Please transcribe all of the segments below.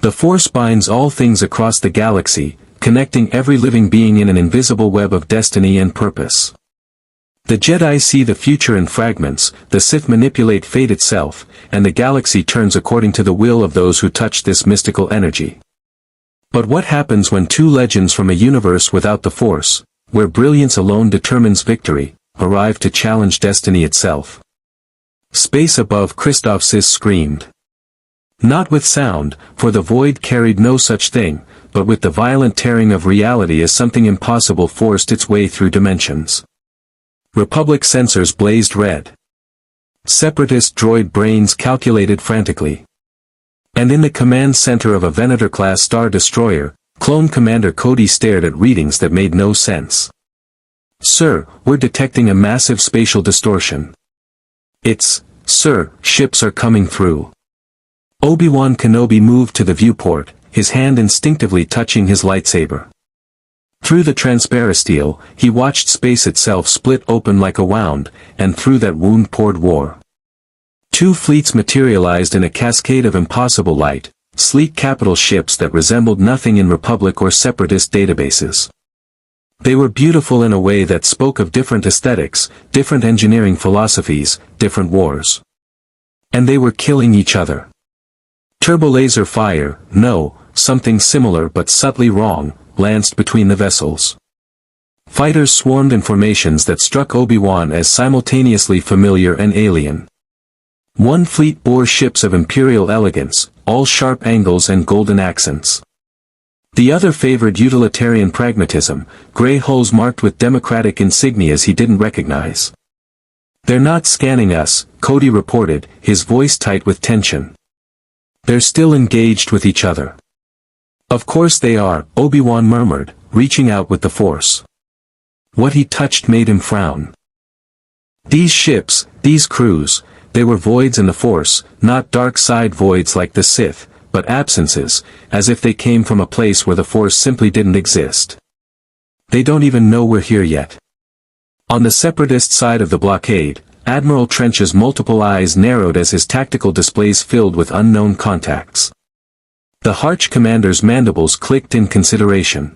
The Force binds all things across the galaxy, connecting every living being in an invisible web of destiny and purpose. The Jedi see the future in fragments, the Sith manipulate fate itself, and the galaxy turns according to the will of those who touch this mystical energy. But what happens when two legends from a universe without the Force, where brilliance alone determines victory, arrive to challenge destiny itself? Space above, Christoph Sis screamed. Not with sound, for the void carried no such thing, but with the violent tearing of reality as something impossible forced its way through dimensions. Republic sensors blazed red. Separatist droid brains calculated frantically. And in the command center of a Venator-class Star Destroyer, Clone Commander Cody stared at readings that made no sense. "Sir, we're detecting a massive spatial distortion." Sir, ships are coming through." Obi-Wan Kenobi moved to the viewport, his hand instinctively touching his lightsaber. Through the transparisteel, he watched space itself split open like a wound, and through that wound poured war. Two fleets materialized in a cascade of impossible light, sleek capital ships that resembled nothing in Republic or Separatist databases. They were beautiful in a way that spoke of different aesthetics, different engineering philosophies, different wars. And they were killing each other. Turbolaser fire, no, something similar but subtly wrong, lanced between the vessels. Fighters swarmed in formations that struck Obi-Wan as simultaneously familiar and alien. One fleet bore ships of imperial elegance, all sharp angles and golden accents. The other favored utilitarian pragmatism, gray hulls marked with democratic insignias he didn't recognize. "They're not scanning us," Cody reported, his voice tight with tension. "They're still engaged with each other." "Of course they are," Obi-Wan murmured, reaching out with the Force. What he touched made him frown. These ships, these crews, they were voids in the Force, not dark side voids like the Sith, but absences, as if they came from a place where the Force simply didn't exist. "They don't even know we're here yet." On the Separatist side of the blockade, Admiral Trench's multiple eyes narrowed as his tactical displays filled with unknown contacts. The Harch commander's mandibles clicked in consideration.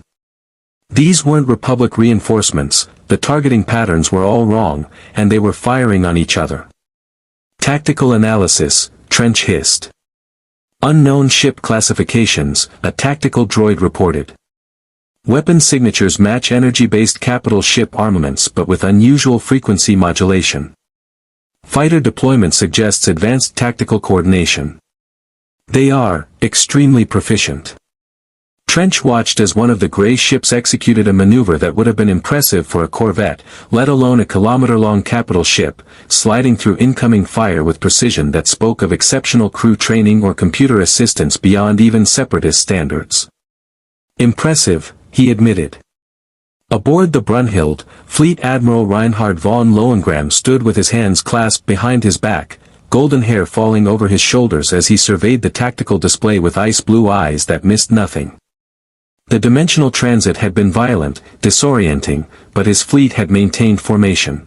These weren't Republic reinforcements, the targeting patterns were all wrong, and they were firing on each other. "Tactical analysis," Trench hissed. "Unknown ship classifications," a tactical droid reported. "Weapon signatures match energy-based capital ship armaments but with unusual frequency modulation. Fighter deployment suggests advanced tactical coordination. They are extremely proficient." Trench watched as one of the gray ships executed a maneuver that would have been impressive for a corvette, let alone a kilometer-long capital ship, sliding through incoming fire with precision that spoke of exceptional crew training or computer assistance beyond even Separatist standards. "Impressive," he admitted. Aboard the Brunhild, Fleet Admiral Reinhard von Lohengramm stood with his hands clasped behind his back, golden hair falling over his shoulders as he surveyed the tactical display with ice-blue eyes that missed nothing. The dimensional transit had been violent, disorienting, but his fleet had maintained formation.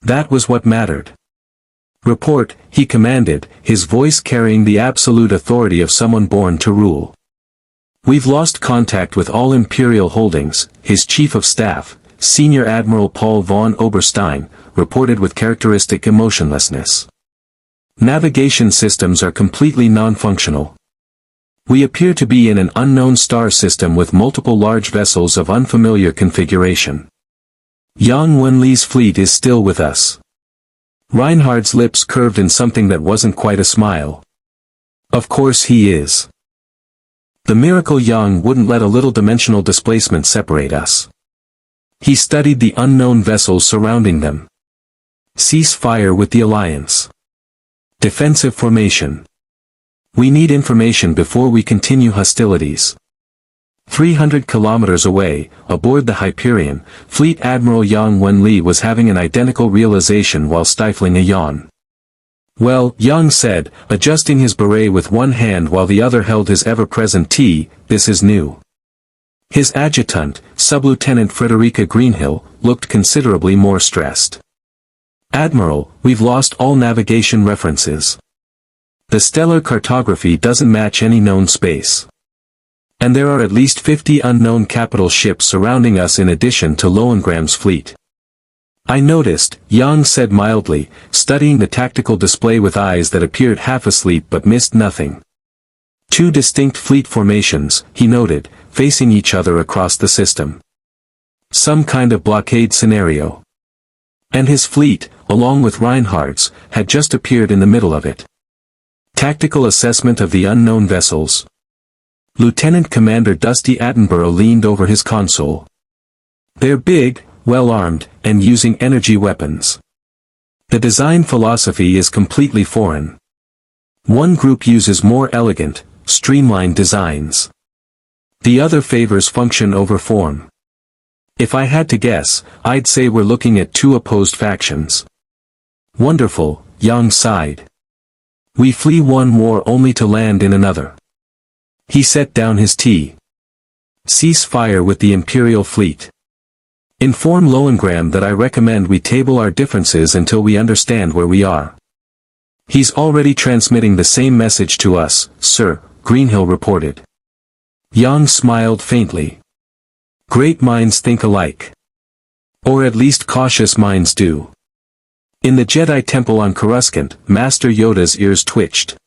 That was what mattered. "Report," he commanded, his voice carrying the absolute authority of someone born to rule. "We've lost contact with all Imperial holdings," his chief of staff, Senior Admiral Paul von Oberstein, reported with characteristic emotionlessness. "Navigation systems are completely non-functional. We appear to be in an unknown star system with multiple large vessels of unfamiliar configuration. Yang Wen-li's fleet is still with us." Reinhard's lips curved in something that wasn't quite a smile. "Of course he is. The miracle Yang wouldn't let a little dimensional displacement separate us." He studied the unknown vessels surrounding them. "Cease fire with the Alliance. Defensive formation. We need information before we continue hostilities." 300 kilometers away, aboard the Hyperion, Fleet Admiral Yang Wen-li was having an identical realization while stifling a yawn. "Well," Yang said, adjusting his beret with one hand while the other held his ever-present tea, "this is new." His adjutant, Sub-Lieutenant Frederica Greenhill, looked considerably more stressed. "Admiral, we've lost all navigation references." The stellar cartography doesn't match any known space. And there are at least 50 unknown capital ships surrounding us in addition to Lohengramm's fleet. I noticed, Yang said mildly, studying the tactical display with eyes that appeared half asleep but missed nothing. 2 distinct fleet formations, he noted, facing each other across the system. Some kind of blockade scenario. And his fleet, along with Reinhardt's, had just appeared in the middle of it. Tactical assessment of the unknown vessels. Lieutenant Commander Dusty Attenborough leaned over his console. They're big, well-armed, and using energy weapons. The design philosophy is completely foreign. One group uses more elegant, streamlined designs. The other favors function over form. If I had to guess, I'd say we're looking at 2 opposed factions. Wonderful, Yang sighed. We flee one war only to land in another. He set down his tea. Cease fire with the Imperial fleet. Inform Lohengramm that I recommend we table our differences until we understand where we are. He's already transmitting the same message to us, sir, Greenhill reported. Yang smiled faintly. Great minds think alike. Or at least cautious minds do. In the Jedi Temple on Coruscant, Master Yoda's ears twitched.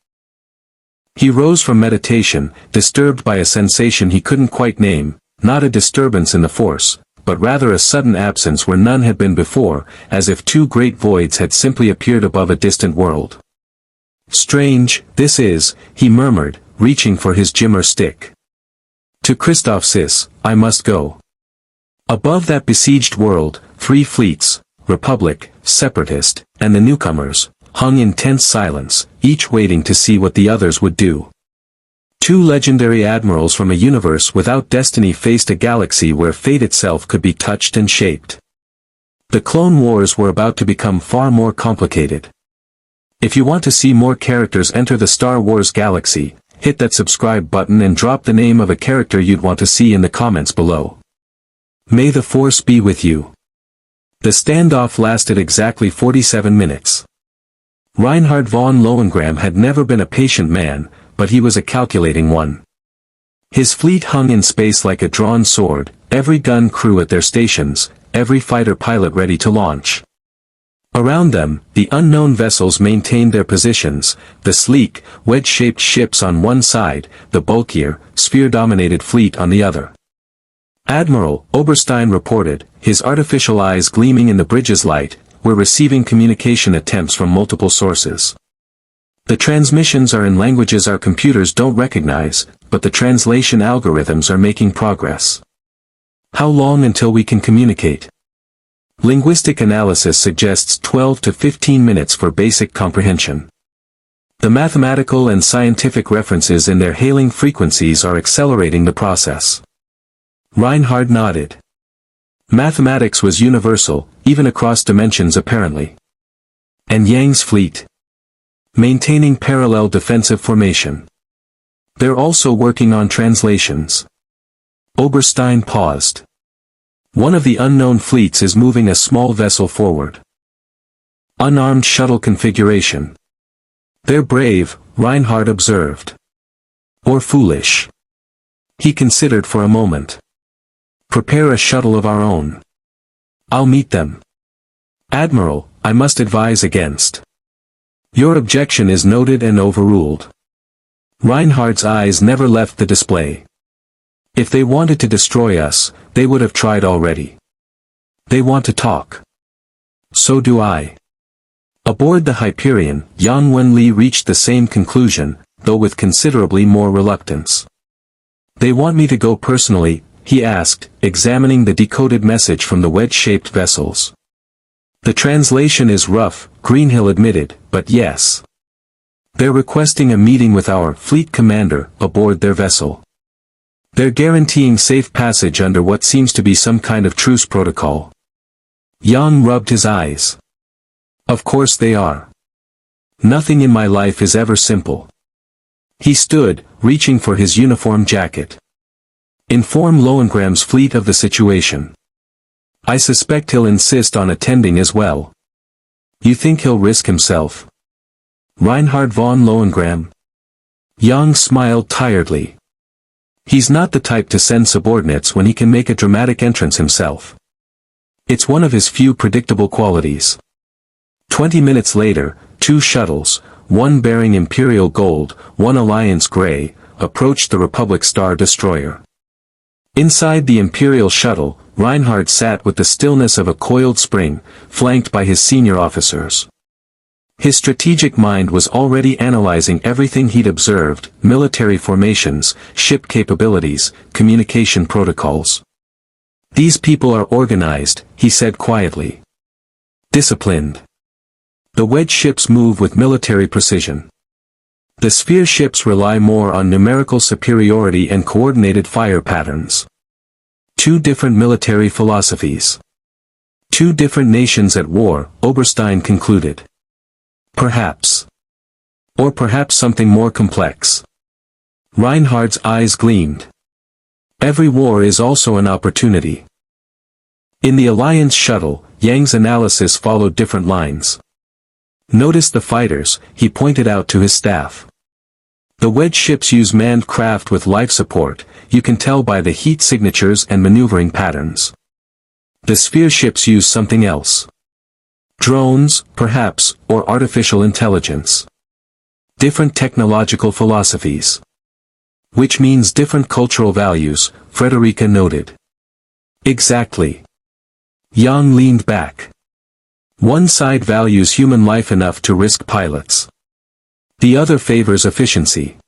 He rose from meditation, disturbed by a sensation he couldn't quite name, not a disturbance in the Force, but rather a sudden absence where none had been before, as if 2 great voids had simply appeared above a distant world. Strange, this is, he murmured, reaching for his Jimmer stick. To Christophsis, I must go. Above that besieged world, 3 fleets, Republic, Separatist, and the newcomers, hung in tense silence, each waiting to see what the others would do. 2 legendary admirals from a universe without destiny faced a galaxy where fate itself could be touched and shaped. The Clone Wars were about to become far more complicated. If you want to see more characters enter the Star Wars galaxy, hit that subscribe button and drop the name of a character you'd want to see in the comments below. May the Force be with you. The standoff lasted exactly 47 minutes. Reinhard von Lohengramm had never been a patient man, but he was a calculating one. His fleet hung in space like a drawn sword, every gun crew at their stations, every fighter pilot ready to launch. Around them, the unknown vessels maintained their positions, the sleek, wedge-shaped ships on one side, the bulkier, sphere-dominated fleet on the other. Admiral Oberstein reported, his artificial eyes gleaming in the bridge's light, we're receiving communication attempts from multiple sources. The transmissions are in languages our computers don't recognize, but the translation algorithms are making progress. How long until we can communicate? Linguistic analysis suggests 12 to 15 minutes for basic comprehension. The mathematical and scientific references in their hailing frequencies are accelerating the process. Reinhard nodded. Mathematics was universal, even across dimensions apparently. And Yang's fleet? Maintaining parallel defensive formation. They're also working on translations. Oberstein paused. One of the unknown fleets is moving a small vessel forward. Unarmed shuttle configuration. They're brave, Reinhard observed. Or foolish. He considered for a moment. Prepare a shuttle of our own. I'll meet them. Admiral, I must advise against. Your objection is noted and overruled. Reinhardt's eyes never left the display. If they wanted to destroy us, they would have tried already. They want to talk. So do I. Aboard the Hyperion, Wen-li reached the same conclusion, though with considerably more reluctance. They want me to go personally, he asked, examining the decoded message from the wedge-shaped vessels. The translation is rough, Greenhill admitted, but yes. They're requesting a meeting with our fleet commander aboard their vessel. They're guaranteeing safe passage under what seems to be some kind of truce protocol. Yang rubbed his eyes. Of course they are. Nothing in my life is ever simple. He stood, reaching for his uniform jacket. Inform Lohengramm's fleet of the situation. I suspect he'll insist on attending as well. You think he'll risk himself? Reinhard von Lohengramm. Yang smiled tiredly. He's not the type to send subordinates when he can make a dramatic entrance himself. It's one of his few predictable qualities. 20 minutes later, 2 shuttles, one bearing Imperial gold, one Alliance gray, approached the Republic Star Destroyer. Inside the Imperial shuttle, Reinhard sat with the stillness of a coiled spring, flanked by his senior officers. His strategic mind was already analyzing everything he'd observed: military formations, ship capabilities, communication protocols. These people are organized, he said quietly. Disciplined. The wedge ships move with military precision. The sphere ships rely more on numerical superiority and coordinated fire patterns. 2 different military philosophies. 2 different nations at war, Oberstein concluded. Perhaps. Or perhaps something more complex. Reinhard's eyes gleamed. Every war is also an opportunity. In the Alliance shuttle, Yang's analysis followed different lines. Notice the fighters, he pointed out to his staff. The wedge ships use manned craft with life support, you can tell by the heat signatures and maneuvering patterns. The sphere ships use something else. Drones, perhaps, or artificial intelligence. Different technological philosophies. Which means different cultural values, Frederica noted. Exactly. Yang leaned back. One side values human life enough to risk pilots. The other favors efficiency.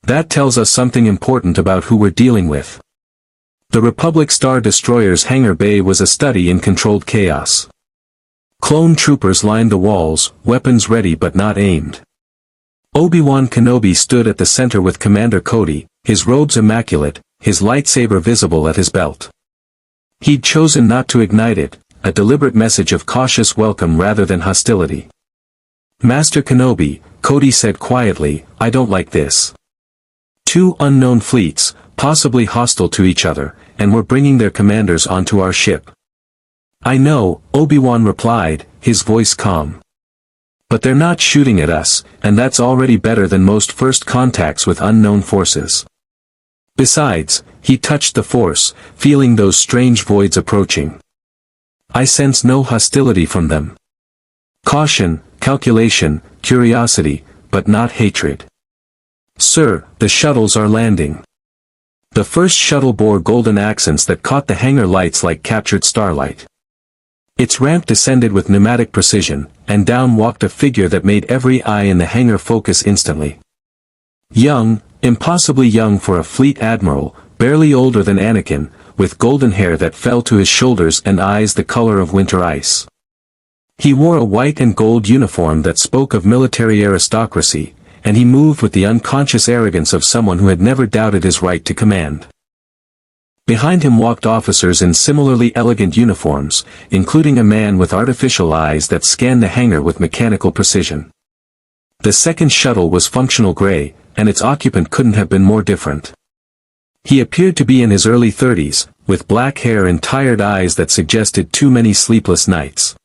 That tells us something important about who we're dealing with. The Republic Star Destroyer's hangar bay was a study in controlled chaos. Clone troopers lined the walls, weapons ready but not aimed. Obi-Wan Kenobi stood at the center with Commander Cody, his robes immaculate, his lightsaber visible at his belt. He'd chosen not to ignite it, a deliberate message of cautious welcome rather than hostility. Master Kenobi, Cody said quietly, I don't like this. 2 unknown fleets, possibly hostile to each other, and we're bringing their commanders onto our ship. I know, Obi-Wan replied, his voice calm. But they're not shooting at us, and that's already better than most first contacts with unknown forces. Besides, he touched the Force, feeling those strange voids approaching. I sense no hostility from them. Caution, calculation, curiosity, but not hatred. Sir, the shuttles are landing. The first shuttle bore golden accents that caught the hangar lights like captured starlight. Its ramp descended with pneumatic precision, and down walked a figure that made every eye in the hangar focus instantly. Young, impossibly young for a fleet admiral, barely older than Anakin, with golden hair that fell to his shoulders and eyes the color of winter ice. He wore a white and gold uniform that spoke of military aristocracy, and he moved with the unconscious arrogance of someone who had never doubted his right to command. Behind him walked officers in similarly elegant uniforms, including a man with artificial eyes that scanned the hangar with mechanical precision. The second shuttle was functional gray, and its occupant couldn't have been more different. He appeared to be in his early 30s, with black hair and tired eyes that suggested too many sleepless nights.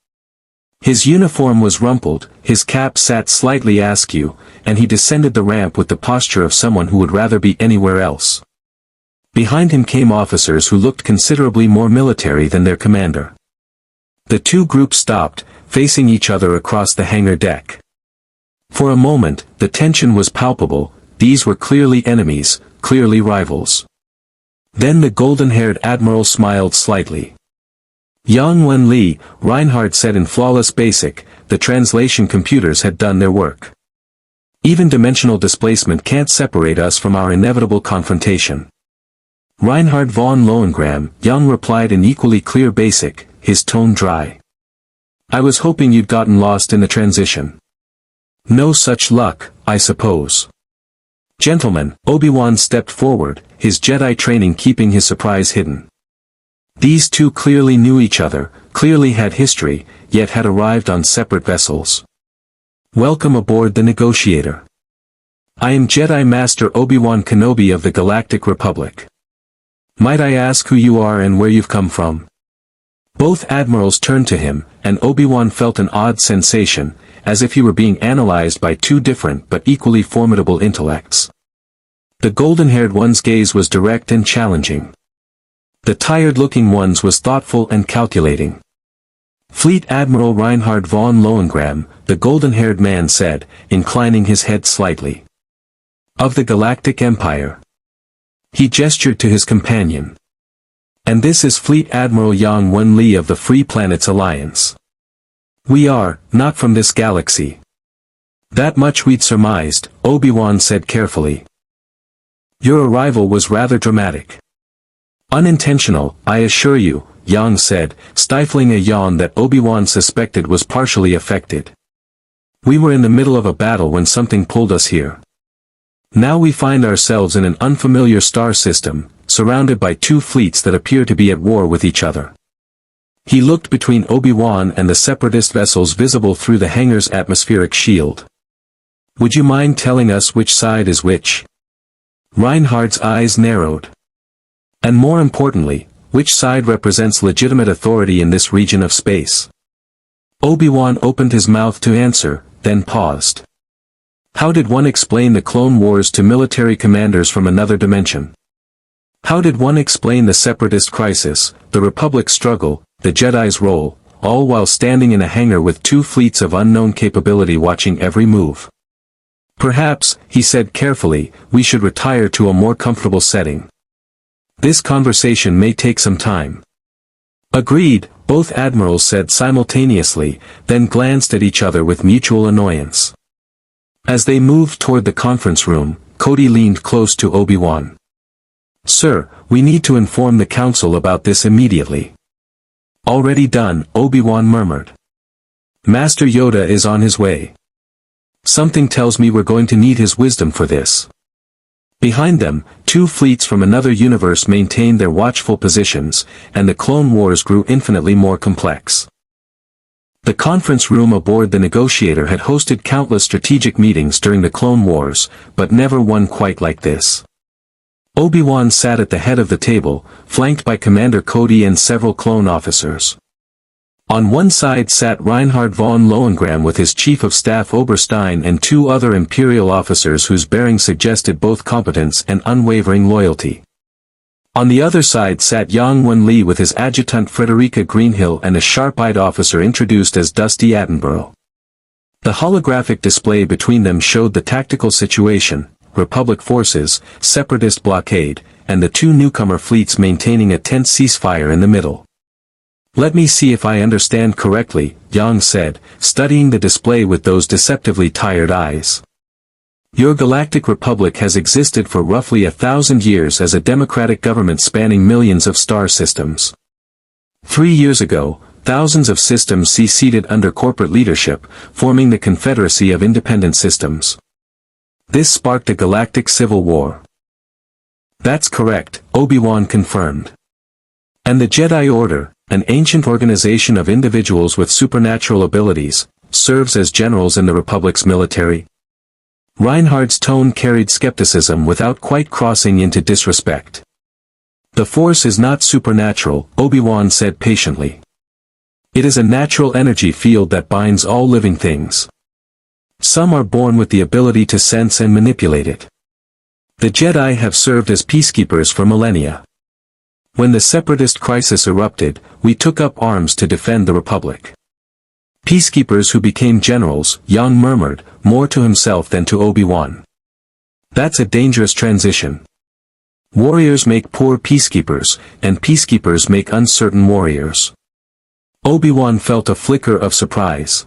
His uniform was rumpled, his cap sat slightly askew, and he descended the ramp with the posture of someone who would rather be anywhere else. Behind him came officers who looked considerably more military than their commander. The 2 groups stopped, facing each other across the hangar deck. For a moment, the tension was palpable. These were clearly enemies, clearly rivals. Then the golden-haired admiral smiled slightly. Young Wen-li, Reinhard said in flawless basic, the translation computers had done their work. Even dimensional displacement can't separate us from our inevitable confrontation. Reinhard von Lohengramm, Young replied in equally clear basic, his tone dry. I was hoping you'd gotten lost in the transition. No such luck, I suppose. Gentlemen, Obi-Wan stepped forward, his Jedi training keeping his surprise hidden. These 2 clearly knew each other, clearly had history, yet had arrived on separate vessels. Welcome aboard the Negotiator. I am Jedi Master Obi-Wan Kenobi of the Galactic Republic. Might I ask who you are and where you've come from? Both admirals turned to him, and Obi-Wan felt an odd sensation, as if he were being analyzed by two different but equally formidable intellects. The golden-haired one's gaze was direct and challenging. The tired-looking one's was thoughtful and calculating. Fleet Admiral Reinhard von Lohengramm, the golden-haired man said, inclining his head slightly. Of the Galactic Empire. He gestured to his companion. And this is Fleet Admiral Yang Wen-li of the Free Planets Alliance. We are, not from this galaxy. That much we'd surmised, Obi-Wan said carefully. Your arrival was rather dramatic. Unintentional, I assure you, Yang said, stifling a yawn that Obi-Wan suspected was partially affected. We were in the middle of a battle when something pulled us here. Now we find ourselves in an unfamiliar star system, surrounded by two fleets that appear to be at war with each other. He looked between Obi-Wan and the separatist vessels visible through the hangar's atmospheric shield. Would you mind telling us which side is which? Reinhard's eyes narrowed. And more importantly, which side represents legitimate authority in this region of space? Obi-Wan opened his mouth to answer, then paused. How did one explain the Clone Wars to military commanders from another dimension? How did one explain the Separatist crisis, the Republic's struggle, the Jedi's role, all while standing in a hangar with two fleets of unknown capability watching every move? Perhaps, he said carefully, we should retire to a more comfortable setting. This conversation may take some time. Agreed, both admirals said simultaneously, then glanced at each other with mutual annoyance. As they moved toward the conference room, Cody leaned close to Obi-Wan. Sir, we need to inform the council about this immediately. Already done, Obi-Wan murmured. Master Yoda is on his way. Something tells me we're going to need his wisdom for this. Behind them, two fleets from another universe maintained their watchful positions, and the Clone Wars grew infinitely more complex. The conference room aboard the Negotiator had hosted countless strategic meetings during the Clone Wars, but never one quite like this. Obi-Wan sat at the head of the table, flanked by Commander Cody and several clone officers. On one side sat Reinhard von Lohengramm with his Chief of Staff Oberstein and two other Imperial officers whose bearing suggested both competence and unwavering loyalty. On the other side sat Yang Wen-li with his adjutant Frederica Greenhill and a sharp-eyed officer introduced as Dusty Attenborough. The holographic display between them showed the tactical situation, Republic forces, Separatist blockade, and the two newcomer fleets maintaining a tense ceasefire in the middle. Let me see if I understand correctly, Yang said, studying the display with those deceptively tired eyes. Your Galactic Republic has existed for roughly 1,000 years as a democratic government spanning millions of star systems. 3 years ago, thousands of systems seceded under corporate leadership, forming the Confederacy of Independent Systems. This sparked a galactic civil war. That's correct, Obi-Wan confirmed. And the Jedi Order, an ancient organization of individuals with supernatural abilities, serves as generals in the Republic's military. Reinhard's tone carried skepticism without quite crossing into disrespect. The Force is not supernatural, Obi-Wan said patiently. It is a natural energy field that binds all living things. Some are born with the ability to sense and manipulate it. The Jedi have served as peacekeepers for millennia. When the Separatist crisis erupted, we took up arms to defend the Republic. Peacekeepers who became generals, Yang murmured, more to himself than to Obi-Wan. That's a dangerous transition. Warriors make poor peacekeepers, and peacekeepers make uncertain warriors. Obi-Wan felt a flicker of surprise.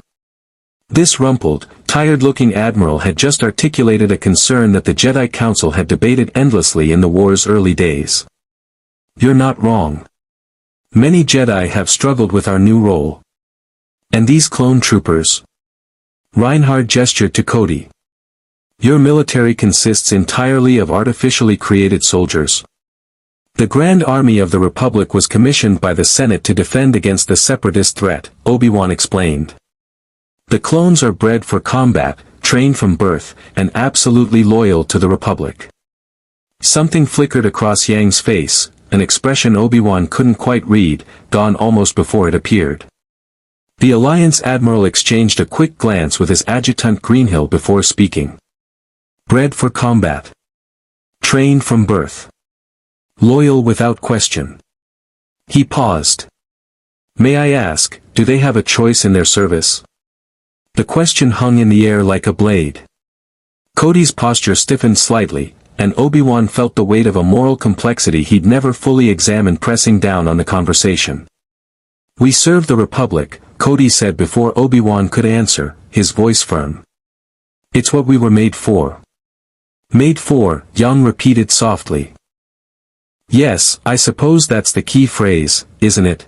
This rumpled, tired-looking admiral had just articulated a concern that the Jedi Council had debated endlessly in the war's early days. You're not wrong. Many Jedi have struggled with our new role. And these clone troopers? Reinhard gestured to Cody. Your military consists entirely of artificially created soldiers. The Grand Army of the Republic was commissioned by the Senate to defend against the Separatist threat, Obi-Wan explained. The clones are bred for combat, trained from birth, and absolutely loyal to the Republic. Something flickered across Yang's face, an expression Obi-Wan couldn't quite read, gone almost before it appeared. The Alliance Admiral exchanged a quick glance with his adjutant Greenhill before speaking. Bred for combat. Trained from birth. Loyal without question. He paused. May I ask, do they have a choice in their service? The question hung in the air like a blade. Cody's posture stiffened slightly, and Obi-Wan felt the weight of a moral complexity he'd never fully examined pressing down on the conversation. We serve the Republic, Cody said before Obi-Wan could answer, his voice firm. It's what we were made for. Made for, Yang repeated softly. Yes, I suppose that's the key phrase, isn't it?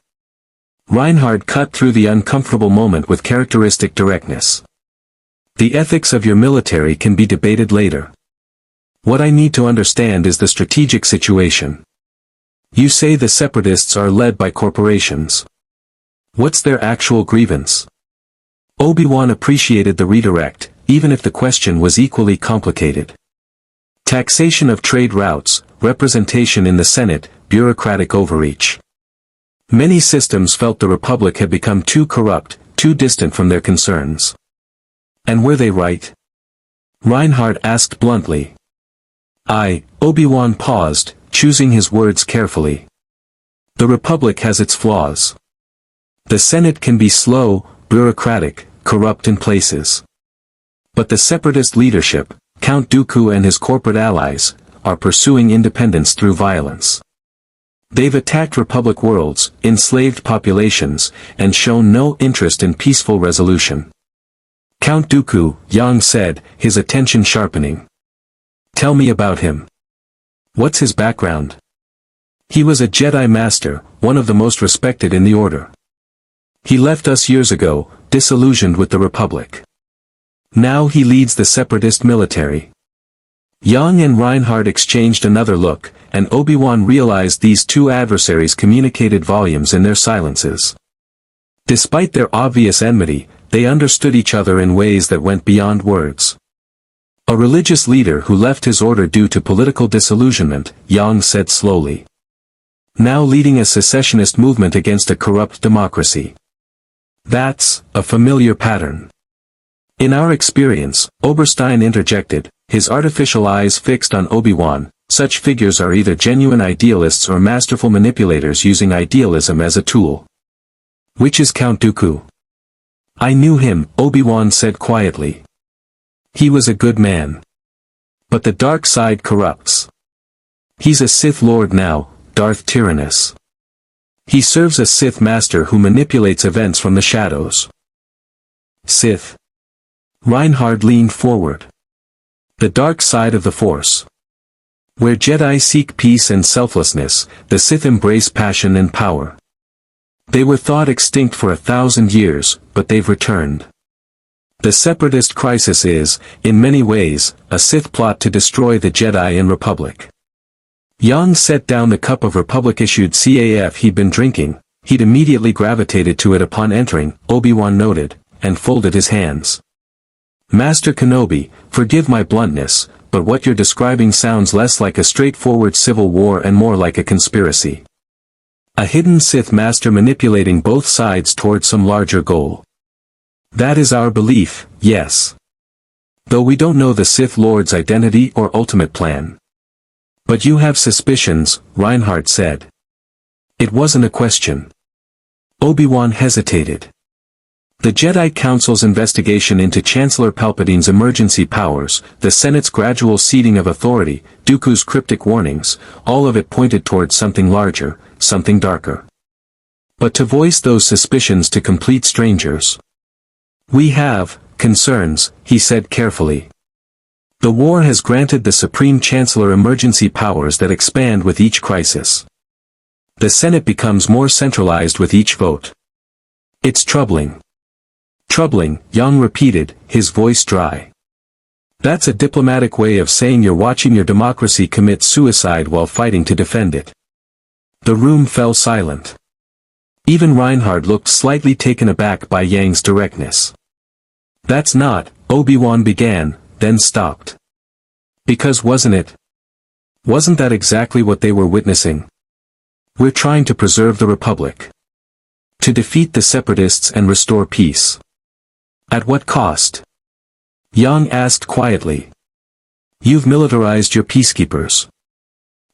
Reinhard cut through the uncomfortable moment with characteristic directness. The ethics of your military can be debated later. What I need to understand is the strategic situation. You say the Separatists are led by corporations. What's their actual grievance? Obi-Wan appreciated the redirect, even if the question was equally complicated. Taxation of trade routes, representation in the Senate, bureaucratic overreach. Many systems felt the Republic had become too corrupt, too distant from their concerns. And were they right? Reinhard asked bluntly. Obi-Wan paused, choosing his words carefully. The Republic has its flaws. The Senate can be slow, bureaucratic, corrupt in places. But the Separatist leadership, Count Dooku and his corporate allies, are pursuing independence through violence. They've attacked Republic worlds, enslaved populations, and shown no interest in peaceful resolution. Count Dooku, Yang said, his attention sharpening. Tell me about him. What's his background? He was a Jedi Master, one of the most respected in the Order. He left us years ago, disillusioned with the Republic. Now he leads the Separatist military. Yang and Reinhard exchanged another look, and Obi-Wan realized these two adversaries communicated volumes in their silences. Despite their obvious enmity, they understood each other in ways that went beyond words. A religious leader who left his order due to political disillusionment, Yang said slowly. Now leading a secessionist movement against a corrupt democracy. That's a familiar pattern. In our experience, Oberstein interjected, his artificial eyes fixed on Obi-Wan, such figures are either genuine idealists or masterful manipulators using idealism as a tool. Which is Count Dooku? I knew him, Obi-Wan said quietly. He was a good man. But the dark side corrupts. He's a Sith Lord now, Darth Tyrannus. He serves a Sith Master who manipulates events from the shadows. Sith. Reinhard leaned forward. The dark side of the Force. Where Jedi seek peace and selflessness, the Sith embrace passion and power. They were thought extinct for 1,000 years, but they've returned. The Separatist crisis is, in many ways, a Sith plot to destroy the Jedi and Republic. Yang set down the cup of Republic-issued CAF he'd been drinking. He'd immediately gravitated to it upon entering, Obi-Wan noted, and folded his hands. Master Kenobi, forgive my bluntness, but what you're describing sounds less like a straightforward civil war and more like a conspiracy. A hidden Sith Master manipulating both sides toward some larger goal. That is our belief, yes. Though we don't know the Sith Lord's identity or ultimate plan. But you have suspicions, Reinhard said. It wasn't a question. Obi-Wan hesitated. The Jedi Council's investigation into Chancellor Palpatine's emergency powers, the Senate's gradual ceding of authority, Dooku's cryptic warnings, all of it pointed towards something larger, something darker. But to voice those suspicions to complete strangers. We have concerns, he said carefully. The war has granted the Supreme Chancellor emergency powers that expand with each crisis. The Senate becomes more centralized with each vote. It's troubling. Troubling, Yang repeated, his voice dry. That's a diplomatic way of saying you're watching your democracy commit suicide while fighting to defend it. The room fell silent. Even Reinhard looked slightly taken aback by Yang's directness. That's not, Obi-Wan began, then stopped. Because wasn't it? Wasn't that exactly what they were witnessing? We're trying to preserve the Republic. To defeat the separatists and restore peace. At what cost? Yang asked quietly. You've militarized your peacekeepers.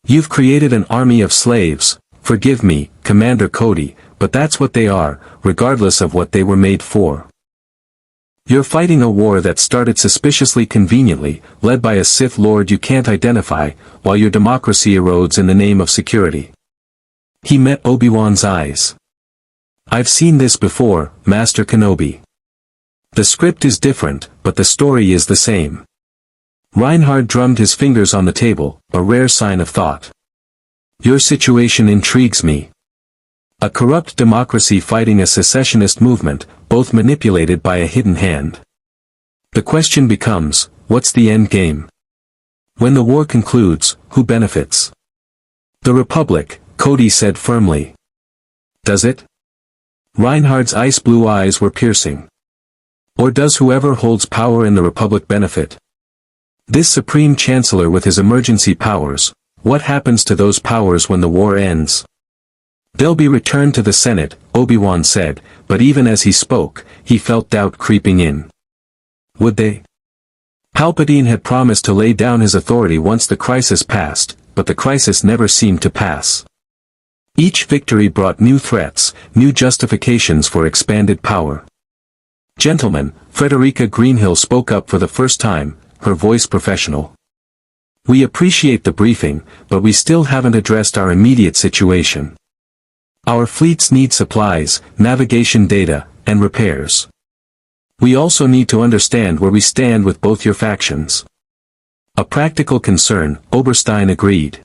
You've created an army of slaves. Forgive me, Commander Cody, but that's what they are, regardless of what they were made for. You're fighting a war that started suspiciously conveniently, led by a Sith Lord you can't identify, while your democracy erodes in the name of security. He met Obi-Wan's eyes. I've seen this before, Master Kenobi. The script is different, but the story is the same. Reinhard drummed his fingers on the table, a rare sign of thought. Your situation intrigues me. A corrupt democracy fighting a secessionist movement, both manipulated by a hidden hand. The question becomes, what's the end game? When the war concludes, who benefits? The Republic, Cody said firmly. Does it? Reinhard's ice-blue eyes were piercing. Or does whoever holds power in the Republic benefit? This Supreme Chancellor with his emergency powers, what happens to those powers when the war ends? They'll be returned to the Senate, Obi-Wan said, but even as he spoke, he felt doubt creeping in. Would they? Palpatine had promised to lay down his authority once the crisis passed, but the crisis never seemed to pass. Each victory brought new threats, new justifications for expanded power. Gentlemen, Frederica Greenhill spoke up for the first time, her voice professional. We appreciate the briefing, but we still haven't addressed our immediate situation. Our fleets need supplies, navigation data, and repairs. We also need to understand where we stand with both your factions. A practical concern, Oberstein agreed.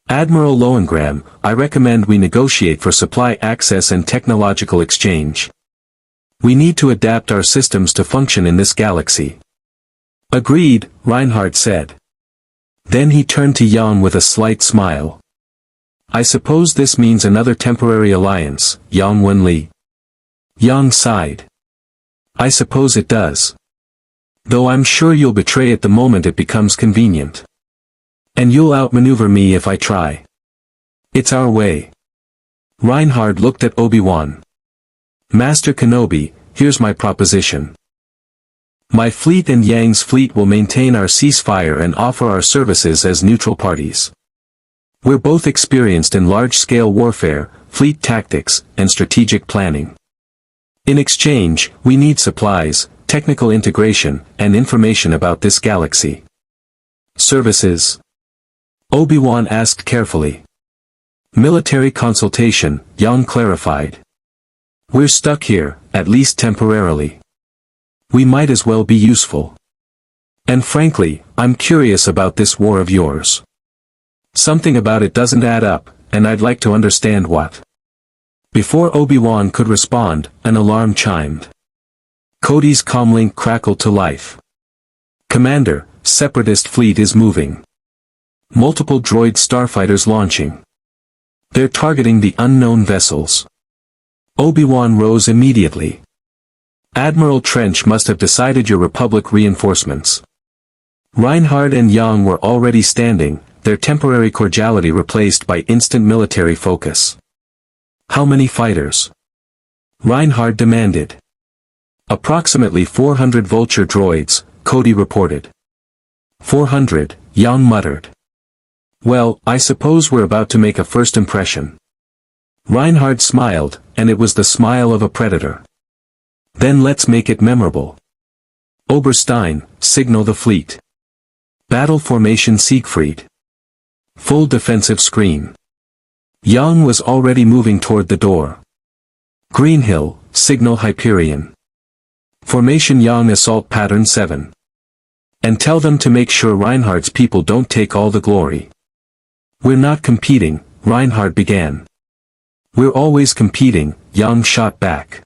Admiral Lohengramm, I recommend we negotiate for supply access and technological exchange. We need to adapt our systems to function in this galaxy. Agreed, Reinhard said. Then he turned to Yang with a slight smile. I suppose this means another temporary alliance, Yang Wen-li. Yang sighed. I suppose it does. Though I'm sure you'll betray it the moment it becomes convenient. And you'll outmaneuver me if I try. It's our way. Reinhard looked at Obi-Wan. Master Kenobi, here's my proposition. My fleet and Yang's fleet will maintain our ceasefire and offer our services as neutral parties. We're both experienced in large-scale warfare, fleet tactics, and strategic planning. In exchange, we need supplies, technical integration, and information about this galaxy. Services? Obi-Wan asked carefully. Military consultation, Yang clarified. We're stuck here, at least temporarily. We might as well be useful. And frankly, I'm curious about this war of yours. Something about it doesn't add up, and I'd like to understand what. Before Obi-Wan could respond, an alarm chimed. Cody's comlink crackled to life. Commander, Separatist fleet is moving. Multiple droid starfighters launching. They're targeting the unknown vessels. Obi-Wan rose immediately. Admiral Trench must have decided your Republic reinforcements. Reinhard and Yang were already standing, their temporary cordiality replaced by instant military focus. How many fighters? Reinhard demanded. Approximately 400 vulture droids, Cody reported. 400, Yang muttered. Well, I suppose we're about to make a first impression. Reinhard smiled, and it was the smile of a predator. Then let's make it memorable. Oberstein, signal the fleet. Battle formation Siegfried. Full defensive screen. Yang was already moving toward the door. Greenhill, signal Hyperion. Formation Yang assault pattern 7. And tell them to make sure Reinhard's people don't take all the glory. We're not competing, Reinhard began. We're always competing, Yang shot back.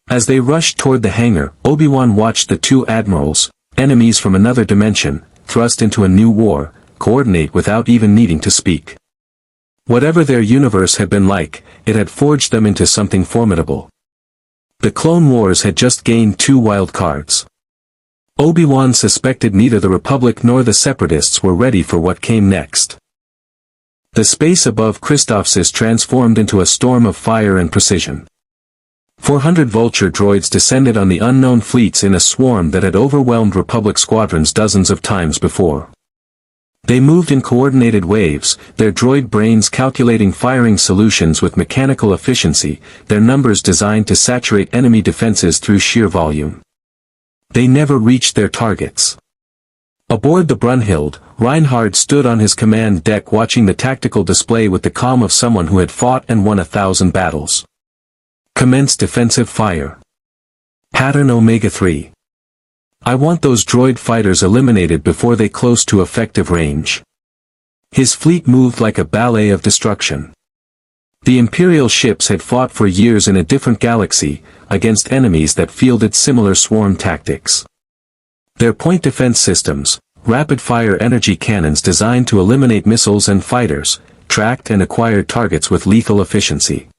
As they rushed toward the hangar, Obi-Wan watched the two admirals, enemies from another dimension, thrust into a new war, coordinate without even needing to speak. Whatever their universe had been like, it had forged them into something formidable. The Clone Wars had just gained 2 wildcards. Obi-Wan suspected neither the Republic nor the Separatists were ready for what came next. The space above Christophsis transformed into a storm of fire and precision. 400 vulture droids descended on the unknown fleets in a swarm that had overwhelmed Republic squadrons dozens of times before. They moved in coordinated waves, their droid brains calculating firing solutions with mechanical efficiency, their numbers designed to saturate enemy defenses through sheer volume. They never reached their targets. Aboard the Brunhild, Reinhard stood on his command deck watching the tactical display with the calm of someone who had fought and won 1,000 battles. Commence defensive fire. Pattern Omega-3. I want those droid fighters eliminated before they close to effective range. His fleet moved like a ballet of destruction. The Imperial ships had fought for years in a different galaxy, against enemies that fielded similar swarm tactics. Their point defense systems, rapid-fire energy cannons designed to eliminate missiles and fighters, tracked and acquired targets with lethal efficiency.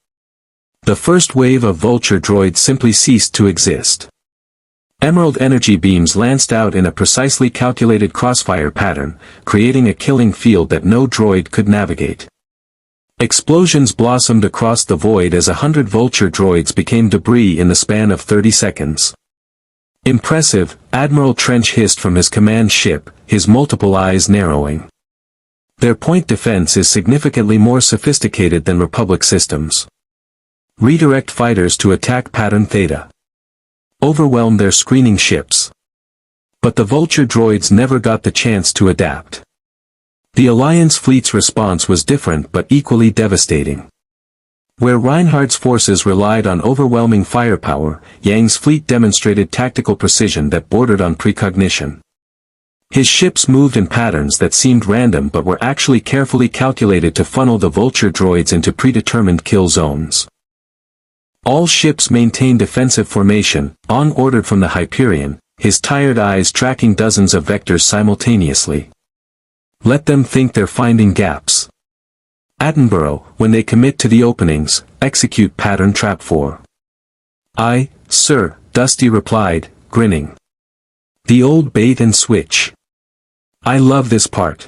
The first wave of vulture droids simply ceased to exist. Emerald energy beams lanced out in a precisely calculated crossfire pattern, creating a killing field that no droid could navigate. Explosions blossomed across the void as 100 vulture droids became debris in the span of 30 seconds. Impressive, Admiral Trench hissed from his command ship, his multiple eyes narrowing. Their point defense is significantly more sophisticated than Republic systems. Redirect fighters to attack pattern Theta. Overwhelm their screening ships. But the vulture droids never got the chance to adapt. The Alliance fleet's response was different but equally devastating. Where Reinhard's forces relied on overwhelming firepower, Yang's fleet demonstrated tactical precision that bordered on precognition. His ships moved in patterns that seemed random but were actually carefully calculated to funnel the vulture droids into predetermined kill zones. All ships maintained defensive formation, ordered from the Hyperion, his tired eyes tracking dozens of vectors simultaneously. Let them think they're finding gaps. Attenborough, when they commit to the openings, execute pattern trap 4. Aye, sir, Dusty replied, grinning. The old bait and switch. I love this part.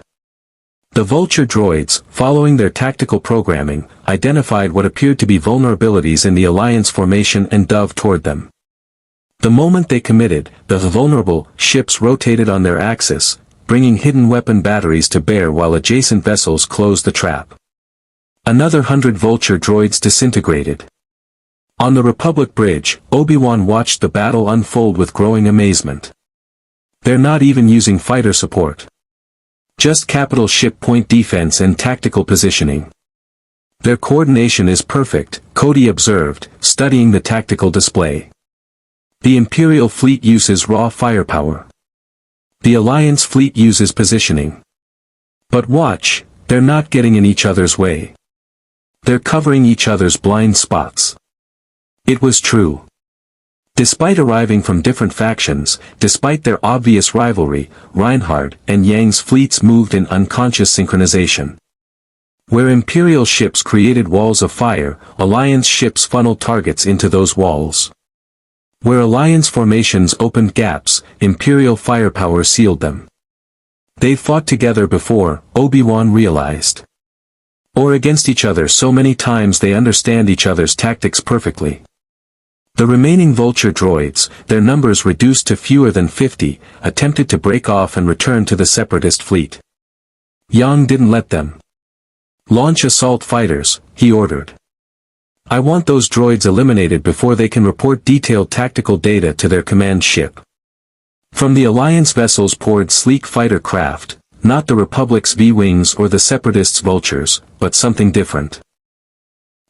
The vulture droids, following their tactical programming, identified what appeared to be vulnerabilities in the Alliance formation and dove toward them. The moment they committed, the vulnerable ships rotated on their axis, bringing hidden weapon batteries to bear while adjacent vessels closed the trap. Another 100 vulture droids disintegrated. On the Republic bridge, Obi-Wan watched the battle unfold with growing amazement. They're not even using fighter support. Just capital ship point defense and tactical positioning. Their coordination is perfect, Cody observed, studying the tactical display. The Imperial fleet uses raw firepower. The Alliance fleet uses positioning. But watch, they're not getting in each other's way. They're covering each other's blind spots. It was true. Despite arriving from different factions, despite their obvious rivalry, Reinhard and Yang's fleets moved in unconscious synchronization. Where Imperial ships created walls of fire, Alliance ships funneled targets into those walls. Where Alliance formations opened gaps, Imperial firepower sealed them. They've fought together before, Obi-Wan realized. Or against each other so many times they understand each other's tactics perfectly. The remaining vulture droids, their numbers reduced to fewer than 50, attempted to break off and return to the Separatist fleet. Yang didn't let them. Launch assault fighters, he ordered. I want those droids eliminated before they can report detailed tactical data to their command ship. From the Alliance vessels poured sleek fighter craft, not the Republic's V-wings or the Separatists' vultures, but something different.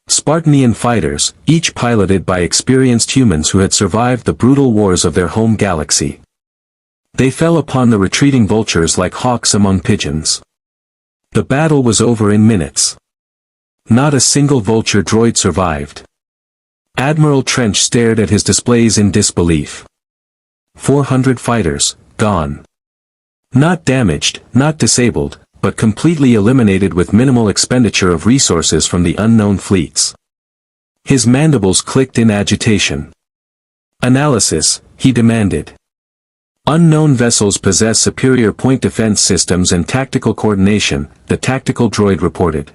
Spartanian fighters, each piloted by experienced humans who had survived the brutal wars of their home galaxy. They fell upon the retreating vultures like hawks among pigeons. The battle was over in minutes. Not a single vulture droid survived. Admiral Trench stared at his displays in disbelief. 400 fighters, gone. Not damaged, not disabled, but completely eliminated with minimal expenditure of resources from the unknown fleets. His mandibles clicked in agitation. Analysis, he demanded. Unknown vessels possess superior point defense systems and tactical coordination, the tactical droid reported.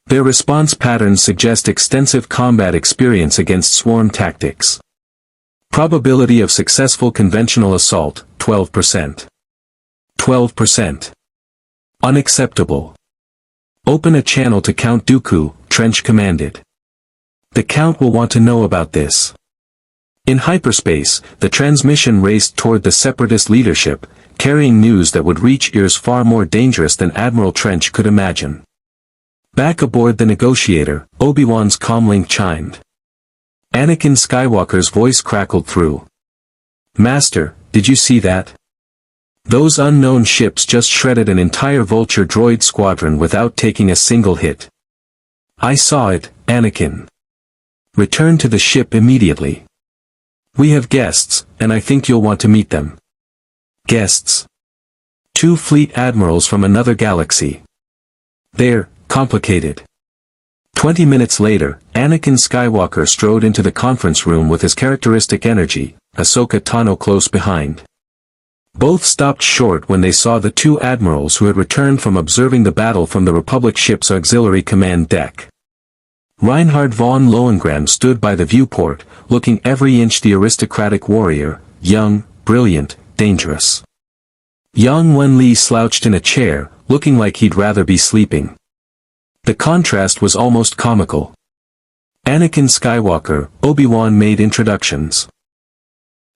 Their response patterns suggest extensive combat experience against swarm tactics. Probability of successful conventional assault, 12%. 12%. Unacceptable. Open a channel to Count Dooku, Trench commanded. The Count will want to know about this. In hyperspace, the transmission raced toward the Separatist leadership, carrying news that would reach ears far more dangerous than Admiral Trench could imagine. Back aboard the Negotiator, Obi-Wan's comlink chimed. Anakin Skywalker's voice crackled through. Master, did you see that? Those unknown ships just shredded an entire Vulture droid squadron without taking a single hit. I saw it, Anakin. Return to the ship immediately. We have guests, and I think you'll want to meet them. Guests. 2 fleet admirals from another galaxy. They're complicated. 20 minutes later, Anakin Skywalker strode into the conference room with his characteristic energy, Ahsoka Tano close behind. Both stopped short when they saw the 2 admirals who had returned from observing the battle from the Republic ship's auxiliary command deck. Reinhard von Lohengramm stood by the viewport, looking every inch the aristocratic warrior, young, brilliant, dangerous. Young Wen-li slouched in a chair, looking like he'd rather be sleeping. The contrast was almost comical. Anakin Skywalker, Obi-Wan made introductions.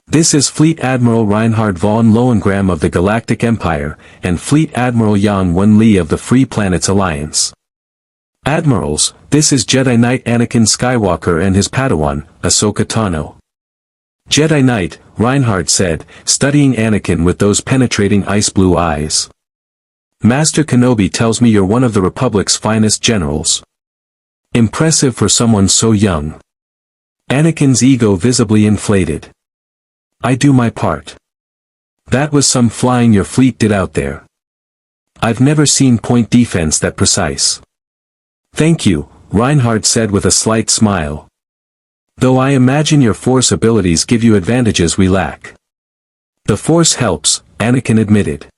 This is Fleet Admiral Reinhard von Lohengramm of the Galactic Empire, and Fleet Admiral Yang Wen-li of the Free Planets Alliance. Admirals, this is Jedi Knight Anakin Skywalker and his Padawan, Ahsoka Tano. Jedi Knight, Reinhard said, studying Anakin with those penetrating ice-blue eyes. Master Kenobi tells me you're one of the Republic's finest generals. Impressive for someone so young. Anakin's ego visibly inflated. I do my part. That was some flying your fleet did out there. I've never seen point defense that precise. Thank you, Reinhard said with a slight smile. Though I imagine your Force abilities give you advantages we lack. The Force helps, Anakin admitted.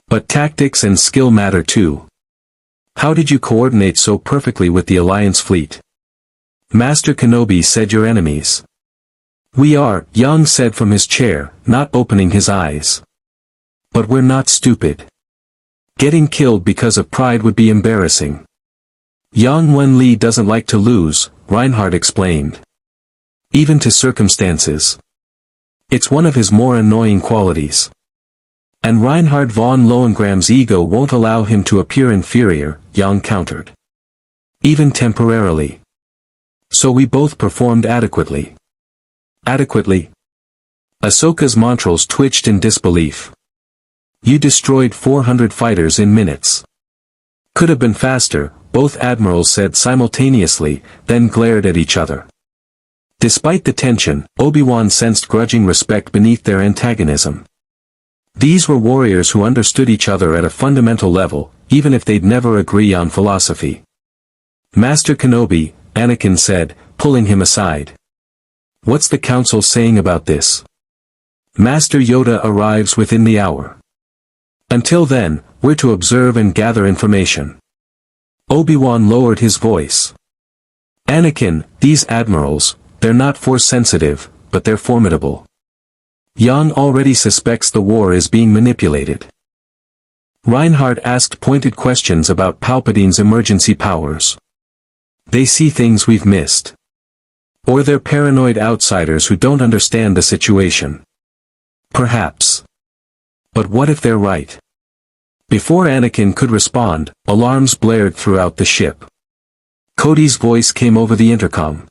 But tactics and skill matter too. How did you coordinate so perfectly with the Alliance fleet? Master Kenobi said your enemies. We are, Yang said from his chair, not opening his eyes. But we're not stupid. Getting killed because of pride would be embarrassing. Yang Wen-li doesn't like to lose, Reinhard explained. Even to circumstances. It's one of his more annoying qualities. And Reinhard von Lohengramm's ego won't allow him to appear inferior, Yang countered. Even temporarily. So we both performed adequately. Adequately? Ahsoka's montrals twitched in disbelief. You destroyed 400 fighters in minutes. Could have been faster, both admirals said simultaneously, then glared at each other. Despite the tension, Obi-Wan sensed grudging respect beneath their antagonism. These were warriors who understood each other at a fundamental level, even if they'd never agree on philosophy. Master Kenobi, Anakin said, pulling him aside. What's the council saying about this? Master Yoda arrives within the hour. Until then, we're to observe and gather information. Obi-Wan lowered his voice. Anakin, these admirals, they're not Force-sensitive, but they're formidable. Yang already suspects the war is being manipulated. Reinhard asked pointed questions about Palpatine's emergency powers. They see things we've missed. Or they're paranoid outsiders who don't understand the situation. Perhaps. But what if they're right? Before Anakin could respond, alarms blared throughout the ship. Cody's voice came over the intercom.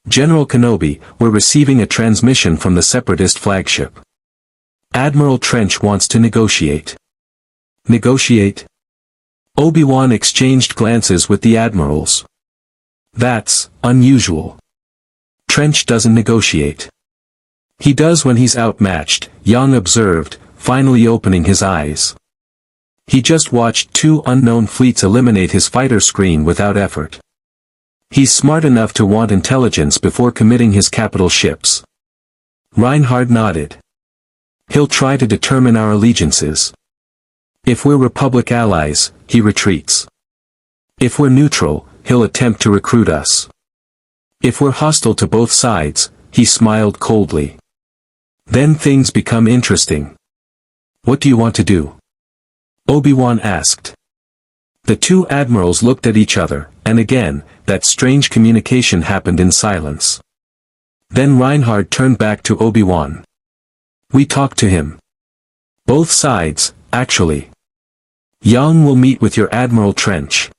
General Kenobi, we're receiving a transmission from the Separatist flagship. Admiral Trench wants to negotiate. Negotiate? Obi-Wan exchanged glances with the admirals. That's unusual. Trench doesn't negotiate. He does when he's outmatched, Yang observed, finally opening his eyes. He just watched 2 unknown fleets eliminate his fighter screen without effort. He's smart enough to want intelligence before committing his capital ships. Reinhard nodded. He'll try to determine our allegiances. If we're Republic allies, he retreats. If we're neutral, he'll attempt to recruit us. If we're hostile to both sides, he smiled coldly. Then things become interesting. What do you want to do? Obi-Wan asked. The two admirals looked at each other, and again, that strange communication happened in silence. Then Reinhard turned back to Obi-Wan. We talked to him. Both sides, actually. Yang will meet with your Admiral Trench.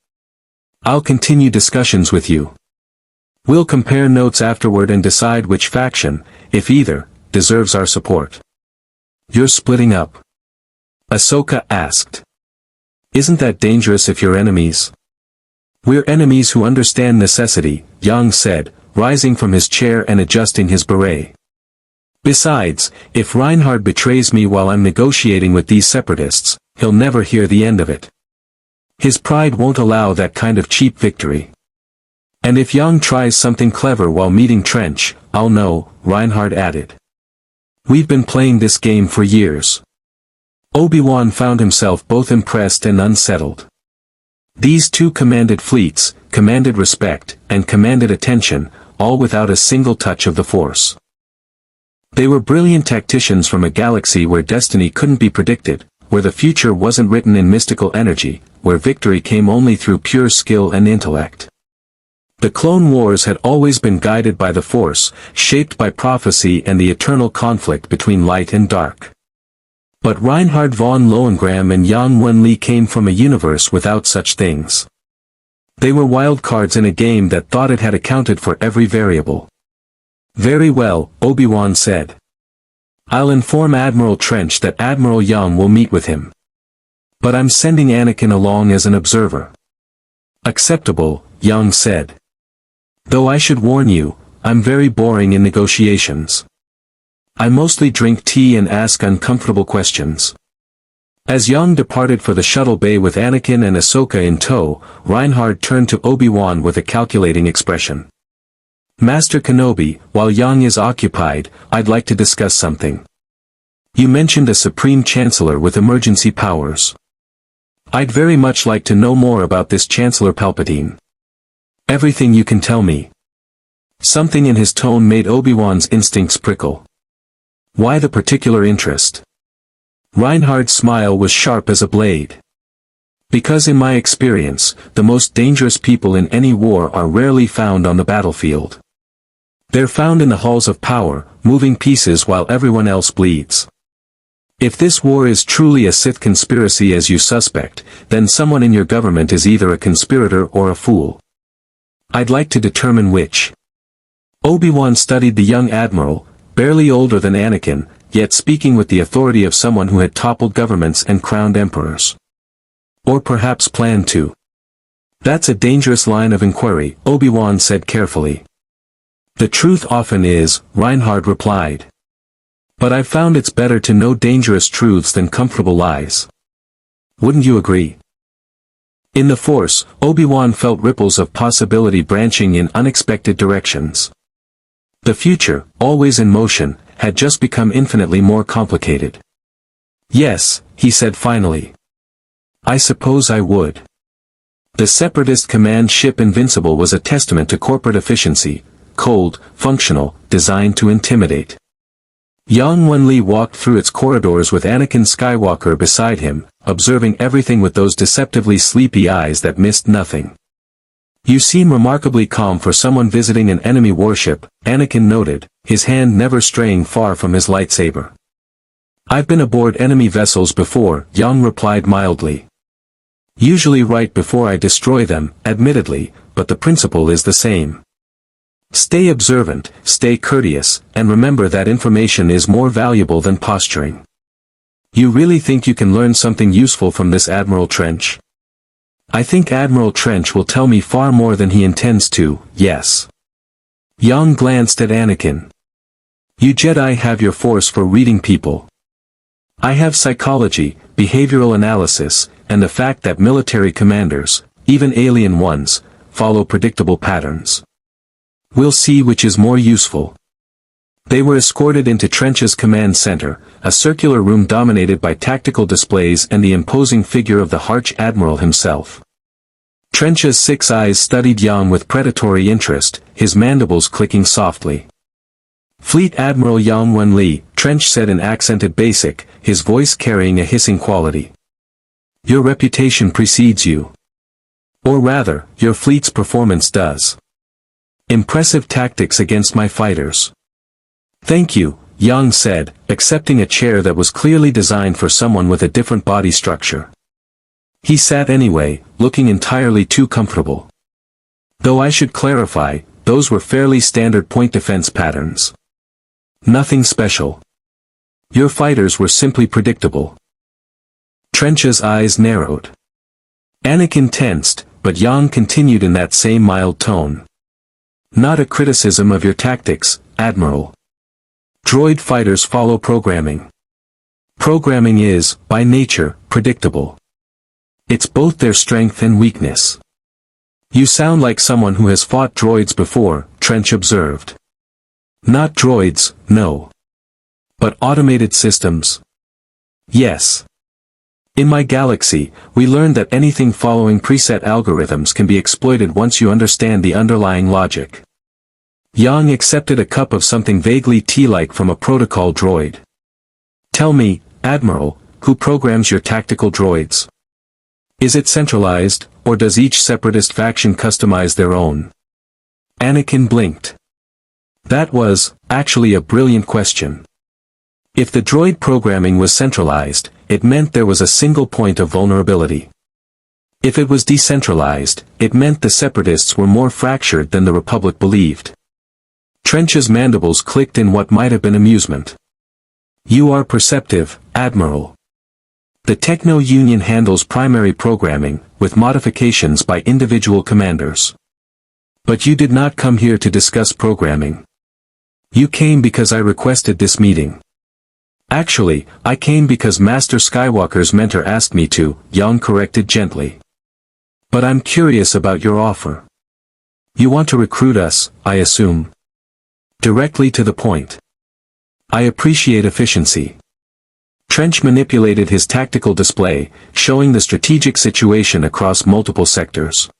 I'll continue discussions with you. We'll compare notes afterward and decide which faction, if either, deserves our support. You're splitting up? Ahsoka asked. Isn't that dangerous if you're enemies? We're enemies who understand necessity, Yang said, rising from his chair and adjusting his beret. Besides, if Reinhard betrays me while I'm negotiating with these separatists, he'll never hear the end of it. His pride won't allow that kind of cheap victory. And if Yang tries something clever while meeting Trench, I'll know, Reinhard added. We've been playing this game for years. Obi-Wan found himself both impressed and unsettled. These two commanded fleets, commanded respect, and commanded attention, all without a single touch of the Force. They were brilliant tacticians from a galaxy where destiny couldn't be predicted, where the future wasn't written in mystical energy, where victory came only through pure skill and intellect. The Clone Wars had always been guided by the Force, shaped by prophecy and the eternal conflict between light and dark. But Reinhard von Lohengramm and Wen-li came from a universe without such things. They were wildcards in a game that thought it had accounted for every variable. Very well, Obi-Wan said. I'll inform Admiral Trench that Admiral Yang will meet with him. But I'm sending Anakin along as an observer. Acceptable, Yang said. Though I should warn you, I'm very boring in negotiations. I mostly drink tea and ask uncomfortable questions. As Yang departed for the shuttle bay with Anakin and Ahsoka in tow, Reinhard turned to Obi-Wan with a calculating expression. Master Kenobi, while Yang is occupied, I'd like to discuss something. You mentioned a Supreme Chancellor with emergency powers. I'd very much like to know more about this Chancellor Palpatine. Everything you can tell me. Something in his tone made Obi-Wan's instincts prickle. Why the particular interest? Reinhard's smile was sharp as a blade. Because in my experience, the most dangerous people in any war are rarely found on the battlefield. They're found in the halls of power, moving pieces while everyone else bleeds. If this war is truly a Sith conspiracy as you suspect, then someone in your government is either a conspirator or a fool. I'd like to determine which. Obi-Wan studied the young admiral, barely older than Anakin, yet speaking with the authority of someone who had toppled governments and crowned emperors. Or perhaps planned to. That's a dangerous line of inquiry, Obi-Wan said carefully. The truth often is, Reinhard replied. But I've found it's better to know dangerous truths than comfortable lies. Wouldn't you agree? In the Force, Obi-Wan felt ripples of possibility branching in unexpected directions. The future, always in motion, had just become infinitely more complicated. Yes, he said finally. I suppose I would. The Separatist command ship Invincible was a testament to corporate efficiency, cold, functional, designed to intimidate. Wen-li walked through its corridors with Anakin Skywalker beside him, observing everything with those deceptively sleepy eyes that missed nothing. You seem remarkably calm for someone visiting an enemy warship, Anakin noted, his hand never straying far from his lightsaber. I've been aboard enemy vessels before, Yang replied mildly. Usually right before I destroy them, admittedly, but the principle is the same. Stay observant, stay courteous, and remember that information is more valuable than posturing. You really think you can learn something useful from this Admiral Trench? I think Admiral Trench will tell me far more than he intends to, yes. Yang glanced at Anakin. You Jedi have your Force for reading people. I have psychology, behavioral analysis, and the fact that military commanders, even alien ones, follow predictable patterns. We'll see which is more useful. They were escorted into Trench's command center, a circular room dominated by tactical displays and the imposing figure of the Arch Admiral himself. Trench's 6 eyes studied Yang with predatory interest, his mandibles clicking softly. "Fleet Admiral Yang Wen-li," Trench said in accented basic, his voice carrying a hissing quality. "Your reputation precedes you. Or rather, your fleet's performance does. Impressive tactics against my fighters." "Thank you," Yang said, accepting a chair that was clearly designed for someone with a different body structure. He sat anyway, looking entirely too comfortable. "Though I should clarify, those were fairly standard point defense patterns. Nothing special. Your fighters were simply predictable." Trench's eyes narrowed. Anakin tensed, but Yang continued in that same mild tone. "Not a criticism of your tactics, Admiral. Droid fighters follow programming. Programming is, by nature, predictable. It's both their strength and weakness." "You sound like someone who has fought droids before," Trench observed. "Not droids, no. But automated systems. Yes. In my galaxy, we learned that anything following preset algorithms can be exploited once you understand the underlying logic." Yang accepted a cup of something vaguely tea-like from a protocol droid. "Tell me, Admiral, who programs your tactical droids? Is it centralized, or does each separatist faction customize their own?" Anakin blinked. That was, actually a brilliant question. If the droid programming was centralized, it meant there was a single point of vulnerability. If it was decentralized, it meant the separatists were more fractured than the Republic believed. Trench's mandibles clicked in what might have been amusement. "You are perceptive, Admiral. The Techno-Union handles primary programming, with modifications by individual commanders. But you did not come here to discuss programming. You came because I requested this meeting." "Actually, I came because Master Skywalker's mentor asked me to," Yang corrected gently. "But I'm curious about your offer. You want to recruit us, I assume. Directly to the point. I appreciate efficiency." Trench manipulated his tactical display, showing the strategic situation across multiple sectors.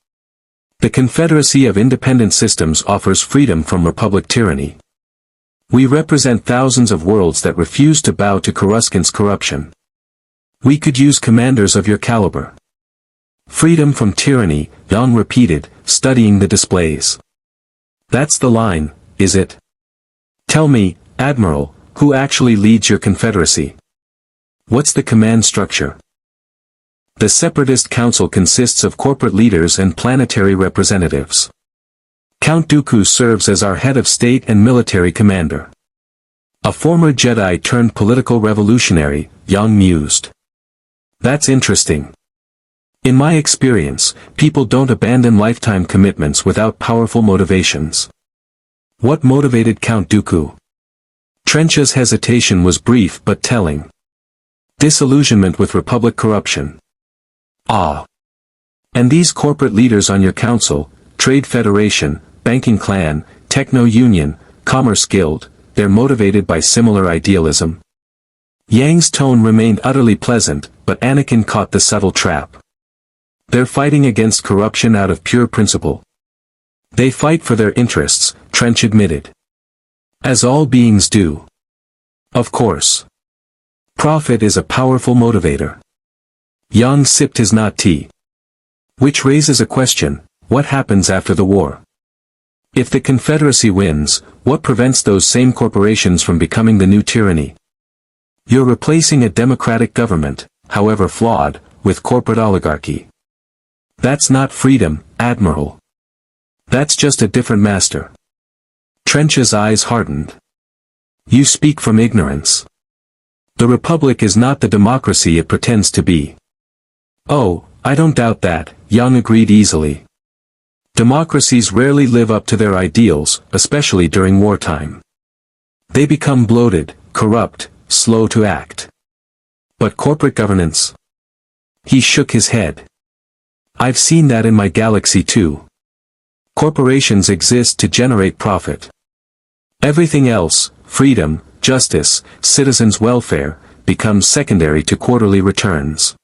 "The Confederacy of Independent Systems offers freedom from Republic tyranny. We represent thousands of worlds that refuse to bow to Coruscant's corruption. We could use commanders of your caliber." "Freedom from tyranny," Yang repeated, studying the displays. "That's the line, is it? Tell me, Admiral, who actually leads your confederacy? What's the command structure?" "The Separatist Council consists of corporate leaders and planetary representatives. Count Dooku serves as our head of state and military commander. A former Jedi turned political revolutionary," Yang mused. "That's interesting. In my experience, people don't abandon lifetime commitments without powerful motivations. What motivated Count Dooku?" Trench's hesitation was brief but telling. "Disillusionment with Republic corruption." "Ah. And these corporate leaders on your council, Trade Federation, Banking Clan, Techno-Union, Commerce Guild, they're motivated by similar idealism?" Yang's tone remained utterly pleasant, but Anakin caught the subtle trap. "They're fighting against corruption out of pure principle. They fight for their interests," Trench admitted. "As all beings do. Of course. Profit is a powerful motivator." Yang sipped his not tea. "Which raises a question, what happens after the war? If the Confederacy wins, what prevents those same corporations from becoming the new tyranny? You're replacing a democratic government, however flawed, with corporate oligarchy. That's not freedom, Admiral. That's just a different master." Trench's eyes hardened. "You speak from ignorance. The Republic is not the democracy it pretends to be." "Oh, I don't doubt that," Yang agreed easily. "Democracies rarely live up to their ideals, especially during wartime. They become bloated, corrupt, slow to act. But corporate governance?" He shook his head. "I've seen that in my galaxy too. Corporations exist to generate profit. Everything else, freedom, justice, citizens' welfare, becomes secondary to quarterly returns.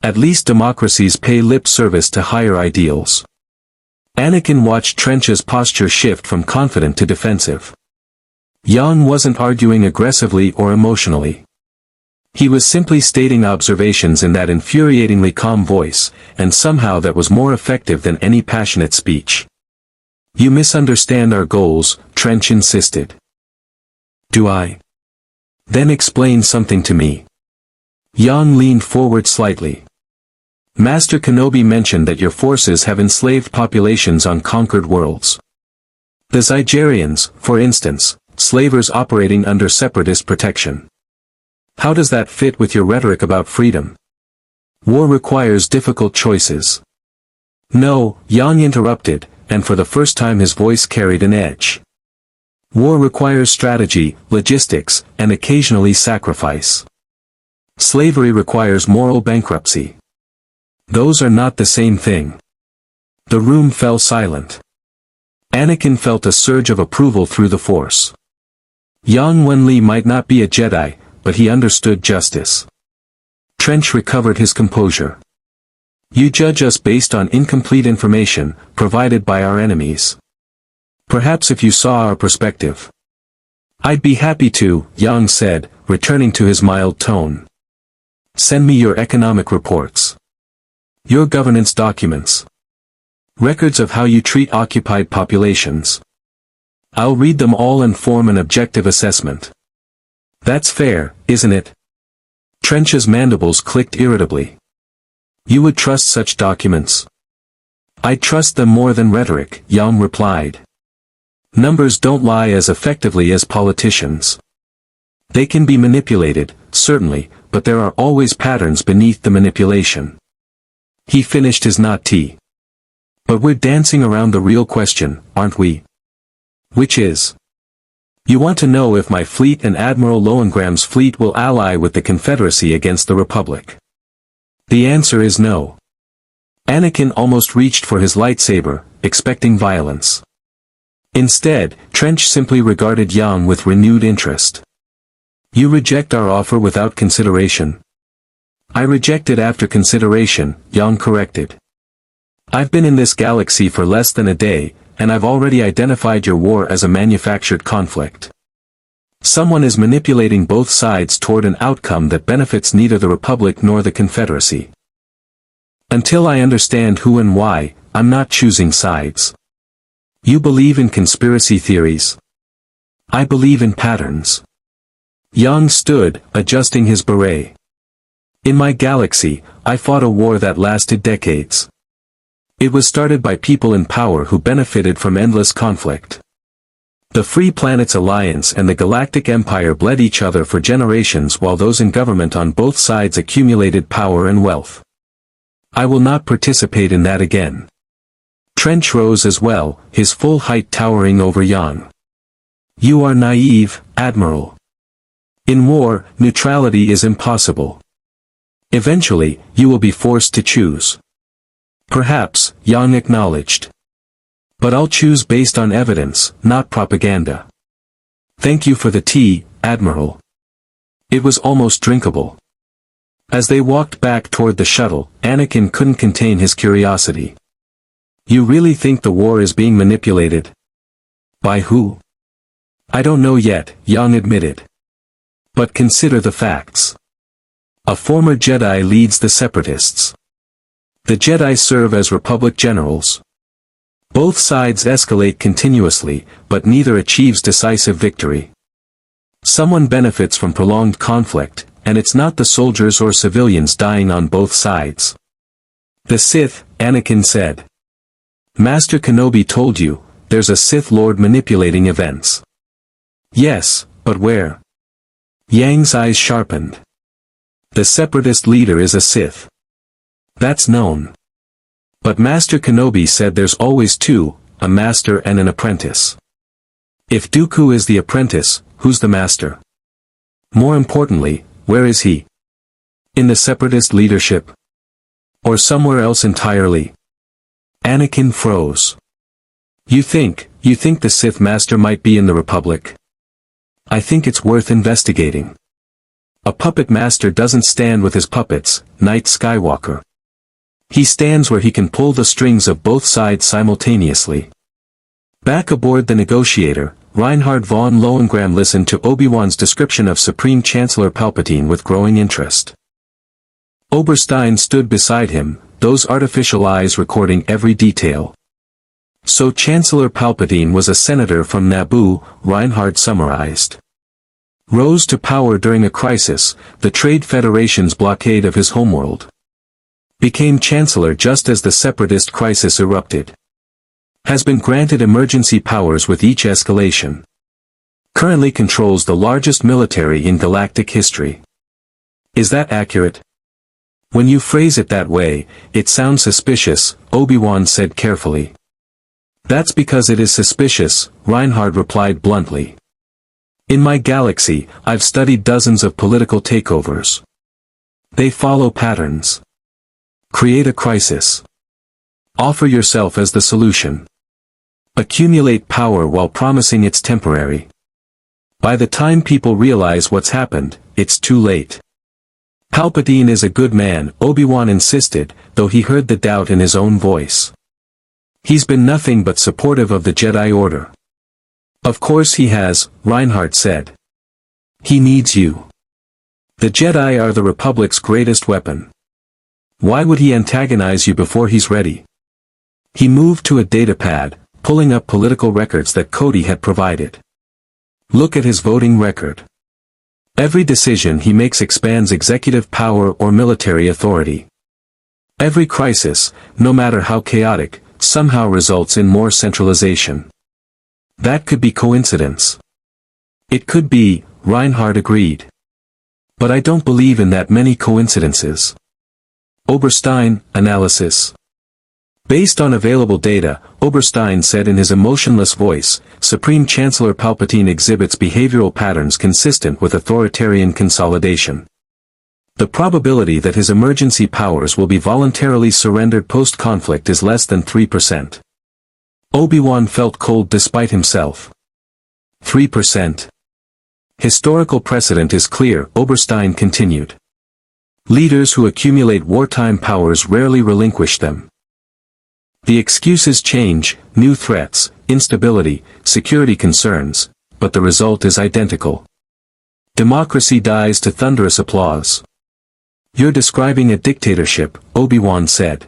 At least democracies pay lip service to higher ideals. Anakin watched Trench's posture shift from confident to defensive. Yang wasn't arguing aggressively or emotionally. He was simply stating observations in that infuriatingly calm voice, and somehow that was more effective than any passionate speech. "You misunderstand our goals," Trench insisted. "Do I? Then explain something to me." Yang leaned forward slightly. "Master Kenobi mentioned that your forces have enslaved populations on conquered worlds. The Zygerians, for instance, slavers operating under separatist protection. How does that fit with your rhetoric about freedom? War requires difficult choices." "No," Yang interrupted, and for the first time his voice carried an edge. "War requires strategy, logistics, and occasionally sacrifice. Slavery requires moral bankruptcy. Those are not the same thing." The room fell silent. Anakin felt a surge of approval through the Force. Yang Wen-li might not be a Jedi, but he understood justice. Trench recovered his composure. "You judge us based on incomplete information, provided by our enemies. Perhaps if you saw our perspective." "I'd be happy to," Yang said, returning to his mild tone. "Send me your economic reports. Your governance documents. Records of how you treat occupied populations. I'll read them all and form an objective assessment." "That's fair, isn't it?" Trench's mandibles clicked irritably. "You would trust such documents?" "I'd trust them more than rhetoric," Yang replied. "Numbers don't lie as effectively as politicians. They can be manipulated, certainly, but there are always patterns beneath the manipulation." He finished his not tea. "But we're dancing around the real question, aren't we? Which is? You want to know if my fleet and Admiral Lohengramm's fleet will ally with the Confederacy against the Republic. The answer is no." Anakin almost reached for his lightsaber, expecting violence. Instead, Trench simply regarded Yang with renewed interest. "You reject our offer without consideration?" "I reject it after consideration," Yang corrected. "I've been in this galaxy for less than a day, and I've already identified your war as a manufactured conflict. Someone is manipulating both sides toward an outcome that benefits neither the Republic nor the Confederacy. Until I understand who and why, I'm not choosing sides." "You believe in conspiracy theories?" "I believe in patterns." Yang stood, adjusting his beret. "In my galaxy, I fought a war that lasted decades. It was started by people in power who benefited from endless conflict. The Free Planets Alliance and the Galactic Empire bled each other for generations while those in government on both sides accumulated power and wealth. I will not participate in that again." Trench rose as well, his full height towering over Yang. "You are naive, Admiral. In war, neutrality is impossible. Eventually, you will be forced to choose." "Perhaps," Yang acknowledged. "But I'll choose based on evidence, not propaganda." "Thank you for the tea, Admiral." It was almost drinkable. As they walked back toward the shuttle, Anakin couldn't contain his curiosity. "You really think the war is being manipulated? By who?" "I don't know yet," Yang admitted. "But consider the facts. A former Jedi leads the Separatists. The Jedi serve as Republic generals. Both sides escalate continuously, but neither achieves decisive victory. Someone benefits from prolonged conflict, and it's not the soldiers or civilians dying on both sides." "The Sith," Anakin said. "Master Kenobi told you, there's a Sith Lord manipulating events." "Yes, but where?" Yang's eyes sharpened. "The Separatist leader is a Sith. That's known. But Master Kenobi said there's always two, a master and an apprentice. If Dooku is the apprentice, who's the master? More importantly, where is he? In the Separatist leadership? Or somewhere else entirely?" Anakin froze. You think the Sith Master might be in the Republic?" I think it's worth investigating. A puppet master doesn't stand with his puppets, Knight Skywalker. He stands where he can pull the strings of both sides simultaneously. Back aboard the Negotiator, Reinhard von Lohengramm listened to Obi-Wan's description of Supreme Chancellor Palpatine with growing interest. Oberstein stood beside him, those artificial eyes recording every detail. So Chancellor Palpatine was a senator from Naboo, Reinhard summarized. Rose to power during a crisis, the Trade Federation's blockade of his homeworld. Became Chancellor just as the Separatist crisis erupted. Has been granted emergency powers with each escalation. Currently controls the largest military in galactic history. Is that accurate? When you phrase it that way, it sounds suspicious, Obi-Wan said carefully. That's because it is suspicious, Reinhard replied bluntly. In my galaxy, I've studied dozens of political takeovers. They follow patterns. Create a crisis. Offer yourself as the solution. Accumulate power while promising it's temporary. By the time people realize what's happened, it's too late. Palpatine is a good man, Obi-Wan insisted, though he heard the doubt in his own voice. He's been nothing but supportive of the Jedi Order. Of course he has, Reinhard said. He needs you. The Jedi are the Republic's greatest weapon. Why would he antagonize you before he's ready? He moved to a datapad, pulling up political records that Cody had provided. Look at his voting record. Every decision he makes expands executive power or military authority. Every crisis, no matter how chaotic, somehow results in more centralization. That could be coincidence. It could be, Reinhard agreed. But I don't believe in that many coincidences. Oberstein, analysis. Based on available data, Oberstein said in his emotionless voice, Supreme Chancellor Palpatine exhibits behavioral patterns consistent with authoritarian consolidation. The probability that his emergency powers will be voluntarily surrendered post-conflict is less than 3%. Obi-Wan felt cold despite himself. 3%. Historical precedent is clear, Oberstein continued. Leaders who accumulate wartime powers rarely relinquish them. The excuses change, new threats, instability, security concerns, but the result is identical. Democracy dies to thunderous applause. You're describing a dictatorship, Obi-Wan said.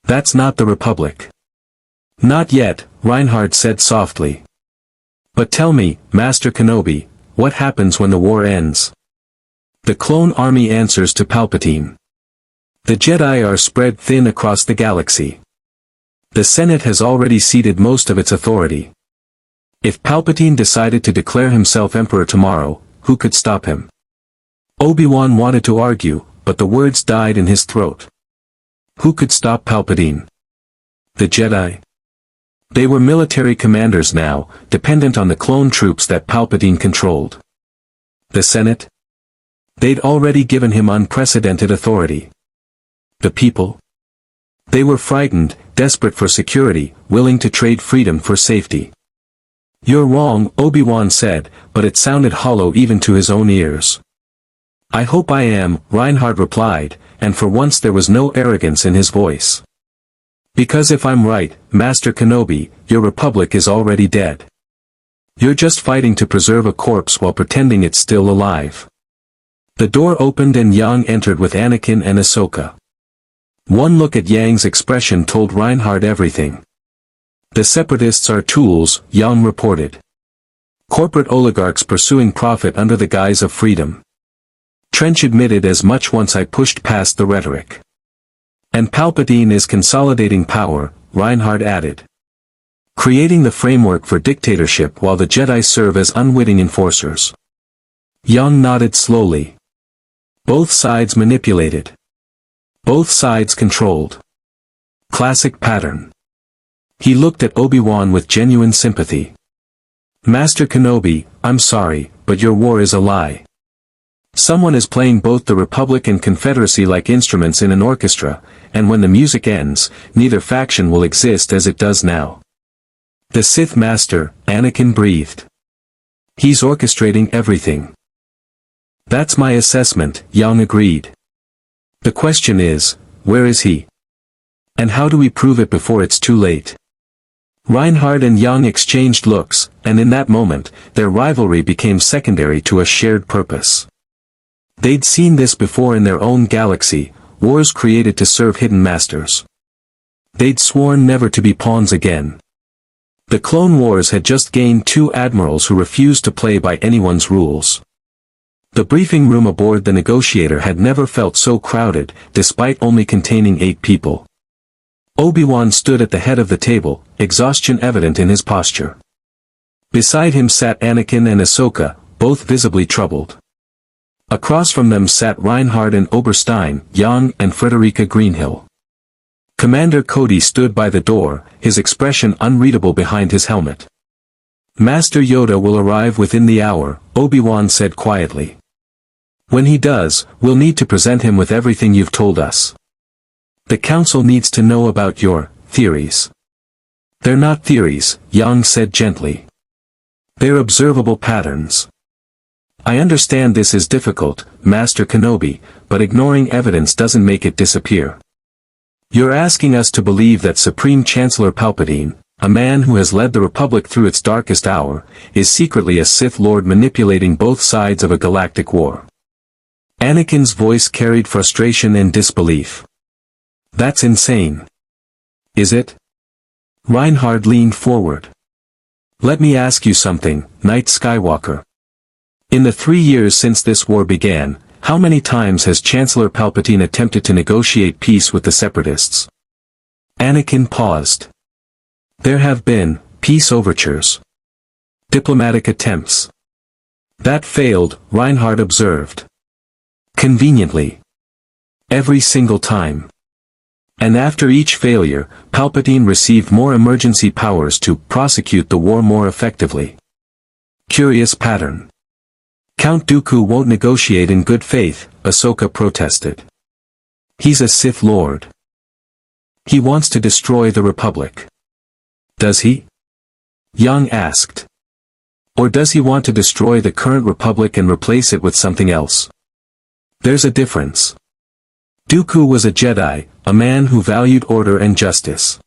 That's not the Republic. Not yet, Reinhard said softly. But tell me, Master Kenobi, what happens when the war ends? The clone army answers to Palpatine. The Jedi are spread thin across the galaxy. The Senate has already ceded most of its authority. If Palpatine decided to declare himself Emperor tomorrow, who could stop him? Obi-Wan wanted to argue, but the words died in his throat. Who could stop Palpatine? The Jedi. They were military commanders now, dependent on the clone troops that Palpatine controlled. The Senate? They'd already given him unprecedented authority. The people? They were frightened, desperate for security, willing to trade freedom for safety. You're wrong, Obi-Wan said, but it sounded hollow even to his own ears. I hope I am, Reinhard replied, and for once there was no arrogance in his voice. Because if I'm right, Master Kenobi, your republic is already dead. You're just fighting to preserve a corpse while pretending it's still alive. The door opened and Yang entered with Anakin and Ahsoka. One look at Yang's expression told Reinhard everything. The Separatists are tools, Yang reported. Corporate oligarchs pursuing profit under the guise of freedom. Trench admitted as much once I pushed past the rhetoric. And Palpatine is consolidating power, Reinhard added. Creating the framework for dictatorship while the Jedi serve as unwitting enforcers. Yang nodded slowly. Both sides manipulated. Both sides controlled. Classic pattern. He looked at Obi-Wan with genuine sympathy. Master Kenobi, I'm sorry, but your war is a lie. Someone is playing both the Republic and Confederacy like instruments in an orchestra, and when the music ends, neither faction will exist as it does now. The Sith Master, Anakin breathed. He's orchestrating everything. That's my assessment, Yang agreed. The question is, where is he? And how do we prove it before it's too late? Reinhard and Yang exchanged looks, and in that moment, their rivalry became secondary to a shared purpose. They'd seen this before in their own galaxy, wars created to serve hidden masters. They'd sworn never to be pawns again. The Clone Wars had just gained 2 admirals who refused to play by anyone's rules. The briefing room aboard the Negotiator had never felt so crowded, despite only containing 8 people. Obi-Wan stood at the head of the table, exhaustion evident in his posture. Beside him sat Anakin and Ahsoka, both visibly troubled. Across from them sat Reinhard and Oberstein, Yang and Frederica Greenhill. Commander Cody stood by the door, his expression unreadable behind his helmet. Master Yoda will arrive within the hour, Obi-Wan said quietly. When he does, we'll need to present him with everything you've told us. The Council needs to know about your theories. They're not theories, Yang said gently. They're observable patterns. I understand this is difficult, Master Kenobi, but ignoring evidence doesn't make it disappear. You're asking us to believe that Supreme Chancellor Palpatine, a man who has led the Republic through its darkest hour, is secretly a Sith Lord manipulating both sides of a galactic war. Anakin's voice carried frustration and disbelief. That's insane. Is it? Reinhard leaned forward. Let me ask you something, Knight Skywalker. In the 3 years since this war began, how many times has Chancellor Palpatine attempted to negotiate peace with the Separatists? Anakin paused. There have been peace overtures. Diplomatic attempts. That failed, Reinhard observed. Conveniently. Every single time. And after each failure, Palpatine received more emergency powers to prosecute the war more effectively. Curious pattern. Count Dooku won't negotiate in good faith, Ahsoka protested. He's a Sith Lord. He wants to destroy the Republic. Does he? Yang asked. Or does he want to destroy the current Republic and replace it with something else? There's a difference. Dooku was a Jedi, a man who valued order and justice.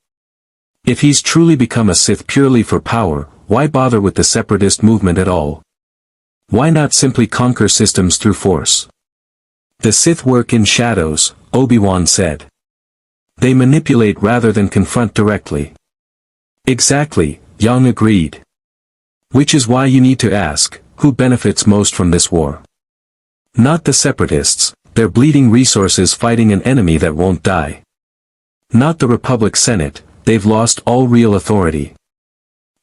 If he's truly become a Sith purely for power, why bother with the Separatist movement at all? Why not simply conquer systems through force? The Sith work in shadows, Obi-Wan said. They manipulate rather than confront directly. Exactly, Yang agreed. Which is why you need to ask, who benefits most from this war? Not the Separatists, they're bleeding resources fighting an enemy that won't die. Not the Republic Senate, they've lost all real authority.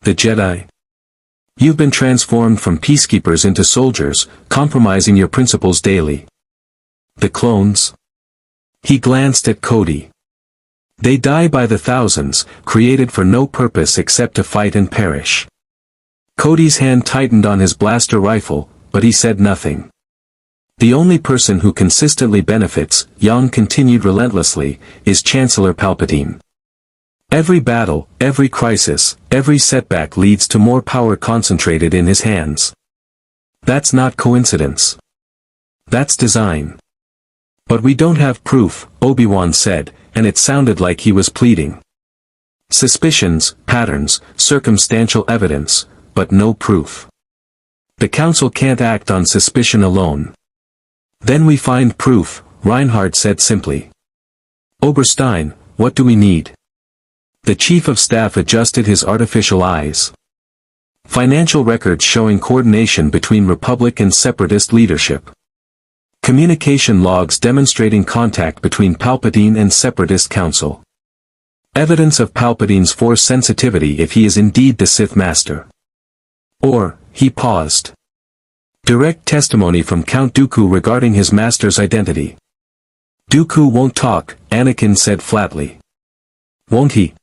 The Jedi? You've been transformed from peacekeepers into soldiers, compromising your principles daily. The clones? He glanced at Cody. They die by the thousands, created for no purpose except to fight and perish. Cody's hand tightened on his blaster rifle, but he said nothing. The only person who consistently benefits, Yang continued relentlessly, is Chancellor Palpatine. Every battle, every crisis, every setback leads to more power concentrated in his hands. That's not coincidence. That's design. But we don't have proof, Obi-Wan said, and it sounded like he was pleading. Suspicions, patterns, circumstantial evidence, but no proof. The Council can't act on suspicion alone. Then we find proof, Reinhard said simply. Oberstein, what do we need? The Chief of Staff adjusted his artificial eyes. Financial records showing coordination between Republic and Separatist leadership. Communication logs demonstrating contact between Palpatine and Separatist Council. Evidence of Palpatine's force sensitivity if he is indeed the Sith Master. Or, he paused. Direct testimony from Count Dooku regarding his master's identity. Dooku won't talk, Anakin said flatly. Won't he?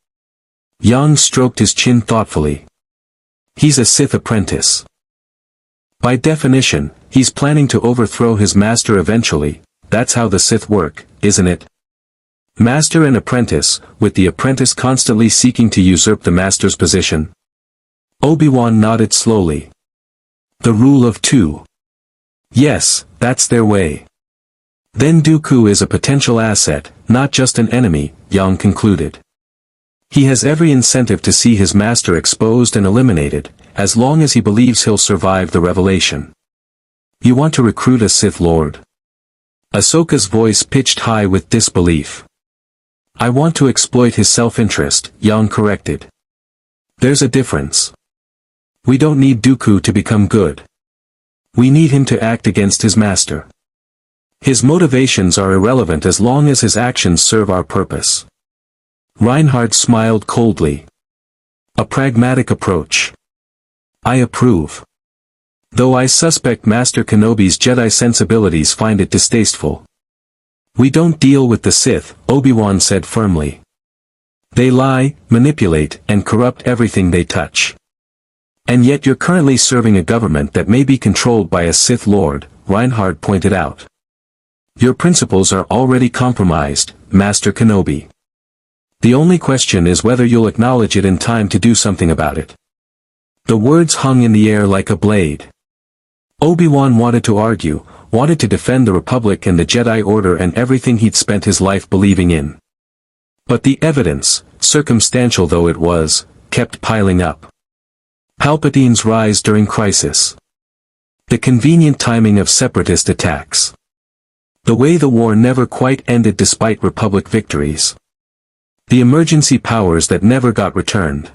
Yang stroked his chin thoughtfully. He's a Sith apprentice. By definition, he's planning to overthrow his master eventually. That's how the Sith work, isn't it? Master and apprentice, with the apprentice constantly seeking to usurp the master's position. Obi-Wan nodded slowly. The rule of two. Yes, that's their way. Then Dooku is a potential asset, not just an enemy, Yang concluded. He has every incentive to see his master exposed and eliminated, as long as he believes he'll survive the revelation. You want to recruit a Sith Lord? Ahsoka's voice pitched high with disbelief. I want to exploit his self-interest, Yang corrected. There's a difference. We don't need Dooku to become good. We need him to act against his master. His motivations are irrelevant as long as his actions serve our purpose. Reinhard smiled coldly. A pragmatic approach. I approve. Though I suspect Master Kenobi's Jedi sensibilities find it distasteful. We don't deal with the Sith, Obi-Wan said firmly. They lie, manipulate, and corrupt everything they touch. And yet you're currently serving a government that may be controlled by a Sith Lord, Reinhard pointed out. Your principles are already compromised, Master Kenobi. The only question is whether you'll acknowledge it in time to do something about it. The words hung in the air like a blade. Obi-Wan wanted to argue, wanted to defend the Republic and the Jedi Order and everything he'd spent his life believing in. But the evidence, circumstantial though it was, kept piling up. Palpatine's rise during crisis. The convenient timing of separatist attacks. The way the war never quite ended despite Republic victories. The emergency powers that never got returned.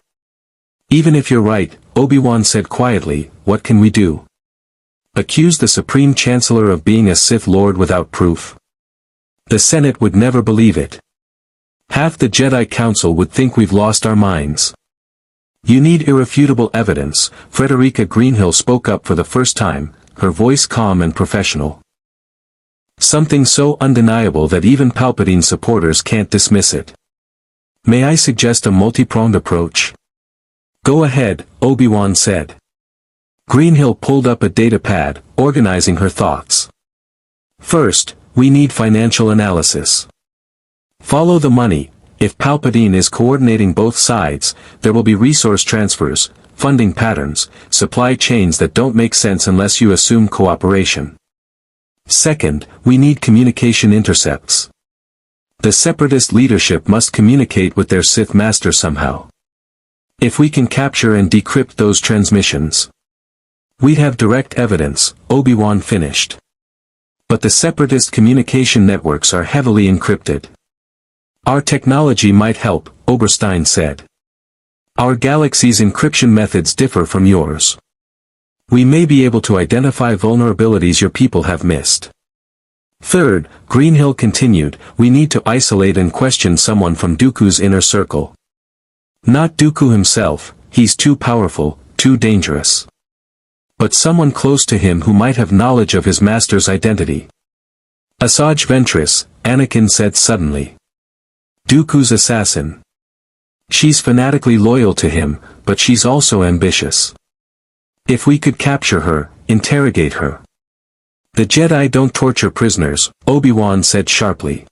Even if you're right, Obi-Wan said quietly, what can we do? Accuse the Supreme Chancellor of being a Sith Lord without proof? The Senate would never believe it. Half the Jedi Council would think we've lost our minds. You need irrefutable evidence, Frederica Greenhill spoke up for the first time, her voice calm and professional. Something so undeniable that even Palpatine supporters can't dismiss it. May I suggest a multi-pronged approach? Go ahead, Obi-Wan said. Greenhill pulled up a data pad, organizing her thoughts. First, we need financial analysis. Follow the money. If Palpatine is coordinating both sides, there will be resource transfers, funding patterns, supply chains that don't make sense unless you assume cooperation. Second, we need communication intercepts. The separatist leadership must communicate with their Sith master somehow. If we can capture and decrypt those transmissions, we'd have direct evidence, Obi-Wan finished. But the separatist communication networks are heavily encrypted. Our technology might help, Oberstein said. Our galaxy's encryption methods differ from yours. We may be able to identify vulnerabilities your people have missed. Third, Greenhill continued, we need to isolate and question someone from Dooku's inner circle. Not Dooku himself, he's too powerful, too dangerous. But someone close to him who might have knowledge of his master's identity. Asajj Ventress, Anakin said suddenly. Dooku's assassin. She's fanatically loyal to him, but she's also ambitious. If we could capture her, interrogate her. The Jedi don't torture prisoners, Obi-Wan said sharply.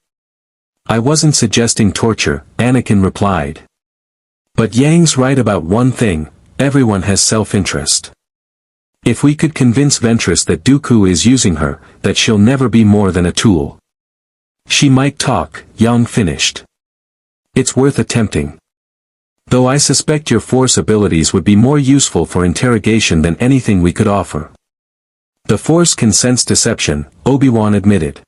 I wasn't suggesting torture, Anakin replied. But Yang's right about one thing, everyone has self-interest. If we could convince Ventress that Dooku is using her, that she'll never be more than a tool. She might talk, Yang finished. It's worth attempting. Though I suspect your Force abilities would be more useful for interrogation than anything we could offer. The Force can sense deception, Obi-Wan admitted.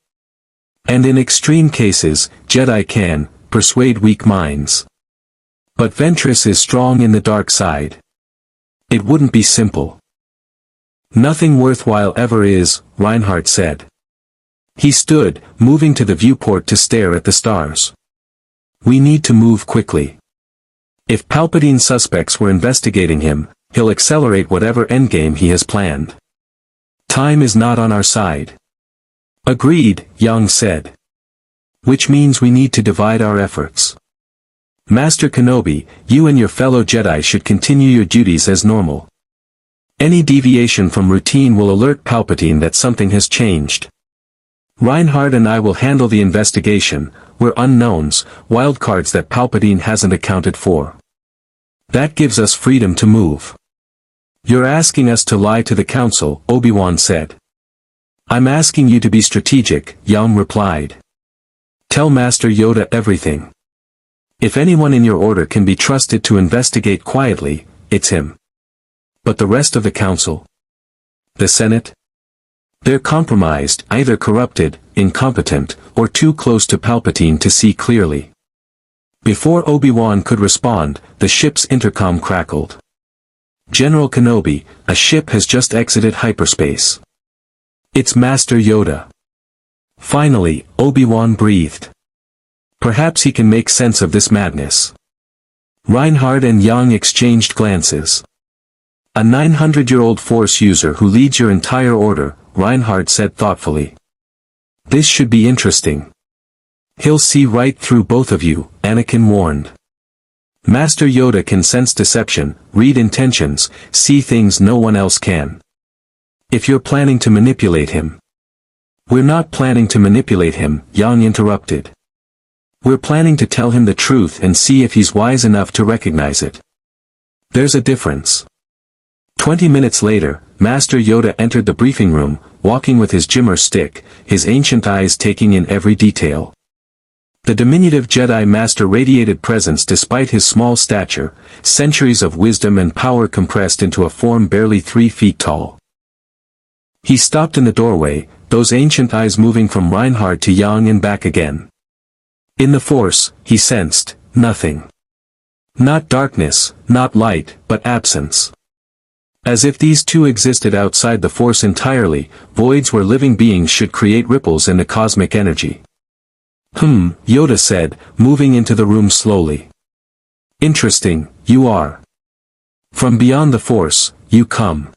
And in extreme cases, Jedi can persuade weak minds. But Ventress is strong in the dark side. It wouldn't be simple. Nothing worthwhile ever is, Reinhard said. He stood, moving to the viewport to stare at the stars. We need to move quickly. If Palpatine's suspects were investigating him, he'll accelerate whatever endgame he has planned. Time is not on our side. Agreed, Yang said. Which means we need to divide our efforts. Master Kenobi, you and your fellow Jedi should continue your duties as normal. Any deviation from routine will alert Palpatine that something has changed. Reinhard and I will handle the investigation. We're unknowns, wildcards that Palpatine hasn't accounted for. That gives us freedom to move. You're asking us to lie to the council, Obi-Wan said. I'm asking you to be strategic, Yang replied. Tell Master Yoda everything. If anyone in your order can be trusted to investigate quietly, it's him. But the rest of the council? The Senate? They're compromised, either corrupted, incompetent, or too close to Palpatine to see clearly. Before Obi-Wan could respond, the ship's intercom crackled. General Kenobi, a ship has just exited hyperspace. It's Master Yoda. Finally, Obi-Wan breathed. Perhaps he can make sense of this madness. Reinhard and Yang exchanged glances. A 900-year-old Force user who leads your entire order, Reinhard said thoughtfully. This should be interesting. He'll see right through both of you, Anakin warned. Master Yoda can sense deception, read intentions, see things no one else can. If you're planning to manipulate him. We're not planning to manipulate him, Yang interrupted. We're planning to tell him the truth and see if he's wise enough to recognize it. There's a difference. 20 minutes later, Master Yoda entered the briefing room, walking with his Jimmer stick, his ancient eyes taking in every detail. The diminutive Jedi Master radiated presence despite his small stature, centuries of wisdom and power compressed into a form barely 3 feet tall. He stopped in the doorway, those ancient eyes moving from Reinhard to Yang and back again. In the Force, he sensed nothing. Not darkness, not light, but absence. As if these two existed outside the Force entirely, voids where living beings should create ripples in the cosmic energy. Yoda said, moving into the room slowly. Interesting, you are. From beyond the Force, you come.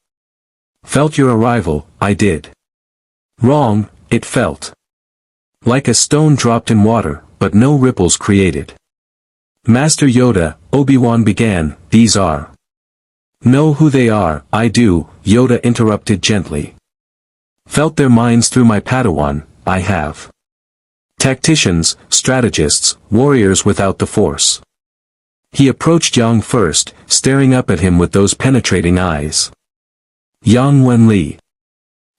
Felt your arrival, I did. Wrong, it felt. Like a stone dropped in water, but no ripples created. Master Yoda, Obi-Wan began, these are. Know who they are, I do, Yoda interrupted gently. Felt their minds through my Padawan, I have. Tacticians, strategists, warriors without the Force. He approached Yang first, staring up at him with those penetrating eyes. Yang Wen-li.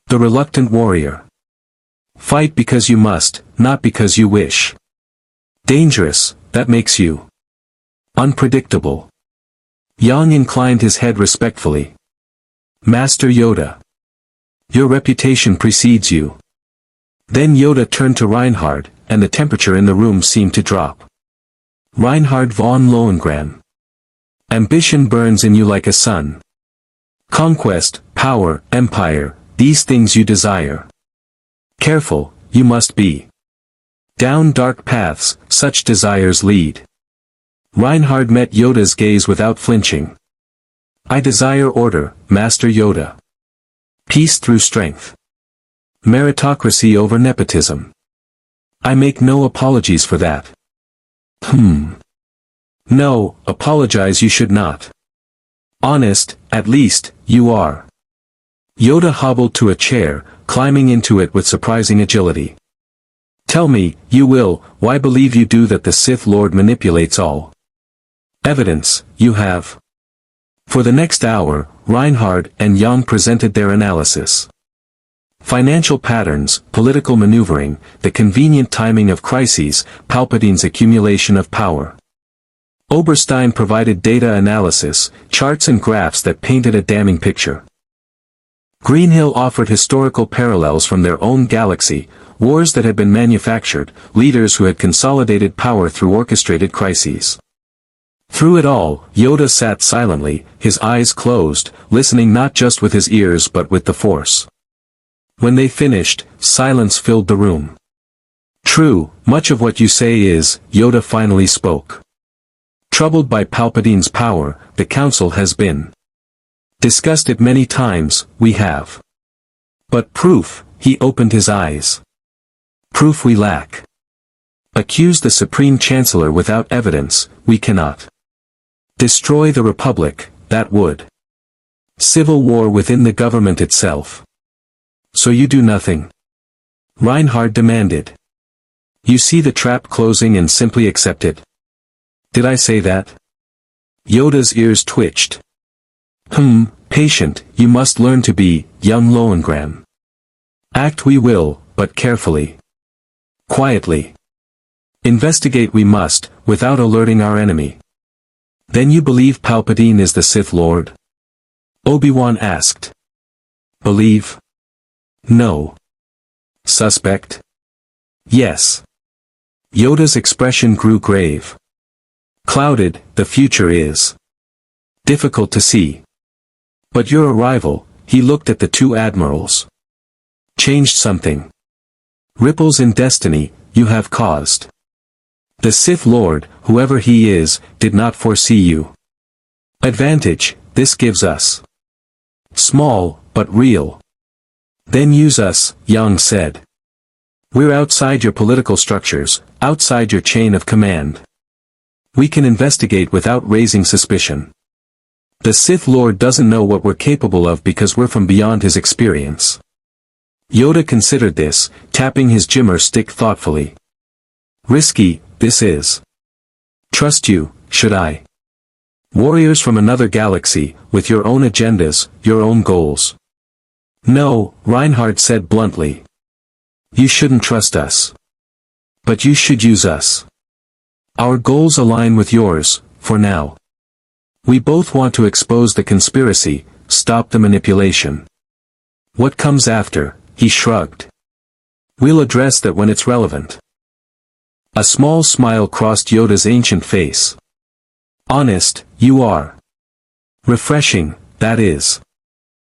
The reluctant warrior. Fight because you must, not because you wish. Dangerous, that makes you. Unpredictable. Yang inclined his head respectfully. Master Yoda. Your reputation precedes you. Then Yoda turned to Reinhard, and the temperature in the room seemed to drop. Reinhard von Lohengramm. Ambition burns in you like a sun. Conquest, power, empire, these things you desire. Careful, you must be. Down dark paths, such desires lead. Reinhard met Yoda's gaze without flinching. I desire order, Master Yoda. Peace through strength. Meritocracy over nepotism. I make no apologies for that. No, apologize you should not. Honest, at least, you are. Yoda hobbled to a chair, climbing into it with surprising agility. Tell me, you will, why believe you do that the Sith Lord manipulates all? Evidence, you have. For the next hour, Reinhard and Yang presented their analysis. Financial patterns, political maneuvering, the convenient timing of crises, Palpatine's accumulation of power. Oberstein provided data analysis, charts and graphs that painted a damning picture. Greenhill offered historical parallels from their own galaxy, wars that had been manufactured, leaders who had consolidated power through orchestrated crises. Through it all, Yoda sat silently, his eyes closed, listening not just with his ears but with the Force. When they finished, silence filled the room. True, much of what you say is, Yoda finally spoke. Troubled by Palpatine's power, the Council has been. Discussed it many times, we have. But proof, he opened his eyes. Proof we lack. Accuse the Supreme Chancellor without evidence, we cannot. Destroy the Republic, that would. Civil war within the government itself. So you do nothing? Reinhard demanded. You see the trap closing and simply accept it? Did I say that? Yoda's ears twitched. Patient, you must learn to be, young Lohengramm. Act we will, but carefully. Quietly. Investigate we must, without alerting our enemy. Then you believe Palpatine is the Sith Lord? Obi-Wan asked. Believe? No. Suspect? Yes. Yoda's expression grew grave. Clouded, the future is difficult to see. But your arrival, he looked at the two admirals. Changed something. Ripples in destiny, you have caused. The Sith Lord, whoever he is, did not foresee you. Advantage, this gives us. Small, but real. Then use us, Yang said. We're outside your political structures, outside your chain of command. We can investigate without raising suspicion. The Sith Lord doesn't know what we're capable of because we're from beyond his experience. Yoda considered this, tapping his jimmer stick thoughtfully. Risky, this is. Trust you, should I? Warriors from another galaxy, with your own agendas, your own goals. No, Reinhard said bluntly. You shouldn't trust us. But you should use us. Our goals align with yours, for now. We both want to expose the conspiracy, stop the manipulation. What comes after, he shrugged. We'll address that when it's relevant. A small smile crossed Yoda's ancient face. Honest, you are. Refreshing, that is.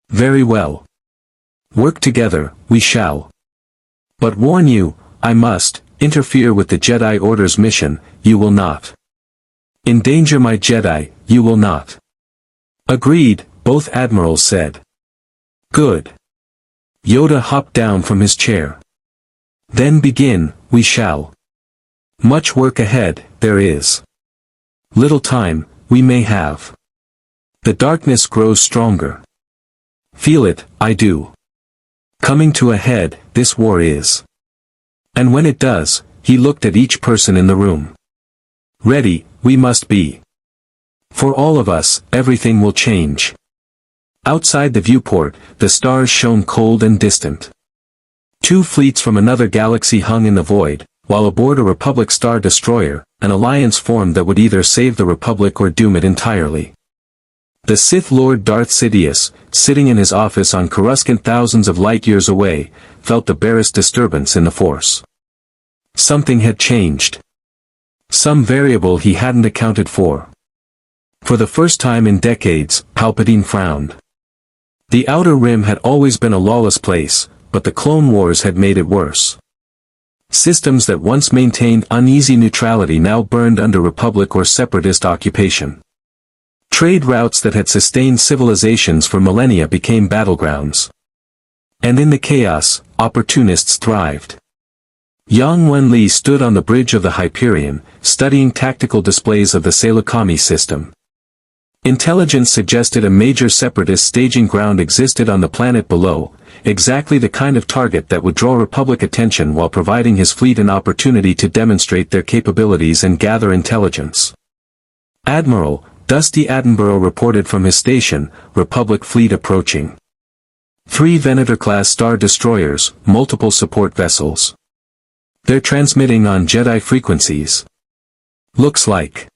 Very well. Work together, we shall. But warn you, I must, interfere with the Jedi Order's mission, you will not. Endanger my Jedi, you will not. Agreed, both admirals said. Good. Yoda hopped down from his chair. Then begin, we shall. Much work ahead, there is. Little time, we may have. The darkness grows stronger. Feel it, I do. Coming to a head, this war is. And when it does, he looked at each person in the room. Ready, we must be. For all of us, everything will change. Outside the viewport, the stars shone cold and distant. Two fleets from another galaxy hung in the void, while aboard a Republic Star Destroyer, an alliance formed that would either save the Republic or doom it entirely. The Sith Lord Darth Sidious, sitting in his office on Coruscant thousands of light-years away, felt the barest disturbance in the Force. Something had changed. Some variable he hadn't accounted for. For the first time in decades, Palpatine frowned. The Outer Rim had always been a lawless place, but the Clone Wars had made it worse. Systems that once maintained uneasy neutrality now burned under Republic or Separatist occupation. Trade routes that had sustained civilizations for millennia became battlegrounds. And in the chaos, opportunists thrived. Young Wen-li stood on the bridge of the Hyperion, studying tactical displays of the Seleucami system. Intelligence suggested a major separatist staging ground existed on the planet below, exactly the kind of target that would draw Republic attention while providing his fleet an opportunity to demonstrate their capabilities and gather intelligence. Admiral, Dusty Attenborough reported from his station, Republic fleet approaching. 3 Venator-class star destroyers, multiple support vessels. They're transmitting on Jedi frequencies. Looks like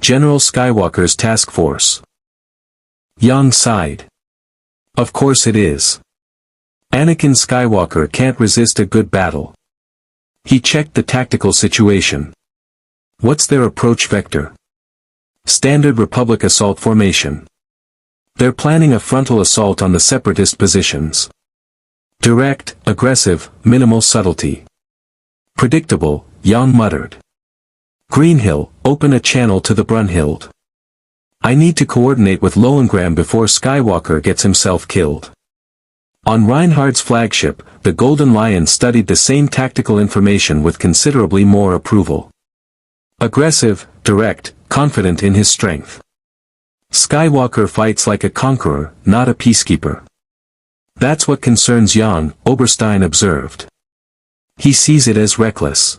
General Skywalker's task force. Yang sighed. Of course it is. Anakin Skywalker can't resist a good battle. He checked the tactical situation. What's their approach vector? Standard Republic assault formation. They're planning a frontal assault on the Separatist positions. Direct, aggressive, minimal subtlety. Predictable, Yang muttered. Greenhill, open a channel to the Brunhild. I need to coordinate with Lohengramm before Skywalker gets himself killed. On Reinhard's flagship, the Golden Lion studied the same tactical information with considerably more approval. Aggressive, direct, confident in his strength. Skywalker fights like a conqueror, not a peacekeeper. That's what concerns Yang, Oberstein observed. He sees it as reckless.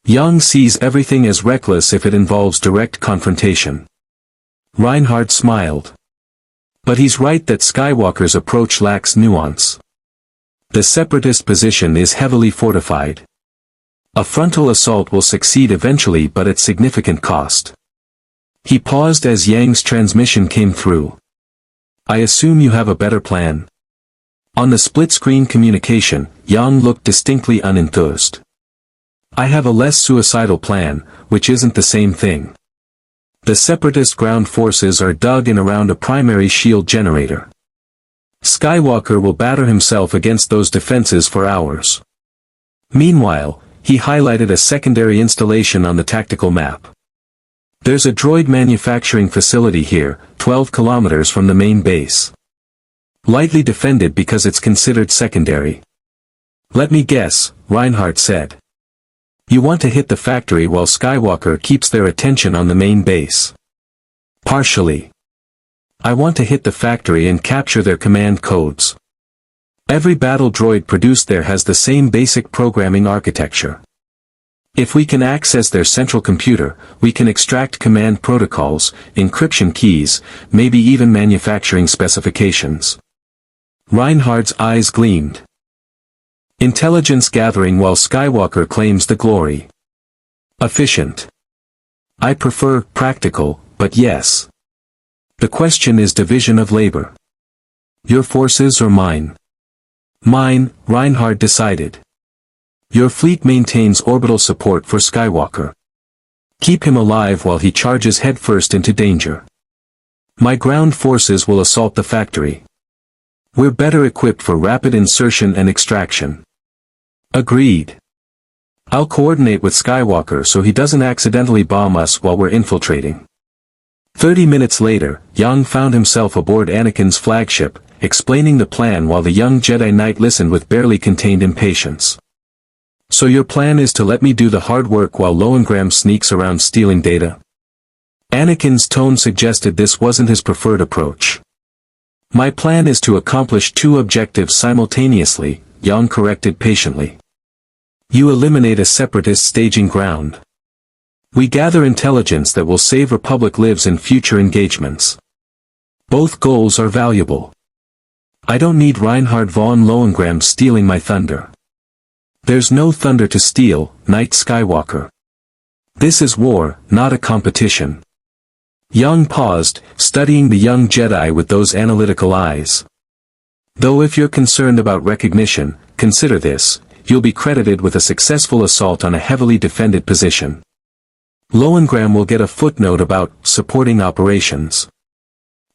Yang sees everything as reckless if it involves direct confrontation. Reinhard smiled. But he's right that Skywalker's approach lacks nuance. The Separatist position is heavily fortified. A frontal assault will succeed eventually but at significant cost. He paused as Yang's transmission came through. I assume you have a better plan. On the split-screen communication, Yang looked distinctly unenthused. I have a less suicidal plan, which isn't the same thing. The Separatist ground forces are dug in around a primary shield generator. Skywalker will batter himself against those defenses for hours. Meanwhile, he highlighted a secondary installation on the tactical map. There's a droid manufacturing facility here, 12 kilometers from the main base. Lightly defended because it's considered secondary. Let me guess, Reinhardt said. You want to hit the factory while Skywalker keeps their attention on the main base. Partially. I want to hit the factory and capture their command codes. Every battle droid produced there has the same basic programming architecture. If we can access their central computer, we can extract command protocols, encryption keys, maybe even manufacturing specifications. Reinhardt's eyes gleamed. Intelligence gathering while Skywalker claims the glory. Efficient. I prefer practical, but yes. The question is division of labor. Your forces or mine? Mine, Reinhardt decided. Your fleet maintains orbital support for Skywalker. Keep him alive while he charges headfirst into danger. My ground forces will assault the factory. We're better equipped for rapid insertion and extraction. Agreed. I'll coordinate with Skywalker so he doesn't accidentally bomb us while we're infiltrating. 30 minutes later, Yang found himself aboard Anakin's flagship, explaining the plan while the young Jedi Knight listened with barely contained impatience. So your plan is to let me do the hard work while Lohengramm sneaks around stealing data? Anakin's tone suggested this wasn't his preferred approach. My plan is to accomplish two objectives simultaneously, Yang corrected patiently. You eliminate a Separatist staging ground. We gather intelligence that will save Republic lives in future engagements. Both goals are valuable. I don't need Reinhard von Lohengramm stealing my thunder. There's no thunder to steal, Knight Skywalker. This is war, not a competition. Yang paused, studying the young Jedi with those analytical eyes. Though if you're concerned about recognition, consider this, you'll be credited with a successful assault on a heavily defended position. Lohengramm will get a footnote about supporting operations.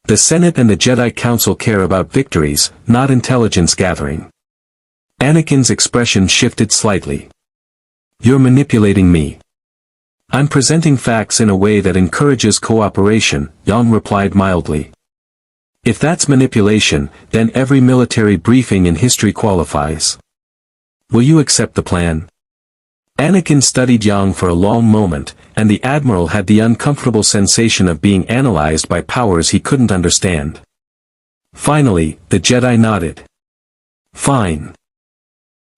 The Senate and the Jedi Council care about victories, not intelligence gathering. Anakin's expression shifted slightly. You're manipulating me. I'm presenting facts in a way that encourages cooperation, Yang replied mildly. If that's manipulation, then every military briefing in history qualifies. Will you accept the plan? Anakin studied Yang for a long moment, and the admiral had the uncomfortable sensation of being analyzed by powers he couldn't understand. Finally, the Jedi nodded. Fine.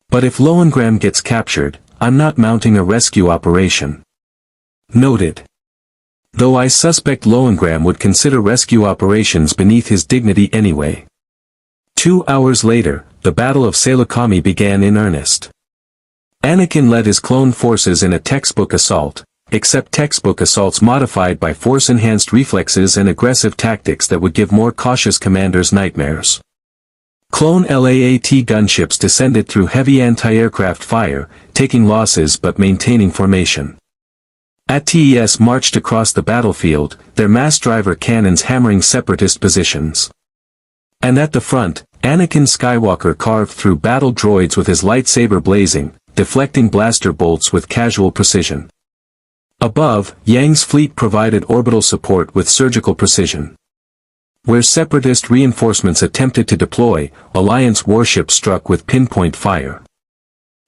But if Lohengramm gets captured, I'm not mounting a rescue operation. Noted. Though I suspect Lohengramm would consider rescue operations beneath his dignity anyway. 2 hours later, the Battle of Salakami began in earnest. Anakin led his clone forces in a textbook assault, except textbook assaults modified by force-enhanced reflexes and aggressive tactics that would give more cautious commanders nightmares. Clone LAAT gunships descended through heavy anti-aircraft fire, taking losses but maintaining formation. ATES marched across the battlefield, their mass driver cannons hammering Separatist positions. And at the front, Anakin Skywalker carved through battle droids with his lightsaber blazing, deflecting blaster bolts with casual precision. Above, Yang's fleet provided orbital support with surgical precision. Where Separatist reinforcements attempted to deploy, Alliance warships struck with pinpoint fire.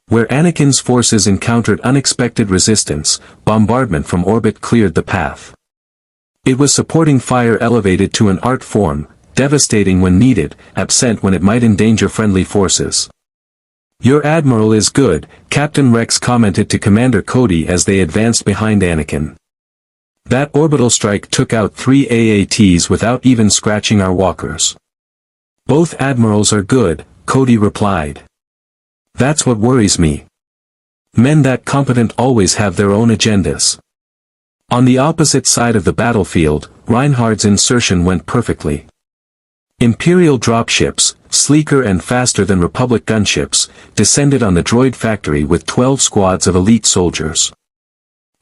Where Anakin's forces encountered unexpected resistance, bombardment from orbit cleared the path. It was supporting fire elevated to an art form, devastating when needed, absent when it might endanger friendly forces. Your admiral is good, Captain Rex commented to Commander Cody as they advanced behind Anakin. That orbital strike took out 3 AATs without even scratching our walkers. Both admirals are good, Cody replied. That's what worries me. Men that competent always have their own agendas. On the opposite side of the battlefield, Reinhard's insertion went perfectly. Imperial dropships, sleeker and faster than Republic gunships, descended on the droid factory with 12 squads of elite soldiers.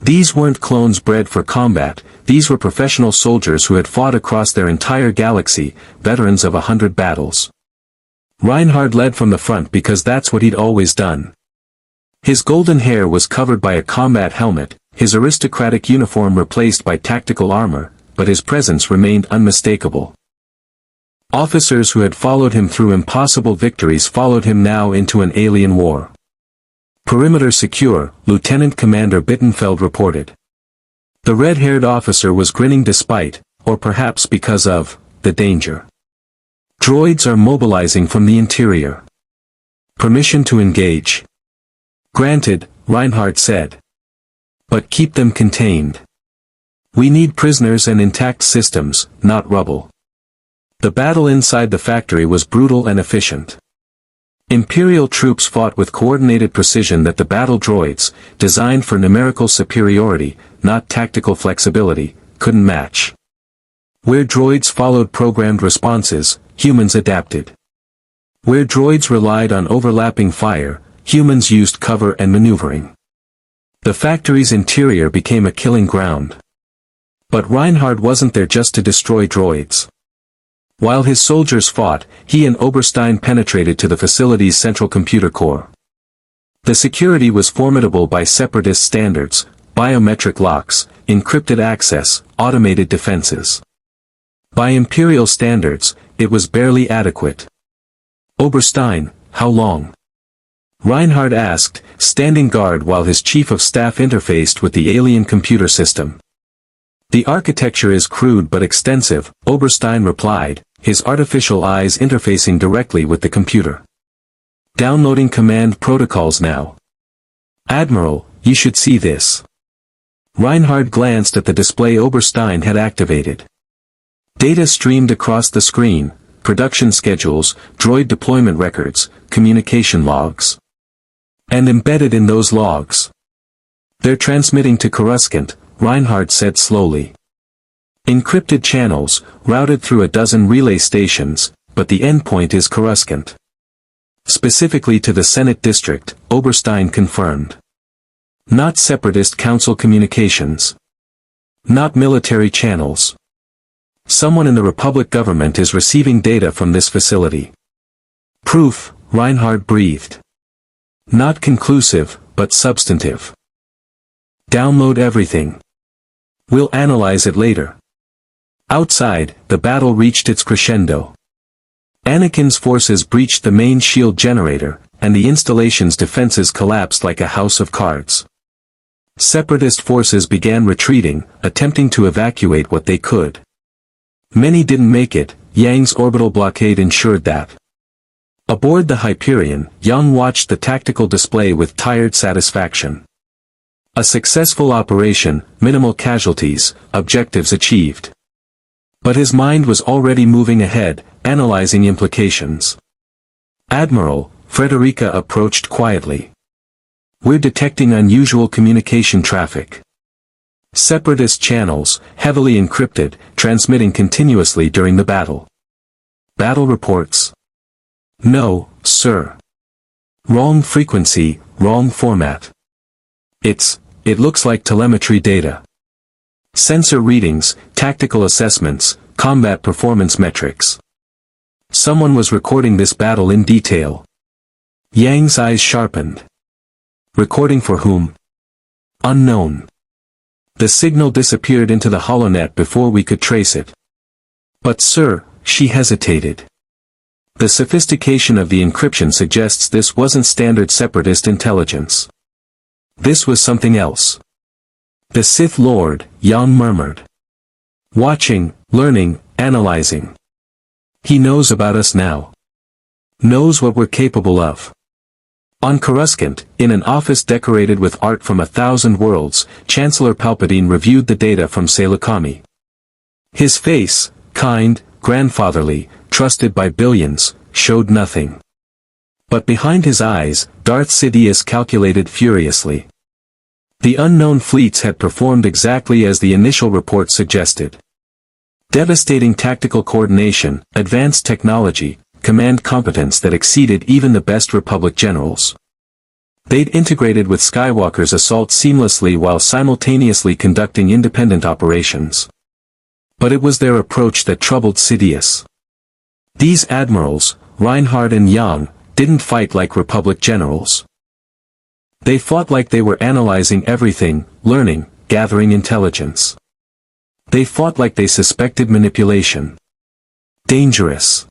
These weren't clones bred for combat, these were professional soldiers who had fought across their entire galaxy, veterans of 100 battles. Reinhard led from the front because that's what he'd always done. His golden hair was covered by a combat helmet, his aristocratic uniform replaced by tactical armor, but his presence remained unmistakable. Officers who had followed him through impossible victories followed him now into an alien war. Perimeter secure, Lieutenant Commander Bittenfeld reported. The red-haired officer was grinning despite, or perhaps because of, the danger. Droids are mobilizing from the interior. Permission to engage. Granted, Reinhard said. But keep them contained. We need prisoners and intact systems, not rubble. The battle inside the factory was brutal and efficient. Imperial troops fought with coordinated precision that the battle droids, designed for numerical superiority, not tactical flexibility, couldn't match. Where droids followed programmed responses, humans adapted. Where droids relied on overlapping fire, humans used cover and maneuvering. The factory's interior became a killing ground. But Reinhard wasn't there just to destroy droids. While his soldiers fought, he and Oberstein penetrated to the facility's central computer core. The security was formidable by separatist standards, biometric locks, encrypted access, automated defenses. By Imperial standards, it was barely adequate. Oberstein, how long? Reinhard asked, standing guard while his chief of staff interfaced with the alien computer system. The architecture is crude but extensive, Oberstein replied, his artificial eyes interfacing directly with the computer. Downloading command protocols now. Admiral, you should see this. Reinhard glanced at the display Oberstein had activated. Data streamed across the screen, production schedules, droid deployment records, communication logs. And embedded in those logs. They're transmitting to Coruscant, Reinhard said slowly. Encrypted channels, routed through a dozen relay stations, but the endpoint is Coruscant. Specifically to the Senate District, Oberstein confirmed. Not Separatist Council communications. Not military channels. Someone in the Republic government is receiving data from this facility. Proof, Reinhard breathed. Not conclusive, but substantive. Download everything. We'll analyze it later. Outside, the battle reached its crescendo. Anakin's forces breached the main shield generator, and the installation's defenses collapsed like a house of cards. Separatist forces began retreating, attempting to evacuate what they could. Many didn't make it, Yang's orbital blockade ensured that. Aboard the Hyperion, Yang watched the tactical display with tired satisfaction. A successful operation, minimal casualties, objectives achieved. But his mind was already moving ahead, analyzing implications. Admiral, Frederica approached quietly. We're detecting unusual communication traffic. Separatist channels, heavily encrypted, transmitting continuously during the battle. Battle reports. No, sir. Wrong frequency, wrong format. It looks like telemetry data. Sensor readings, tactical assessments, combat performance metrics. Someone was recording this battle in detail. Yang's eyes sharpened. Recording for whom? Unknown. The signal disappeared into the holonet before we could trace it. But sir, she hesitated. The sophistication of the encryption suggests this wasn't standard separatist intelligence. This was something else. The Sith Lord, Yang murmured. Watching, learning, analyzing. He knows about us now. Knows what we're capable of. On Coruscant, in an office decorated with art from 1,000 worlds, Chancellor Palpatine reviewed the data from Seleucami. His face, kind, grandfatherly, trusted by billions, showed nothing. But behind his eyes, Darth Sidious calculated furiously. The unknown fleets had performed exactly as the initial report suggested. Devastating tactical coordination, advanced technology, command competence that exceeded even the best Republic generals. They'd integrated with Skywalker's assault seamlessly while simultaneously conducting independent operations. But it was their approach that troubled Sidious. These admirals, Reinhard and Yang, didn't fight like Republic generals. They fought like they were analyzing everything, learning, gathering intelligence. They fought like they suspected manipulation. Dangerous.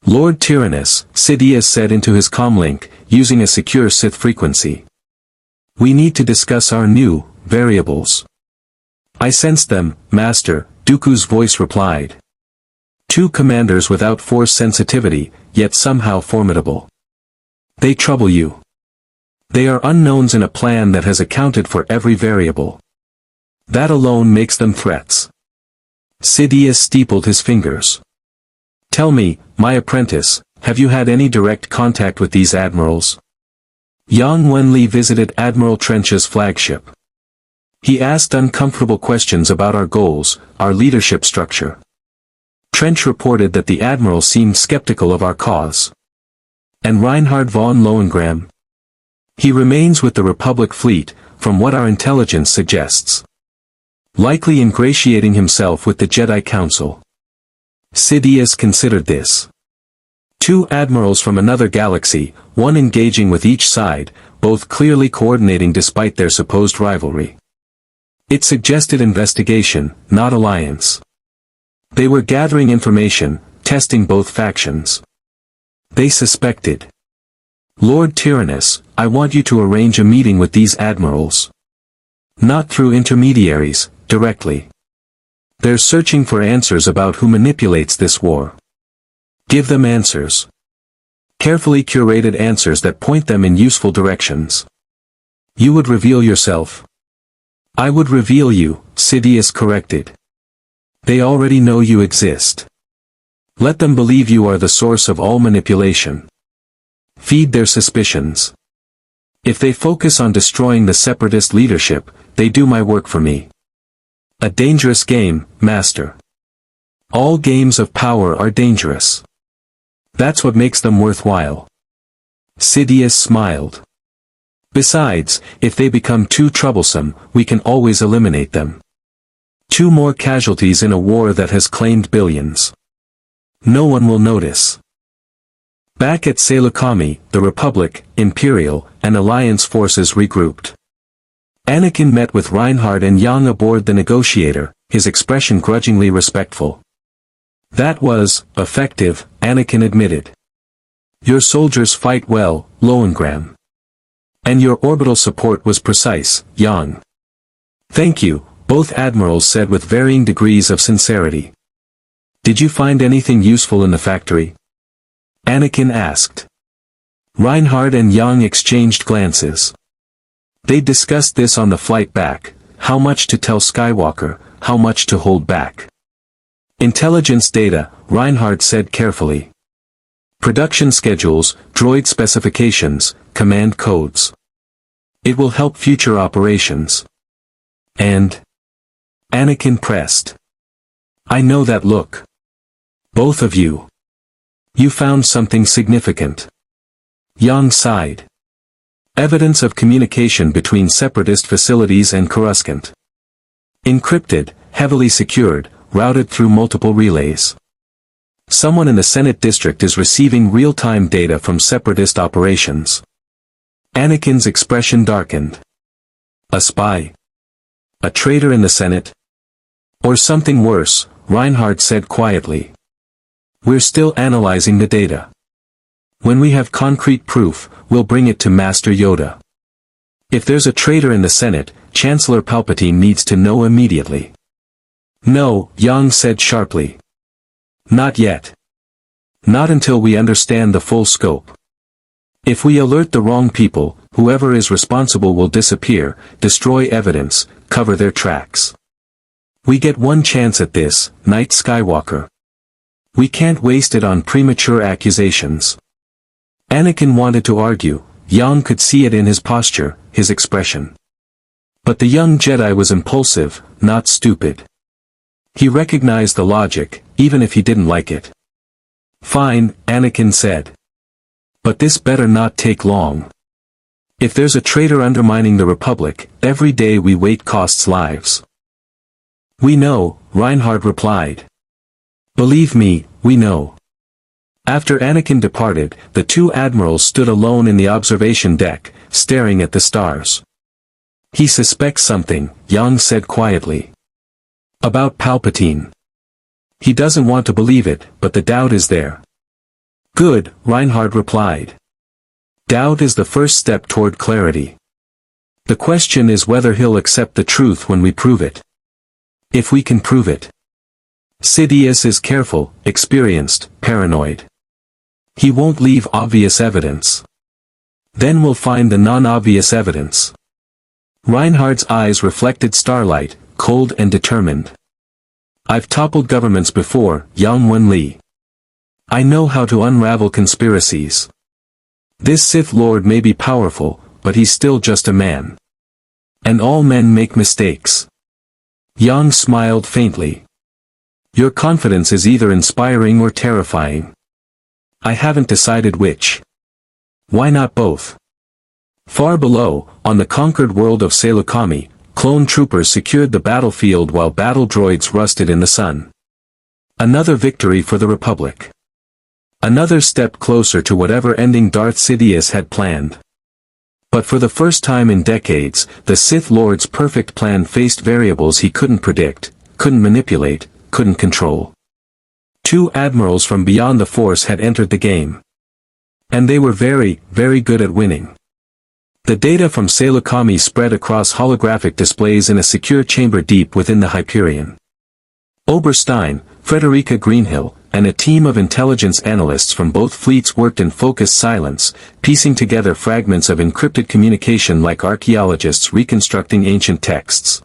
Lord Tyrannus, Sidious said into his comlink, using a secure Sith frequency. We need to discuss our new variables. I sensed them, Master, Dooku's voice replied. Two commanders without force sensitivity, yet somehow formidable. They trouble you. They are unknowns in a plan that has accounted for every variable. That alone makes them threats. Sidious steepled his fingers. Tell me, my apprentice, have you had any direct contact with these admirals? Yang Wen-li visited Admiral Trench's flagship. He asked uncomfortable questions about our goals, our leadership structure. Trench reported that the admiral seemed skeptical of our cause. And Reinhard von Lohengramm? He remains with the Republic fleet, from what our intelligence suggests. Likely ingratiating himself with the Jedi Council. Sidious considered this. Two admirals from another galaxy, one engaging with each side, both clearly coordinating despite their supposed rivalry. It suggested investigation, not alliance. They were gathering information, testing both factions. They suspected. Lord Tyrannus, I want you to arrange a meeting with these admirals. Not through intermediaries, directly. They're searching for answers about who manipulates this war. Give them answers. Carefully curated answers that point them in useful directions. You would reveal yourself. I would reveal you, Sidious corrected. They already know you exist. Let them believe you are the source of all manipulation. Feed their suspicions. If they focus on destroying the separatist leadership, they do my work for me. A dangerous game, Master. All games of power are dangerous. That's what makes them worthwhile. Sidious smiled. Besides, if they become too troublesome, we can always eliminate them. 2 more casualties in a war that has claimed billions. No one will notice. Back at Seleucami, the Republic, Imperial, and Alliance forces regrouped. Anakin met with Reinhard and Yang aboard the Negotiator, his expression grudgingly respectful. That was effective, Anakin admitted. Your soldiers fight well, Lohengramm. And your orbital support was precise, Yang. Thank you, both admirals said with varying degrees of sincerity. Did you find anything useful in the factory? Anakin asked. Reinhard and Yang exchanged glances. They discussed this on the flight back, how much to tell Skywalker, how much to hold back. Intelligence data, Reinhard said carefully. Production schedules, droid specifications, command codes. It will help future operations. And? Anakin pressed. I know that look. Both of you. You found something significant. Yang sighed. Evidence of communication between separatist facilities and Coruscant. Encrypted, heavily secured, routed through multiple relays. Someone in the Senate district is receiving real-time data from separatist operations. Anakin's expression darkened. A spy? A traitor in the Senate? Or something worse, Reinhard said quietly. We're still analyzing the data. When we have concrete proof, we'll bring it to Master Yoda. If there's a traitor in the Senate, Chancellor Palpatine needs to know immediately. No, Yang said sharply. Not yet. Not until we understand the full scope. If we alert the wrong people, whoever is responsible will disappear, destroy evidence, cover their tracks. We get one chance at this, Knight Skywalker. We can't waste it on premature accusations. Anakin wanted to argue, Yang could see it in his posture, his expression. But the young Jedi was impulsive, not stupid. He recognized the logic, even if he didn't like it. Fine, Anakin said. But this better not take long. If there's a traitor undermining the Republic, every day we wait costs lives. We know, Reinhard replied. Believe me, we know. After Anakin departed, the two admirals stood alone in the observation deck, staring at the stars. He suspects something, Yang said quietly. About Palpatine. He doesn't want to believe it, but the doubt is there. Good, Reinhard replied. Doubt is the first step toward clarity. The question is whether he'll accept the truth when we prove it. If we can prove it. Sidious is careful, experienced, paranoid. He won't leave obvious evidence. Then we'll find the non-obvious evidence. Reinhard's eyes reflected starlight, cold and determined. I've toppled governments before, young Wen-li. I know how to unravel conspiracies. This Sith Lord may be powerful, but he's still just a man. And all men make mistakes. Yang smiled faintly. Your confidence is either inspiring or terrifying. I haven't decided which. Why not both? Far below, on the conquered world of Saleucami, clone troopers secured the battlefield while battle droids rusted in the sun. Another victory for the Republic. Another step closer to whatever ending Darth Sidious had planned. But for the first time in decades, the Sith Lord's perfect plan faced variables he couldn't predict, couldn't manipulate, couldn't control. Two admirals from beyond the Force had entered the game. And they were very, very good at winning. The data from Saleucami spread across holographic displays in a secure chamber deep within the Hyperion. Oberstein, Frederica Greenhill, and a team of intelligence analysts from both fleets worked in focused silence, piecing together fragments of encrypted communication like archaeologists reconstructing ancient texts.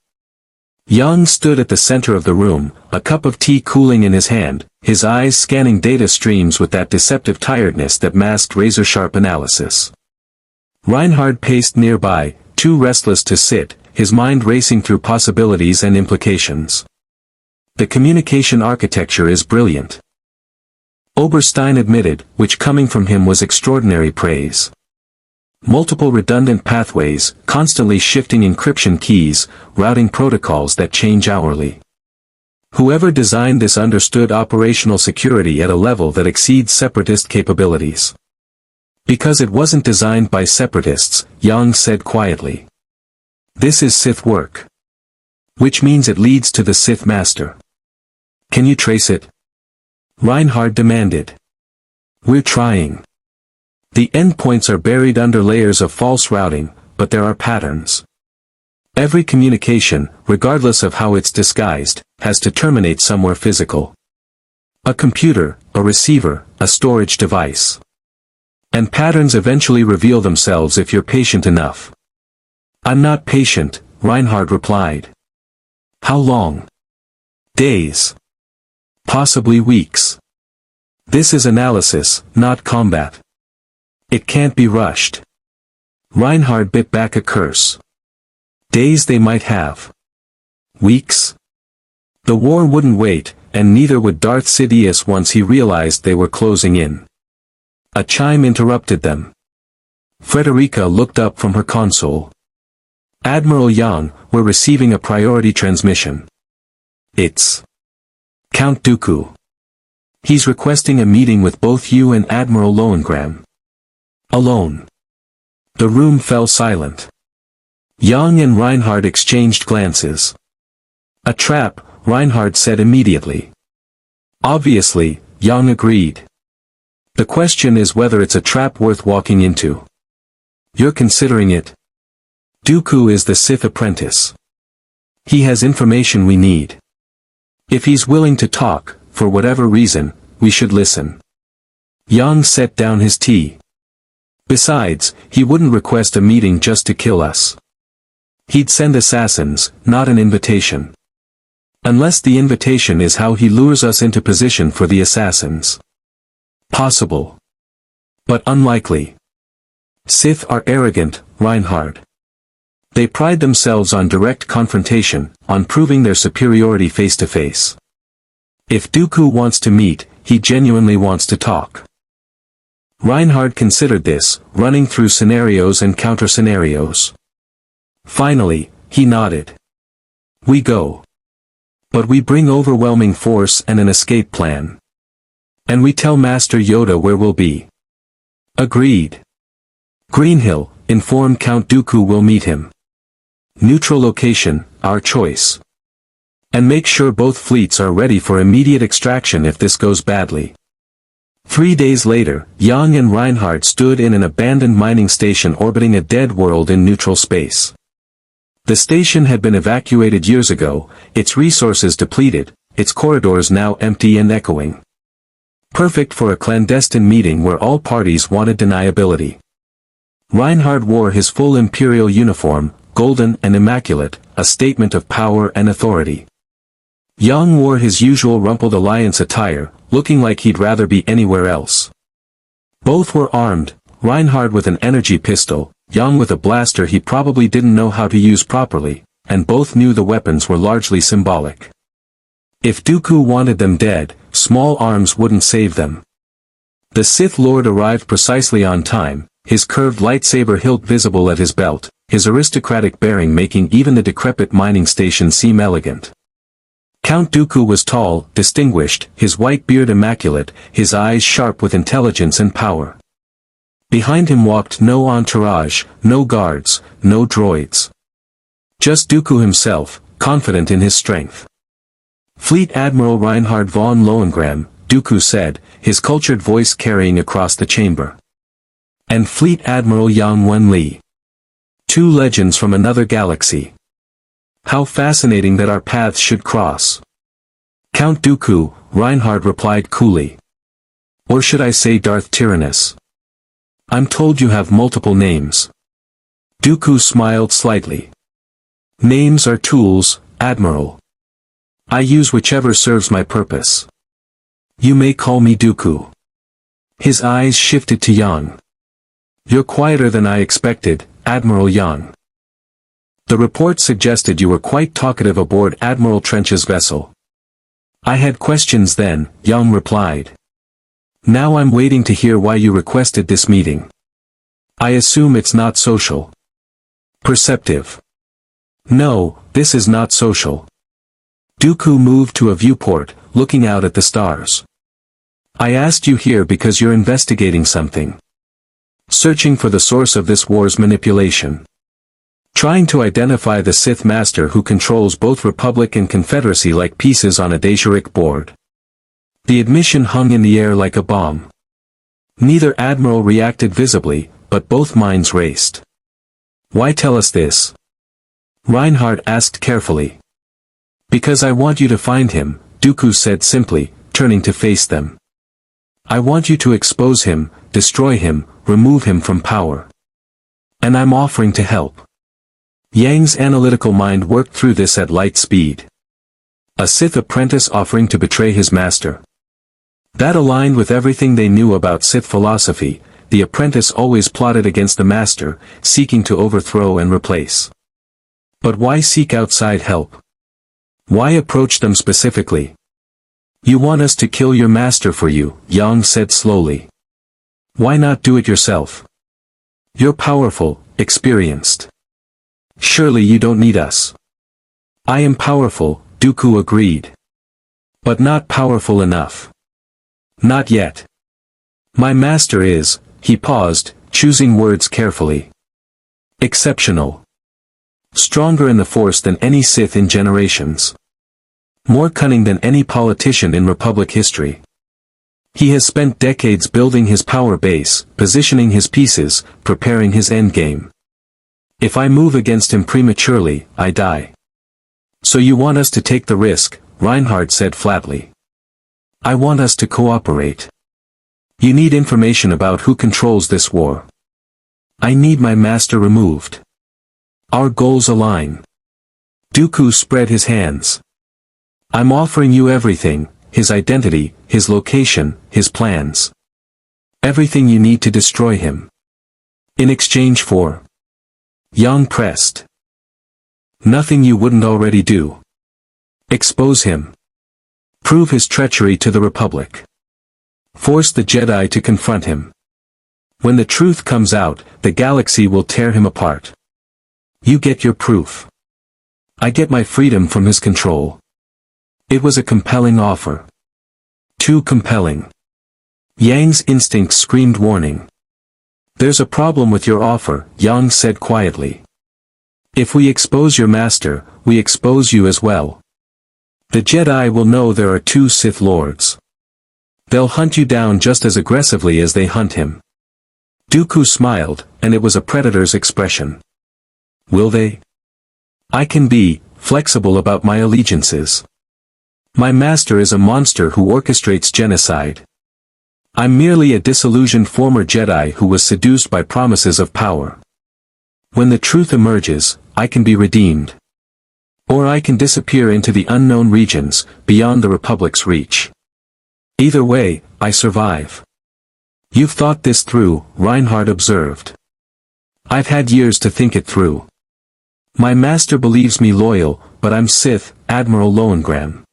Yang stood at the center of the room, a cup of tea cooling in his hand, his eyes scanning data streams with that deceptive tiredness that masked razor-sharp analysis. Reinhard paced nearby, too restless to sit, his mind racing through possibilities and implications. The communication architecture is brilliant. Oberstein admitted, which coming from him was extraordinary praise. Multiple redundant pathways, constantly shifting encryption keys, routing protocols that change hourly. Whoever designed this understood operational security at a level that exceeds separatist capabilities. Because it wasn't designed by separatists, Yang said quietly. This is Sith work. Which means it leads to the Sith Master. Can you trace it? Reinhard demanded. We're trying. The endpoints are buried under layers of false routing, but there are patterns. Every communication, regardless of how it's disguised, has to terminate somewhere physical. A computer, a receiver, a storage device. And patterns eventually reveal themselves if you're patient enough. I'm not patient, Reinhard replied. How long? Days. Possibly weeks. This is analysis, not combat. It can't be rushed. Reinhard bit back a curse. Days they might have. Weeks? The war wouldn't wait, and neither would Darth Sidious once he realized they were closing in. A chime interrupted them. Frederica looked up from her console. Admiral Yang, we're receiving a priority transmission. It's Count Dooku. He's requesting a meeting with both you and Admiral Lohengramm. Alone. The room fell silent. Yang and Reinhard exchanged glances. A trap, Reinhard said immediately. Obviously, Yang agreed. The question is whether it's a trap worth walking into. You're considering it? Dooku is the Sith apprentice. He has information we need. If he's willing to talk, for whatever reason, we should listen. Yang set down his tea. Besides, he wouldn't request a meeting just to kill us. He'd send assassins, not an invitation. Unless the invitation is how he lures us into position for the assassins. Possible. But unlikely. Sith are arrogant, Reinhard. They pride themselves on direct confrontation, on proving their superiority face to face. If Dooku wants to meet, he genuinely wants to talk. Reinhard considered this, running through scenarios and counter-scenarios. Finally, he nodded. We go. But we bring overwhelming force and an escape plan. And we tell Master Yoda where we'll be. Agreed. Greenhill, inform Count Dooku we'll meet him. Neutral location, our choice. And make sure both fleets are ready for immediate extraction if this goes badly. 3 days later, Yang and Reinhard stood in an abandoned mining station orbiting a dead world in neutral space. The station had been evacuated years ago, its resources depleted, its corridors now empty and echoing. Perfect for a clandestine meeting where all parties wanted deniability. Reinhard wore his full Imperial uniform, golden and immaculate, a statement of power and authority. Yang wore his usual rumpled Alliance attire, looking like he'd rather be anywhere else. Both were armed, Reinhard with an energy pistol, Yang with a blaster he probably didn't know how to use properly, and both knew the weapons were largely symbolic. If Dooku wanted them dead, small arms wouldn't save them. The Sith Lord arrived precisely on time, his curved lightsaber hilt visible at his belt, his aristocratic bearing making even the decrepit mining station seem elegant. Count Dooku was tall, distinguished, his white beard immaculate, his eyes sharp with intelligence and power. Behind him walked no entourage, no guards, no droids. Just Dooku himself, confident in his strength. Fleet Admiral Reinhard von Lohengramm, Dooku said, his cultured voice carrying across the chamber. And Fleet Admiral Yang Wen-li. Two legends from another galaxy. How fascinating that our paths should cross. Count Dooku, Reinhard replied coolly. Or should I say Darth Tyrannus? I'm told you have multiple names. Dooku smiled slightly. Names are tools, Admiral. I use whichever serves my purpose. You may call me Dooku. His eyes shifted to Yang. You're quieter than I expected, Admiral Yang. The report suggested you were quite talkative aboard Admiral Trench's vessel. I had questions then, Yang replied. Now I'm waiting to hear why you requested this meeting. I assume it's not social. Perceptive. No, this is not social. Dooku moved to a viewport, looking out at the stars. I asked you here because you're investigating something. Searching for the source of this war's manipulation. Trying to identify the Sith Master who controls both Republic and Confederacy like pieces on a Daeshuric board. The admission hung in the air like a bomb. Neither admiral reacted visibly, but both minds raced. Why tell us this? Reinhard asked carefully. Because I want you to find him, Dooku said simply, turning to face them. I want you to expose him, destroy him, remove him from power. And I'm offering to help. Yang's analytical mind worked through this at light speed. A Sith apprentice offering to betray his master. That aligned with everything they knew about Sith philosophy. The apprentice always plotted against the master, seeking to overthrow and replace. But why seek outside help? Why approach them specifically? You want us to kill your master for you, Yang said slowly. Why not do it yourself? You're powerful, experienced. Surely you don't need us. I am powerful, Dooku agreed. But not powerful enough. Not yet. My master is, he paused, choosing words carefully. Exceptional. Stronger in the Force than any Sith in generations. More cunning than any politician in Republic history. He has spent decades building his power base, positioning his pieces, preparing his endgame. If I move against him prematurely, I die. So you want us to take the risk, Reinhard said flatly. I want us to cooperate. You need information about who controls this war. I need my master removed. Our goals align. Dooku spread his hands. I'm offering you everything, his identity, his location, his plans. Everything you need to destroy him. In exchange for... Yang pressed. Nothing you wouldn't already do. Expose him. Prove his treachery to the Republic. Force the Jedi to confront him. When the truth comes out, the galaxy will tear him apart. You get your proof. I get my freedom from his control. It was a compelling offer. Too compelling. Yang's instinct screamed warning. There's a problem with your offer, Yang said quietly. If we expose your master, we expose you as well. The Jedi will know there are two Sith Lords. They'll hunt you down just as aggressively as they hunt him. Dooku smiled, and it was a predator's expression. Will they? I can be flexible about my allegiances. My master is a monster who orchestrates genocide. I'm merely a disillusioned former Jedi who was seduced by promises of power. When the truth emerges, I can be redeemed. Or I can disappear into the unknown regions, beyond the Republic's reach. Either way, I survive. You've thought this through, Reinhard observed. I've had years to think it through. My master believes me loyal, but I'm Sith, Admiral Lohengramm.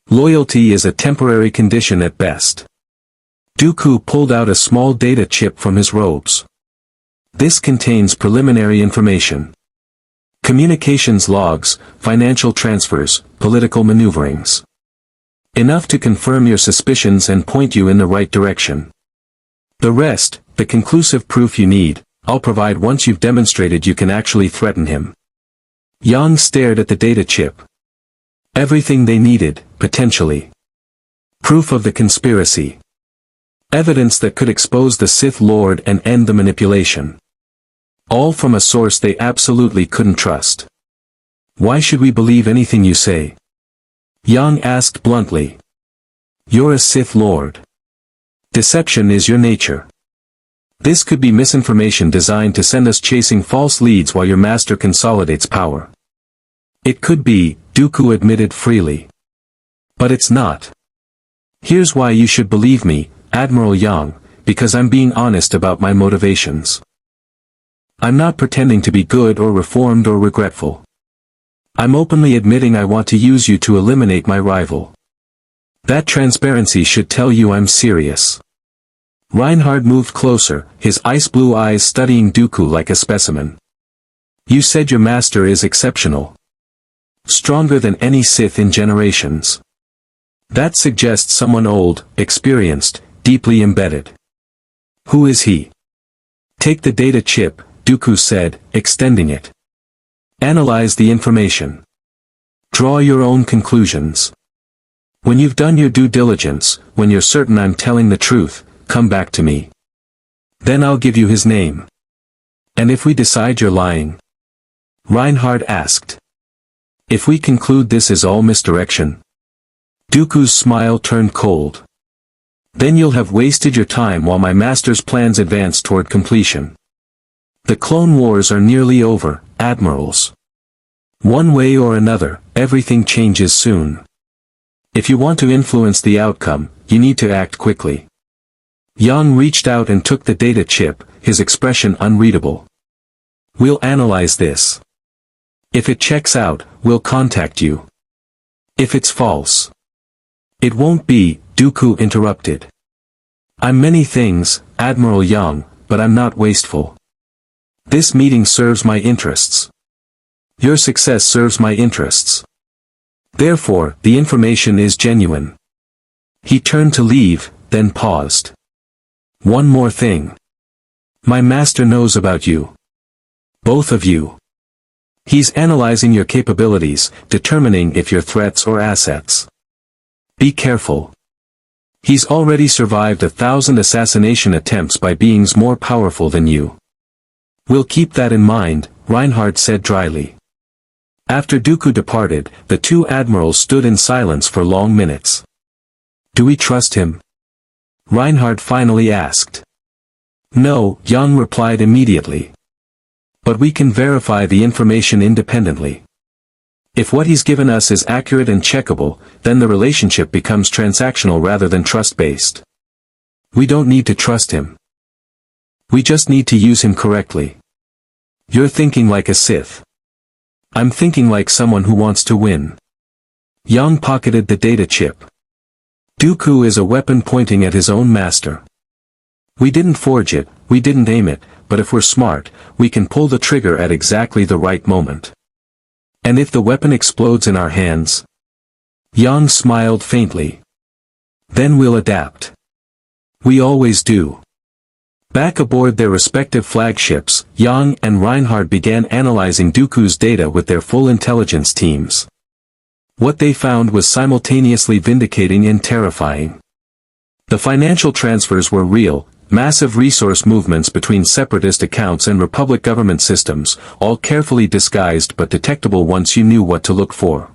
Loyalty is a temporary condition at best. Dooku pulled out a small data chip from his robes. This contains preliminary information. Communications logs, financial transfers, political maneuverings. Enough to confirm your suspicions and point you in the right direction. The rest, the conclusive proof you need, I'll provide once you've demonstrated you can actually threaten him. Yang stared at the data chip. Everything they needed, potentially. Proof of the conspiracy. Evidence that could expose the Sith Lord and end the manipulation. All from a source they absolutely couldn't trust. Why should we believe anything you say? Yang asked bluntly. You're a Sith Lord. Deception is your nature. This could be misinformation designed to send us chasing false leads while your master consolidates power. It could be, Dooku admitted freely. But it's not. Here's why you should believe me, Admiral Yang, because I'm being honest about my motivations. I'm not pretending to be good or reformed or regretful. I'm openly admitting I want to use you to eliminate my rival. That transparency should tell you I'm serious. Reinhard moved closer, his ice-blue eyes studying Dooku like a specimen. You said your master is exceptional. Stronger than any Sith in generations. That suggests someone old, experienced, deeply embedded. Who is he? Take the data chip, Dooku said, extending it. Analyze the information. Draw your own conclusions. When you've done your due diligence, when you're certain I'm telling the truth, come back to me. Then I'll give you his name. And if we decide you're lying? Reinhard asked. If we conclude this is all misdirection? Dooku's smile turned cold. Then you'll have wasted your time while my master's plans advance toward completion. The Clone Wars are nearly over, admirals. One way or another, everything changes soon. If you want to influence the outcome, you need to act quickly. Yang reached out and took the data chip, his expression unreadable. We'll analyze this. If it checks out, we'll contact you. If it's false. It won't be, Dooku interrupted. I'm many things, Admiral Yang, but I'm not wasteful. This meeting serves my interests. Your success serves my interests. Therefore, the information is genuine. He turned to leave, then paused. One more thing. My master knows about you. Both of you. He's analyzing your capabilities, determining if you're threats or assets. Be careful. He's already survived 1,000 assassination attempts by beings more powerful than you. We'll keep that in mind, Reinhard said dryly. After Dooku departed, the two admirals stood in silence for long minutes. Do we trust him? Reinhard finally asked. No, Yang replied immediately. But we can verify the information independently. If what he's given us is accurate and checkable, then the relationship becomes transactional rather than trust-based. We don't need to trust him. We just need to use him correctly. You're thinking like a Sith. I'm thinking like someone who wants to win. Yang pocketed the data chip. Dooku is a weapon pointing at his own master. We didn't forge it, we didn't aim it, but if we're smart, we can pull the trigger at exactly the right moment. And if the weapon explodes in our hands? Yang smiled faintly. Then we'll adapt. We always do. Back aboard their respective flagships, Yang and Reinhard began analyzing Dooku's data with their full intelligence teams. What they found was simultaneously vindicating and terrifying. The financial transfers were real, massive resource movements between separatist accounts and Republic government systems, all carefully disguised but detectable once you knew what to look for.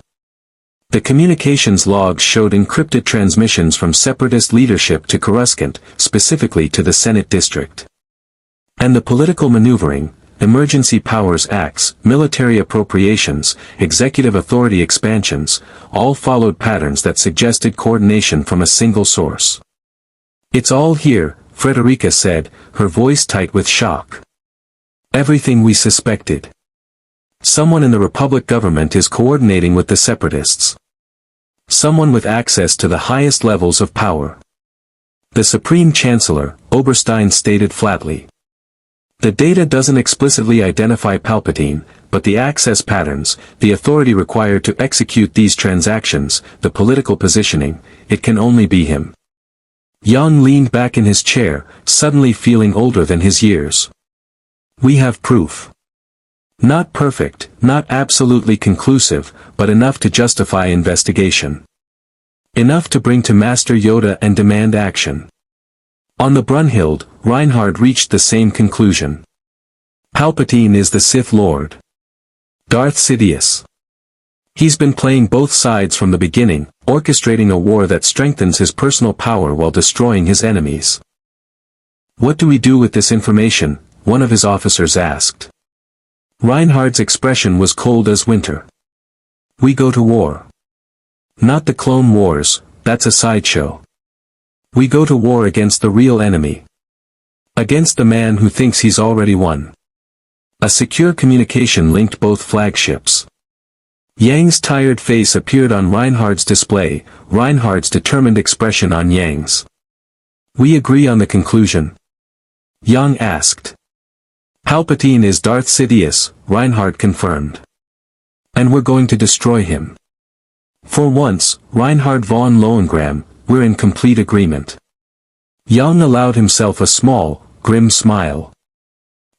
The communications logs showed encrypted transmissions from separatist leadership to Coruscant, specifically to the Senate District. And the political maneuvering, emergency powers acts, military appropriations, executive authority expansions, all followed patterns that suggested coordination from a single source. It's all here, Frederica said, her voice tight with shock. Everything we suspected. Someone in the Republic government is coordinating with the separatists. Someone with access to the highest levels of power. The Supreme Chancellor, Oberstein stated flatly. The data doesn't explicitly identify Palpatine, but the access patterns, the authority required to execute these transactions, the political positioning, it can only be him. Yang leaned back in his chair, suddenly feeling older than his years. We have proof. Not perfect, not absolutely conclusive, but enough to justify investigation. Enough to bring to Master Yoda and demand action. On the Brunhild, Reinhard reached the same conclusion. Palpatine is the Sith Lord. Darth Sidious. He's been playing both sides from the beginning, orchestrating a war that strengthens his personal power while destroying his enemies. What do we do with this information? One of his officers asked. Reinhard's expression was cold as winter. We go to war. Not the Clone Wars, that's a sideshow. We go to war against the real enemy. Against the man who thinks he's already won. A secure communication linked both flagships. Yang's tired face appeared on Reinhard's display, Reinhard's determined expression on Yang's. We agree on the conclusion? Yang asked. Palpatine is Darth Sidious, Reinhard confirmed. And we're going to destroy him. For once, Reinhard von Lohengramm, we're in complete agreement. Yang allowed himself a small, grim smile.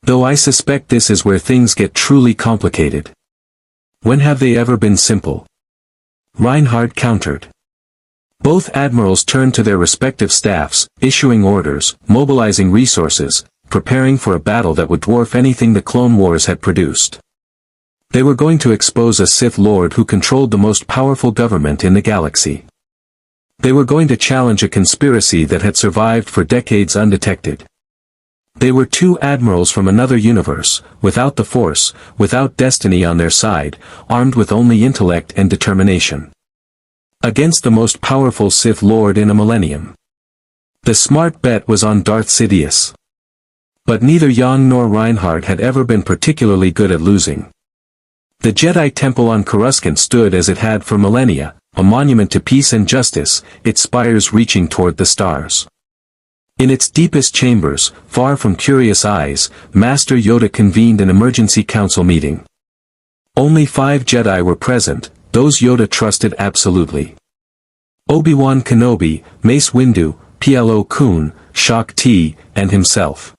Though I suspect this is where things get truly complicated. When have they ever been simple? Reinhard countered. Both admirals turned to their respective staffs, issuing orders, mobilizing resources, preparing for a battle that would dwarf anything the Clone Wars had produced. They were going to expose a Sith Lord who controlled the most powerful government in the galaxy. They were going to challenge a conspiracy that had survived for decades undetected. They were two admirals from another universe, without the Force, without destiny on their side, armed with only intellect and determination. Against the most powerful Sith Lord in a millennium. The smart bet was on Darth Sidious. But neither Yang nor Reinhard had ever been particularly good at losing. The Jedi Temple on Coruscant stood as it had for millennia, a monument to peace and justice, its spires reaching toward the stars. In its deepest chambers, far from curious eyes, Master Yoda convened an emergency council meeting. Only 5 Jedi were present, those Yoda trusted absolutely. Obi-Wan Kenobi, Mace Windu, Plo Koon, Shaak Ti, and himself.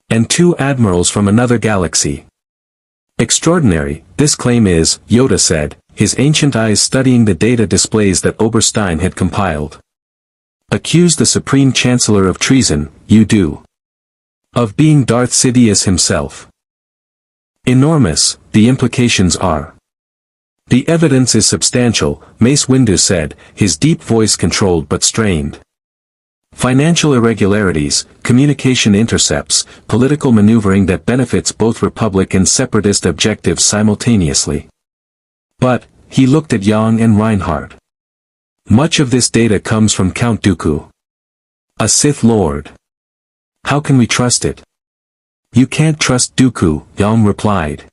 And 2 admirals from another galaxy. Extraordinary, this claim is, Yoda said, his ancient eyes studying the data displays that Oberstein had compiled. Accuse the Supreme Chancellor of treason, you do. Of being Darth Sidious himself. Enormous, the implications are. The evidence is substantial, Mace Windu said, his deep voice controlled but strained. Financial irregularities, communication intercepts, political maneuvering that benefits both Republic and Separatist objectives simultaneously. But, he looked at Yang and Reinhard. Much of this data comes from Count Dooku, a Sith Lord. How can we trust it? You can't trust Dooku, Yang replied.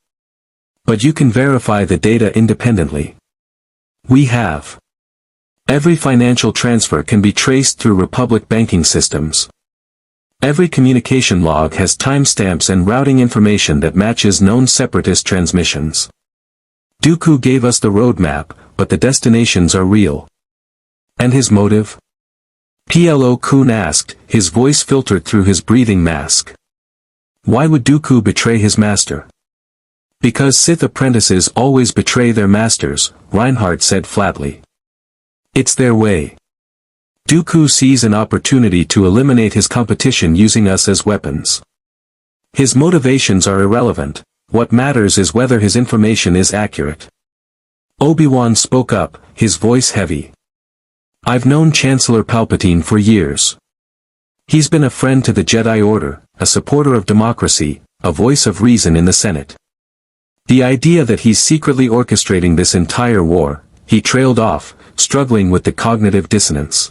But you can verify the data independently. We have. Every financial transfer can be traced through Republic banking systems. Every communication log has timestamps and routing information that matches known Separatist transmissions. Dooku gave us the roadmap, but the destinations are real. And his motive? Plo Koon asked, his voice filtered through his breathing mask. Why would Dooku betray his master? Because Sith apprentices always betray their masters, Reinhard said flatly. It's their way. Dooku sees an opportunity to eliminate his competition using us as weapons. His motivations are irrelevant, what matters is whether his information is accurate. Obi-Wan spoke up, his voice heavy. I've known Chancellor Palpatine for years. He's been a friend to the Jedi Order, a supporter of democracy, a voice of reason in the Senate. The idea that he's secretly orchestrating this entire war, he trailed off, struggling with the cognitive dissonance.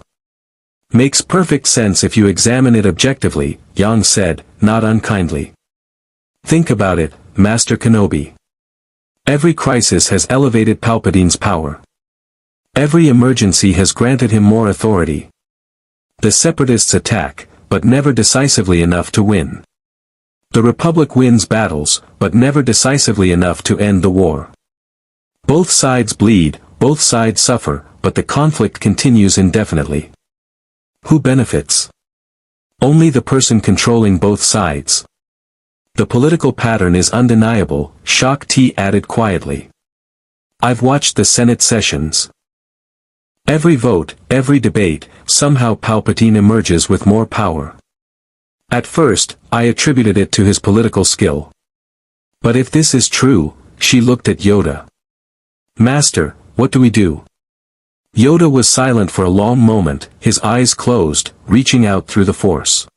Makes perfect sense if you examine it objectively, Yang said, not unkindly. Think about it, Master Kenobi. Every crisis has elevated Palpatine's power. Every emergency has granted him more authority. The Separatists attack, but never decisively enough to win. The Republic wins battles, but never decisively enough to end the war. Both sides bleed, both sides suffer, but the conflict continues indefinitely. Who benefits? Only the person controlling both sides. The political pattern is undeniable, Shak Ti added quietly. I've watched the Senate sessions. Every vote, every debate, somehow Palpatine emerges with more power. At first, I attributed it to his political skill. But if this is true, she looked at Yoda. Master, what do we do? Yoda was silent for a long moment, his eyes closed, reaching out through the Force.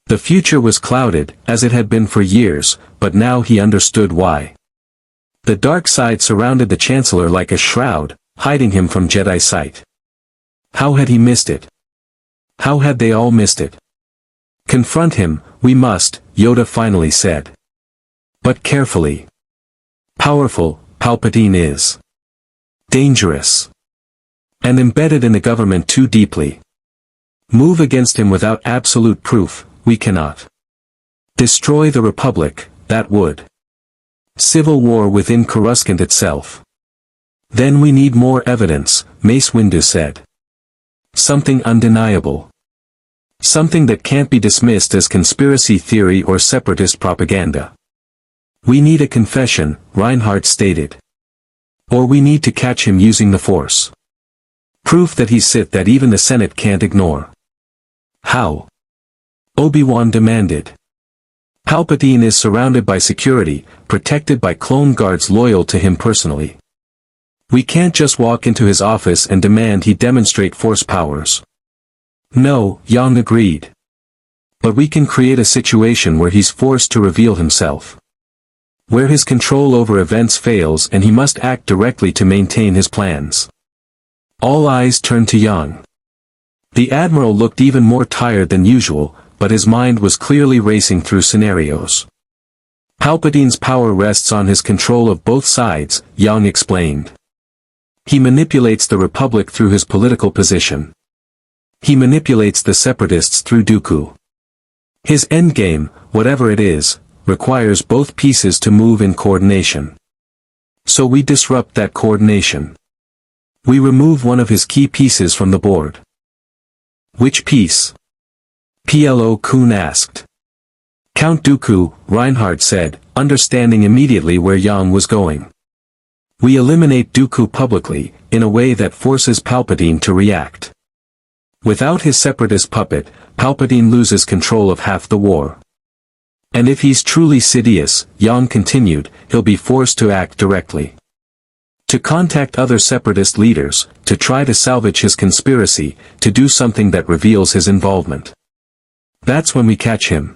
The future was clouded, as it had been for years, but now he understood why. The dark side surrounded the Chancellor like a shroud, hiding him from Jedi sight. How had he missed it? How had they all missed it? Confront him, we must, Yoda finally said. But carefully. Powerful, Palpatine is. Dangerous. And embedded in the government too deeply. Move against him without absolute proof, we cannot. Destroy the Republic, that would. Civil war within Coruscant itself. Then we need more evidence, Mace Windu said. Something undeniable. Something that can't be dismissed as conspiracy theory or separatist propaganda. We need a confession, Reinhard stated. Or we need to catch him using the Force. Proof that he's Sith that even the Senate can't ignore. How? Obi-Wan demanded. Palpatine is surrounded by security, protected by clone guards loyal to him personally. We can't just walk into his office and demand he demonstrate Force powers. No, Yang agreed. But we can create a situation where he's forced to reveal himself. Where his control over events fails and he must act directly to maintain his plans. All eyes turned to Yang. The Admiral looked even more tired than usual, but his mind was clearly racing through scenarios. Palpatine's power rests on his control of both sides, Yang explained. He manipulates the Republic through his political position. He manipulates the Separatists through Dooku. His endgame, whatever it is, requires both pieces to move in coordination. So we disrupt that coordination. We remove one of his key pieces from the board. Which piece? Plo Koon asked. Count Dooku, Reinhard said, understanding immediately where Yang was going. We eliminate Dooku publicly, in a way that forces Palpatine to react. Without his separatist puppet, Palpatine loses control of half the war. And if he's truly Sidious, Yang continued, he'll be forced to act directly. To contact other separatist leaders, to try to salvage his conspiracy, to do something that reveals his involvement. That's when we catch him.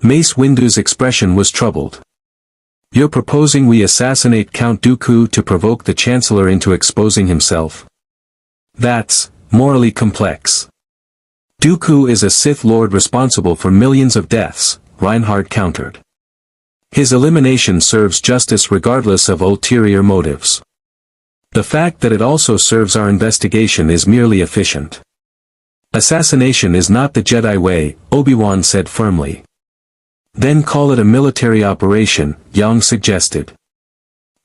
Mace Windu's expression was troubled. You're proposing we assassinate Count Dooku to provoke the Chancellor into exposing himself? That's morally complex. Dooku is a Sith Lord responsible for millions of deaths, Reinhard countered. His elimination serves justice regardless of ulterior motives. The fact that it also serves our investigation is merely efficient. Assassination is not the Jedi way, Obi-Wan said firmly. Then call it a military operation, Yang suggested.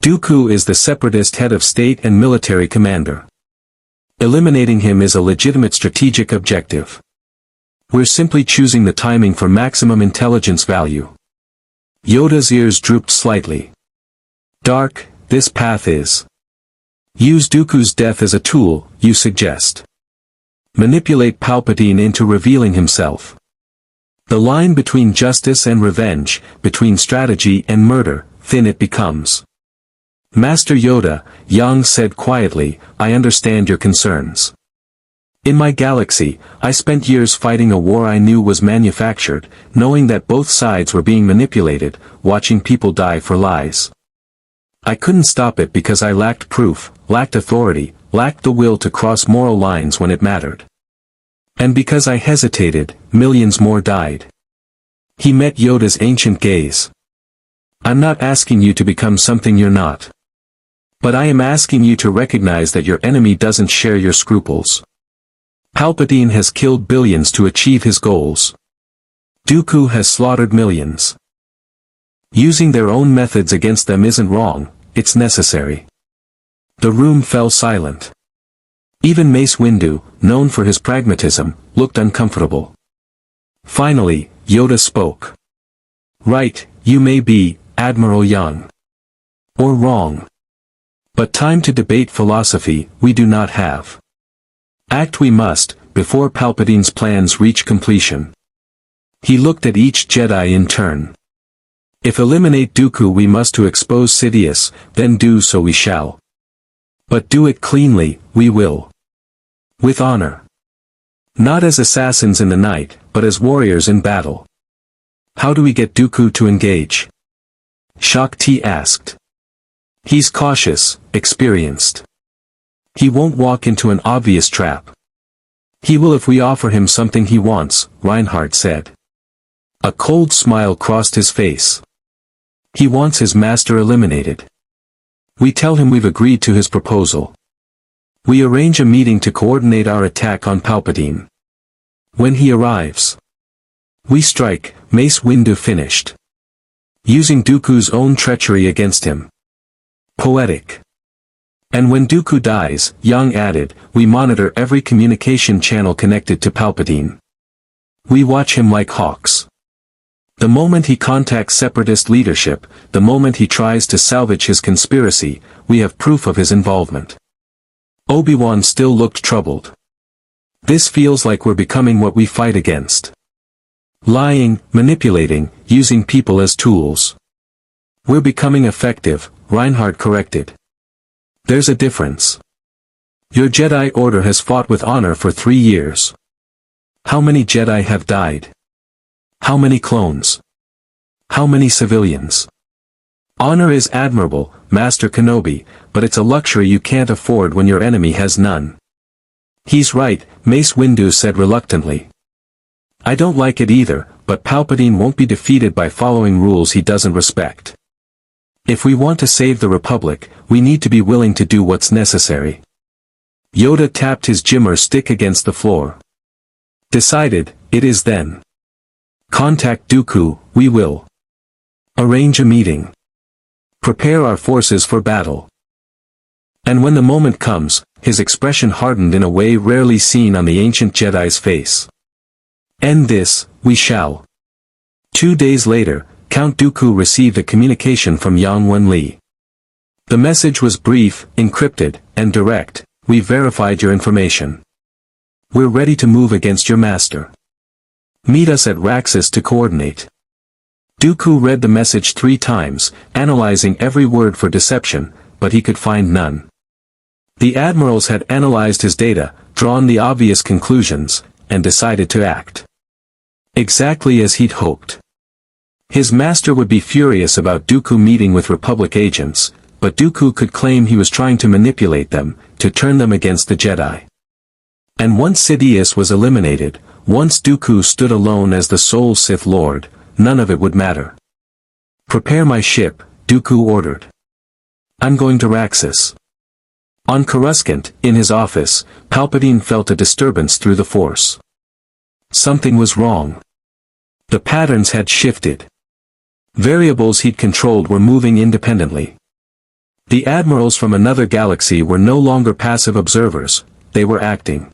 Dooku is the separatist head of state and military commander. Eliminating him is a legitimate strategic objective. We're simply choosing the timing for maximum intelligence value. Yoda's ears drooped slightly. Dark, this path is. Use Dooku's death as a tool, you suggest. Manipulate Palpatine into revealing himself. The line between justice and revenge, between strategy and murder, thin it becomes. Master Yoda, Yang said quietly, I understand your concerns. In my galaxy, I spent years fighting a war I knew was manufactured, knowing that both sides were being manipulated, watching people die for lies. I couldn't stop it because I lacked proof, lacked authority, lacked the will to cross moral lines when it mattered. And because I hesitated, millions more died. He met Yoda's ancient gaze. I'm not asking you to become something you're not. But I am asking you to recognize that your enemy doesn't share your scruples. Palpatine has killed billions to achieve his goals. Dooku has slaughtered millions. Using their own methods against them isn't wrong, it's necessary. The room fell silent. Even Mace Windu, known for his pragmatism, looked uncomfortable. Finally, Yoda spoke. Right, you may be, Admiral Yang. Or wrong. But time to debate philosophy, we do not have. Act we must, before Palpatine's plans reach completion. He looked at each Jedi in turn. If eliminate Dooku we must to expose Sidious, then do so we shall. But do it cleanly, we will. With honor. Not as assassins in the night, but as warriors in battle. How do we get Dooku to engage? Shaak Ti asked. He's cautious, experienced. He won't walk into an obvious trap. He will if we offer him something he wants, Reinhard said. A cold smile crossed his face. He wants his master eliminated. We tell him we've agreed to his proposal. We arrange a meeting to coordinate our attack on Palpatine. When he arrives, we strike, Mace Windu finished. Using Dooku's own treachery against him. Poetic. And when Dooku dies, Yang added, we monitor every communication channel connected to Palpatine. We watch him like hawks. The moment he contacts separatist leadership, the moment he tries to salvage his conspiracy, we have proof of his involvement. Obi-Wan still looked troubled. This feels like we're becoming what we fight against. Lying, manipulating, using people as tools. We're becoming effective, Reinhard corrected. There's a difference. Your Jedi Order has fought with honor for 3 years. How many Jedi have died? How many clones? How many civilians? Honor is admirable, Master Kenobi, but it's a luxury you can't afford when your enemy has none. He's right, Mace Windu said reluctantly. I don't like it either, but Palpatine won't be defeated by following rules he doesn't respect. If we want to save the Republic, we need to be willing to do what's necessary. Yoda tapped his Jimmer stick against the floor. Decided, it is then. Contact Dooku, we will. Arrange a meeting. Prepare our forces for battle. And when the moment comes, his expression hardened in a way rarely seen on the ancient Jedi's face. End this, we shall. 2 days later, Count Dooku received a communication from Yang Wen-li. The message was brief, encrypted, and direct. We verified your information. We're ready to move against your master. Meet us at Raxus to coordinate. Dooku read the message 3 times, analyzing every word for deception, but he could find none. The admirals had analyzed his data, drawn the obvious conclusions, and decided to act. Exactly as he'd hoped. His master would be furious about Dooku meeting with Republic agents, but Dooku could claim he was trying to manipulate them, to turn them against the Jedi. And once Sidious was eliminated, once Dooku stood alone as the sole Sith Lord, none of it would matter. "Prepare my ship," Dooku ordered. "I'm going to Raxus." On Coruscant, in his office, Palpatine felt a disturbance through the Force. Something was wrong. The patterns had shifted. Variables he'd controlled were moving independently. The admirals from another galaxy were no longer passive observers, they were acting.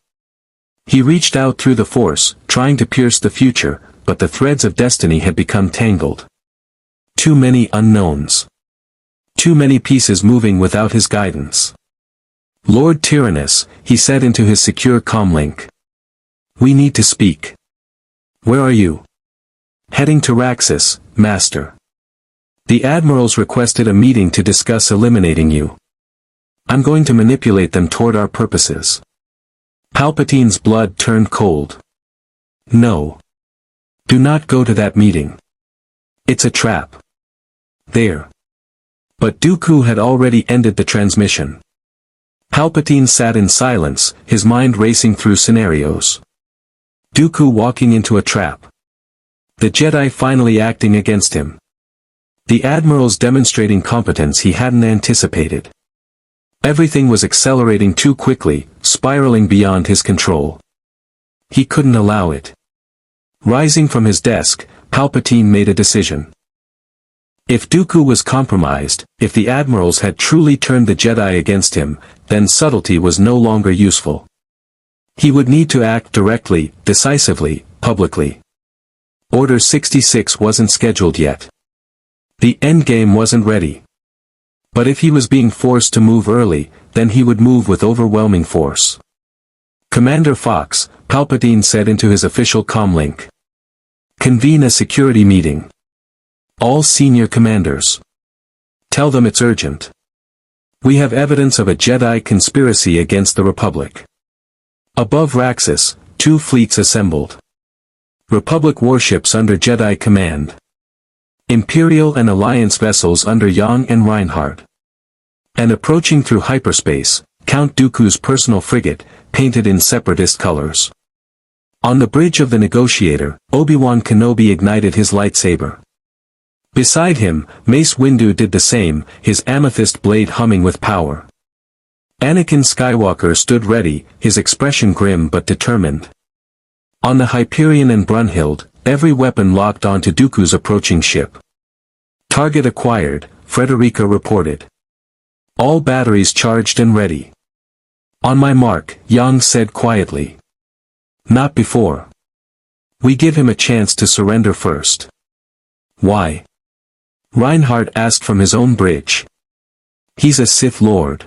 He reached out through the Force, trying to pierce the future, but the threads of destiny had become tangled. Too many unknowns. Too many pieces moving without his guidance. "Lord Tyrannus," he said into his secure comlink. "We need to speak." "Where are you?" "Heading to Raxus, Master. The admirals requested a meeting to discuss eliminating you. I'm going to manipulate them toward our purposes." Palpatine's blood turned cold. "No. Do not go to that meeting. It's a trap." There. But Dooku had already ended the transmission. Palpatine sat in silence, his mind racing through scenarios. Dooku walking into a trap. The Jedi finally acting against him. The admirals demonstrating competence he hadn't anticipated. Everything was accelerating too quickly, spiraling beyond his control. He couldn't allow it. Rising from his desk, Palpatine made a decision. If Dooku was compromised, if the admirals had truly turned the Jedi against him, then subtlety was no longer useful. He would need to act directly, decisively, publicly. Order 66 wasn't scheduled yet. The endgame wasn't ready. But if he was being forced to move early, then he would move with overwhelming force. "Commander Fox," Palpatine said into his official comlink. "Convene a security meeting. All senior commanders. Tell them it's urgent. We have evidence of a Jedi conspiracy against the Republic." Above Raxus, 2 fleets assembled. Republic warships under Jedi command. Imperial and Alliance vessels under Yang and Reinhard. And approaching through hyperspace, Count Dooku's personal frigate, painted in separatist colors. On the bridge of the Negotiator, Obi-Wan Kenobi ignited his lightsaber. Beside him, Mace Windu did the same, his amethyst blade humming with power. Anakin Skywalker stood ready, his expression grim but determined. On the Hyperion and Brunhild, every weapon locked onto Dooku's approaching ship. "Target acquired," Frederica reported. "All batteries charged and ready." "On my mark," Yang said quietly. "Not before. We give him a chance to surrender first." "Why?" Reinhard asked from his own bridge. "He's a Sith Lord.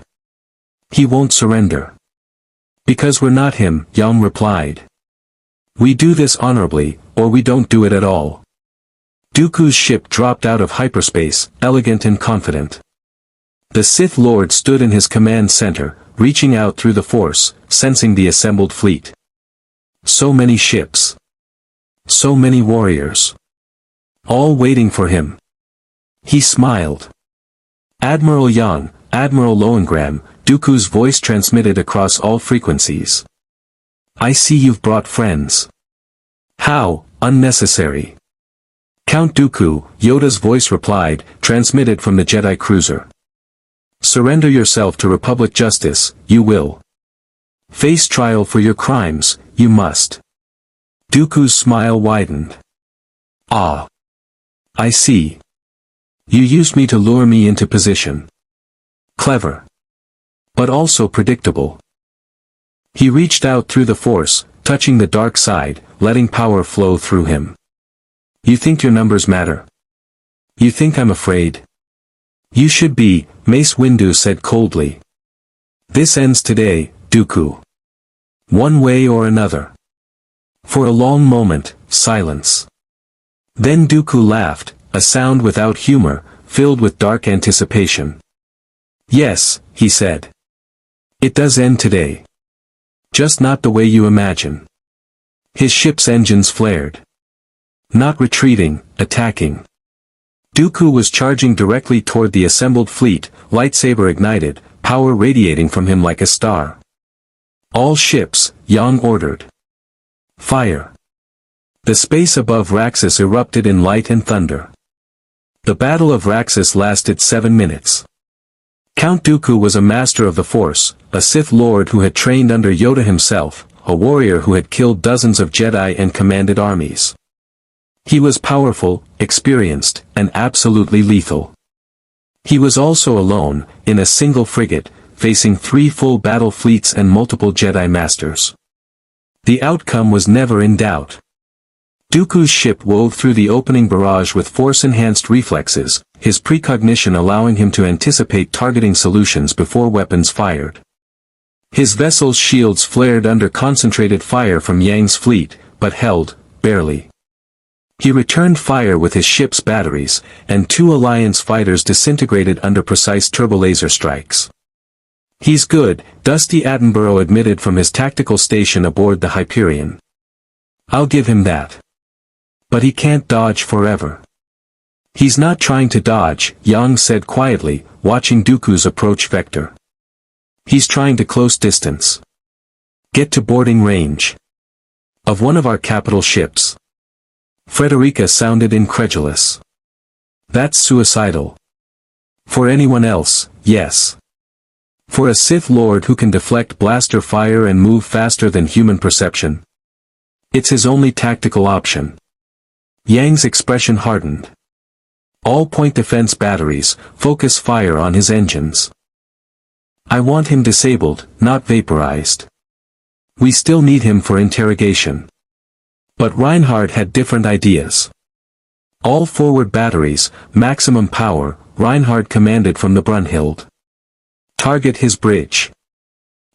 He won't surrender." "Because we're not him," Yang replied. "We do this honorably, or we don't do it at all." Dooku's ship dropped out of hyperspace, elegant and confident. The Sith Lord stood in his command center, reaching out through the Force, sensing the assembled fleet. So many ships. So many warriors. All waiting for him. He smiled. "Admiral Yang, Admiral Lohengramm," Dooku's voice transmitted across all frequencies. "I see you've brought friends." "How, unnecessary." "Count Dooku," Yoda's voice replied, transmitted from the Jedi cruiser. "Surrender yourself to Republic justice, you will. Face trial for your crimes, you must." Dooku's smile widened. "Ah. I see. You used me to lure me into position. Clever. But also predictable." He reached out through the Force, touching the dark side, letting power flow through him. "You think your numbers matter? You think I'm afraid?" "You should be," Mace Windu said coldly. "This ends today, Dooku. One way or another." For a long moment, silence. Then Dooku laughed, a sound without humor, filled with dark anticipation. Yes, he said. It does end today. Just not the way you imagine. His ship's engines flared. Not retreating, attacking. Dooku was charging directly toward the assembled fleet, lightsaber ignited, power radiating from him like a star. All ships, Yang ordered. Fire. The space above Raxus erupted in light and thunder. The Battle of Raxus lasted 7 minutes. Count Dooku was a master of the Force, a Sith Lord who had trained under Yoda himself, a warrior who had killed dozens of Jedi and commanded armies. He was powerful, experienced, and absolutely lethal. He was also alone, in a single frigate, facing 3 full battle fleets and multiple Jedi Masters. The outcome was never in doubt. Dooku's ship wove through the opening barrage with force-enhanced reflexes, his precognition allowing him to anticipate targeting solutions before weapons fired. His vessel's shields flared under concentrated fire from Yang's fleet, but held, barely. He returned fire with his ship's batteries, and 2 Alliance fighters disintegrated under precise turbolaser strikes. He's good, Dusty Attenborough admitted from his tactical station aboard the Hyperion. I'll give him that. But he can't dodge forever. He's not trying to dodge, Yang said quietly, watching Dooku's approach vector. He's trying to close distance. Get to boarding range. Of one of our capital ships. Frederica sounded incredulous. That's suicidal. For anyone else, yes. For a Sith Lord who can deflect blaster fire and move faster than human perception. It's his only tactical option. Yang's expression hardened. All point defense batteries, focus fire on his engines. I want him disabled, not vaporized. We still need him for interrogation. But Reinhard had different ideas. All forward batteries, maximum power, Reinhard commanded from the Brunhild. Target his bridge.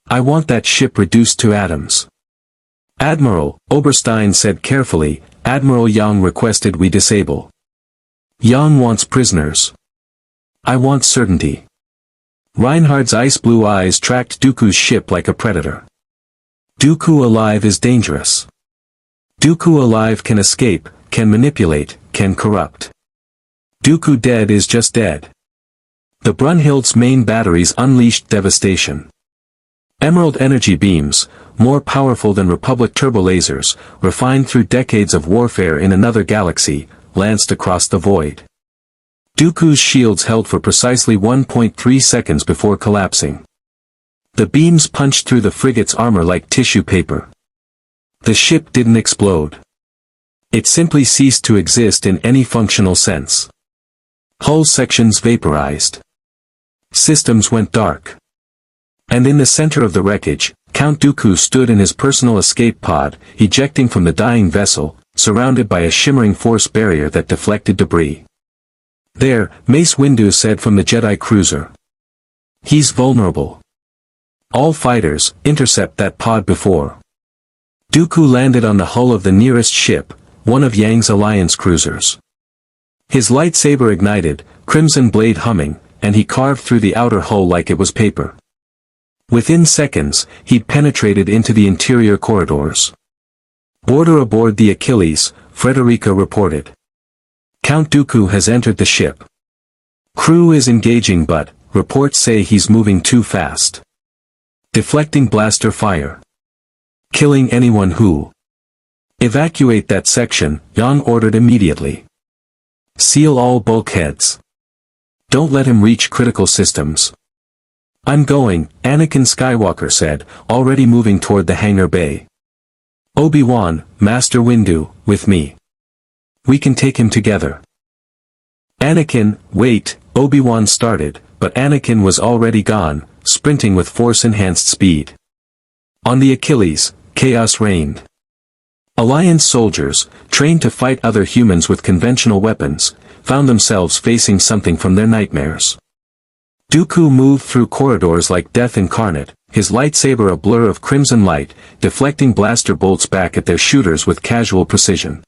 I want that ship reduced to atoms. Admiral, Oberstein said carefully, Admiral Yang requested we disable. Yang wants prisoners. I want certainty. Reinhard's ice-blue eyes tracked Dooku's ship like a predator. Dooku alive is dangerous. Dooku alive can escape, can manipulate, can corrupt. Dooku dead is just dead. The Brunhild's main batteries unleashed devastation. Emerald energy beams, more powerful than Republic turbolasers, refined through decades of warfare in another galaxy, lanced across the void. Dooku's shields held for precisely 1.3 seconds before collapsing. The beams punched through the frigate's armor like tissue paper. The ship didn't explode. It simply ceased to exist in any functional sense. Hull sections vaporized. Systems went dark. And in the center of the wreckage, Count Dooku stood in his personal escape pod, ejecting from the dying vessel, surrounded by a shimmering force barrier that deflected debris. There, Mace Windu said from the Jedi cruiser. He's vulnerable. All fighters, intercept that pod before. Dooku landed on the hull of the nearest ship, one of Yang's Alliance cruisers. His lightsaber ignited, crimson blade humming, and he carved through the outer hull like it was paper. Within seconds, he'd penetrated into the interior corridors. Boarder aboard the Achilles, Frederica reported. Count Dooku has entered the ship. Crew is engaging but, reports say he's moving too fast. Deflecting blaster fire. Killing anyone who. Evacuate that section, Yang ordered immediately. Seal all bulkheads. Don't let him reach critical systems. I'm going, Anakin Skywalker said, already moving toward the hangar bay. Obi-Wan, Master Windu, with me. We can take him together. Anakin, wait, Obi-Wan started, but Anakin was already gone, sprinting with force-enhanced speed. On the Achilles, chaos reigned. Alliance soldiers, trained to fight other humans with conventional weapons, found themselves facing something from their nightmares. Dooku moved through corridors like death incarnate, his lightsaber a blur of crimson light, deflecting blaster bolts back at their shooters with casual precision.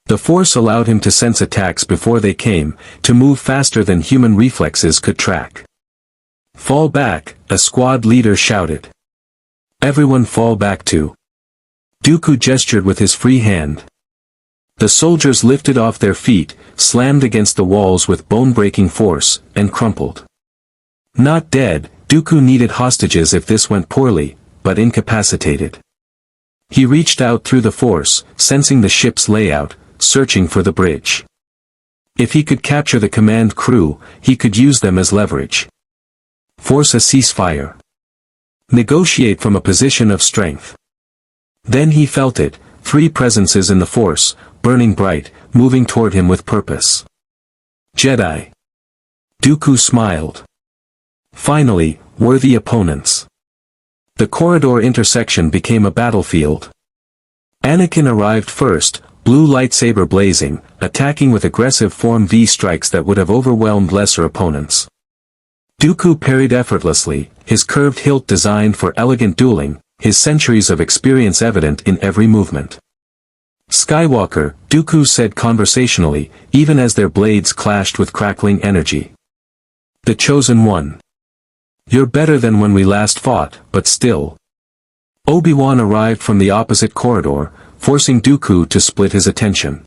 The Force allowed him to sense attacks before they came, to move faster than human reflexes could track. Fall back, a squad leader shouted. Everyone fall back too. Dooku gestured with his free hand. The soldiers lifted off their feet, slammed against the walls with bone-breaking force, and crumpled. Not dead, Dooku needed hostages if this went poorly, but incapacitated. He reached out through the force, sensing the ship's layout, searching for the bridge. If he could capture the command crew, he could use them as leverage. Force a ceasefire. Negotiate from a position of strength. Then he felt it, 3 presences in the force, burning bright, moving toward him with purpose. Jedi. Dooku smiled. Finally, worthy opponents. The corridor intersection became a battlefield. Anakin arrived first, blue lightsaber blazing, attacking with aggressive Form V strikes that would have overwhelmed lesser opponents. Dooku parried effortlessly, his curved hilt designed for elegant dueling, his centuries of experience evident in every movement. Skywalker, Dooku said conversationally, even as their blades clashed with crackling energy. The chosen one. You're better than when we last fought, but still. Obi-Wan arrived from the opposite corridor, forcing Dooku to split his attention.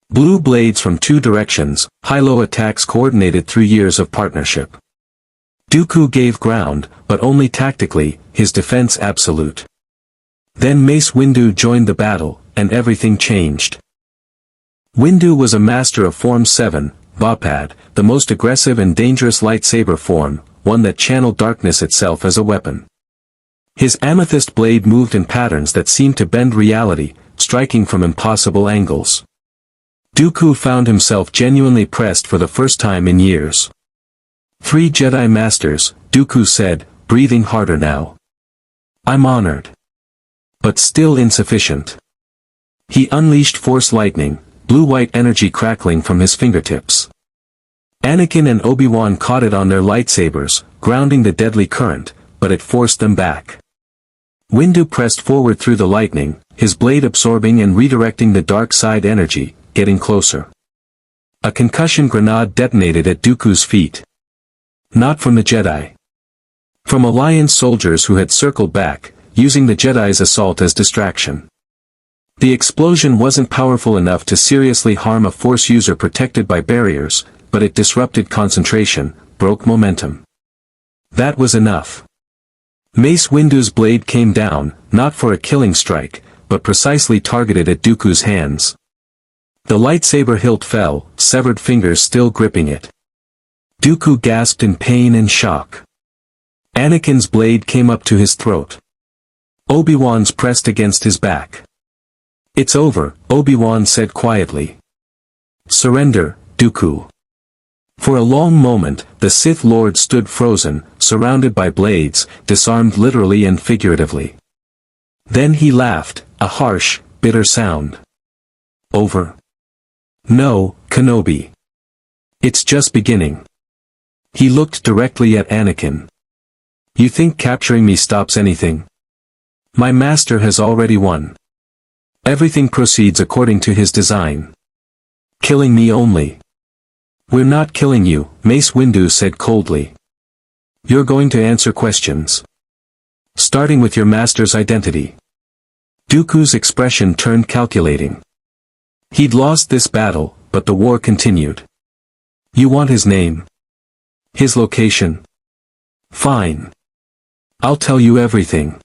Blue blades from 2 directions, high-low attacks coordinated through years of partnership. Dooku gave ground, but only tactically, his defense absolute. Then Mace Windu joined the battle, and everything changed. Windu was a master of Form 7, Vapad, the most aggressive and dangerous lightsaber form, one that channeled darkness itself as a weapon. His amethyst blade moved in patterns that seemed to bend reality, striking from impossible angles. Dooku found himself genuinely pressed for the first time in years. 3 Jedi Masters, Dooku said, breathing harder now. I'm honored. But still insufficient. He unleashed Force lightning, blue-white energy crackling from his fingertips. Anakin and Obi-Wan caught it on their lightsabers, grounding the deadly current, but it forced them back. Windu pressed forward through the lightning, his blade absorbing and redirecting the dark side energy, getting closer. A concussion grenade detonated at Dooku's feet. Not from the Jedi. From Alliance soldiers who had circled back, using the Jedi's assault as distraction. The explosion wasn't powerful enough to seriously harm a Force user protected by barriers, but it disrupted concentration, broke momentum. That was enough. Mace Windu's blade came down, not for a killing strike, but precisely targeted at Dooku's hands. The lightsaber hilt fell, severed fingers still gripping it. Dooku gasped in pain and shock. Anakin's blade came up to his throat. Obi-Wan's pressed against his back. It's over, Obi-Wan said quietly. Surrender, Dooku. For a long moment, the Sith Lord stood frozen, surrounded by blades, disarmed literally and figuratively. Then he laughed, a harsh, bitter sound. Over. No, Kenobi. It's just beginning. He looked directly at Anakin. You think capturing me stops anything? My master has already won. Everything proceeds according to his design. Killing me only. We're not killing you, Mace Windu said coldly. You're going to answer questions. Starting with your master's identity. Dooku's expression turned calculating. He'd lost this battle, but the war continued. You want his name? His location? Fine. I'll tell you everything.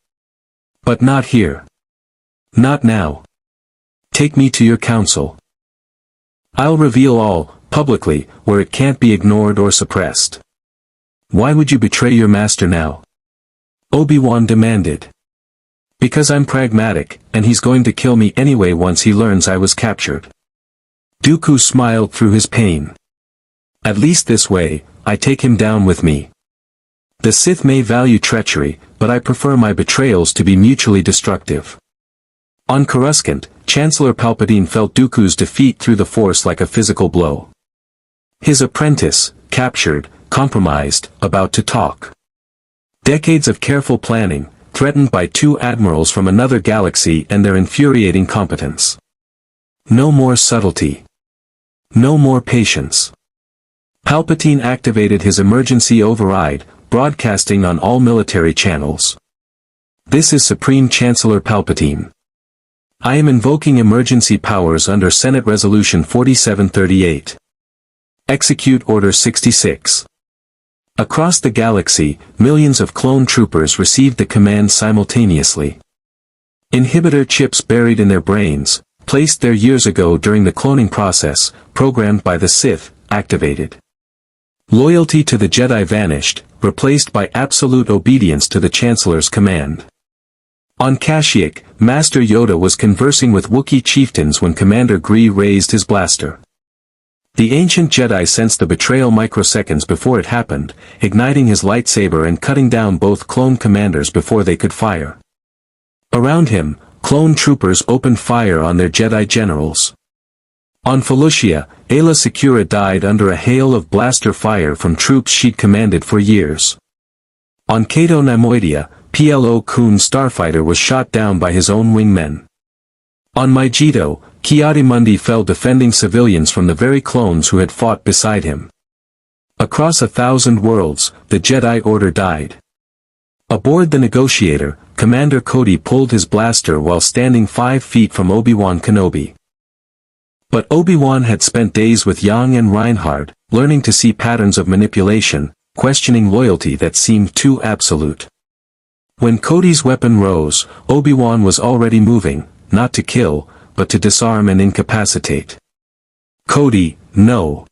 But not here. Not now. Take me to your council. I'll reveal all, publicly, where it can't be ignored or suppressed. Why would you betray your master now? Obi-Wan demanded. Because I'm pragmatic, and he's going to kill me anyway once he learns I was captured. Dooku smiled through his pain. At least this way, I take him down with me. The Sith may value treachery, but I prefer my betrayals to be mutually destructive. On Coruscant, Chancellor Palpatine felt Dooku's defeat through the Force like a physical blow. His apprentice, captured, compromised, about to talk. Decades of careful planning, threatened by 2 admirals from another galaxy and their infuriating competence. No more subtlety. No more patience. Palpatine activated his emergency override, broadcasting on all military channels. This is Supreme Chancellor Palpatine. I am invoking emergency powers under Senate Resolution 4738. Execute Order 66. Across the galaxy, millions of clone troopers received the command simultaneously. Inhibitor chips buried in their brains, placed there years ago during the cloning process, programmed by the Sith, activated. Loyalty to the Jedi vanished, replaced by absolute obedience to the Chancellor's command. On Kashyyyk, Master Yoda was conversing with Wookiee chieftains when Commander Gree raised his blaster. The ancient Jedi sensed the betrayal microseconds before it happened, igniting his lightsaber and cutting down both clone commanders before they could fire. Around him, clone troopers opened fire on their Jedi generals. On Felucia, Aayla Secura died under a hail of blaster fire from troops she'd commanded for years. On Cato Neimoidia, Plo Koon's starfighter was shot down by his own wingmen. On Mygeeto, Ki-Adi-Mundi fell defending civilians from the very clones who had fought beside him. Across 1,000 worlds, the Jedi Order died. Aboard the Negotiator, Commander Cody pulled his blaster while standing 5 feet from Obi-Wan Kenobi. But Obi-Wan had spent days with Yang and Reinhard, learning to see patterns of manipulation, questioning loyalty that seemed too absolute. When Cody's weapon rose, Obi-Wan was already moving, not to kill, but to disarm and incapacitate. Cody, no.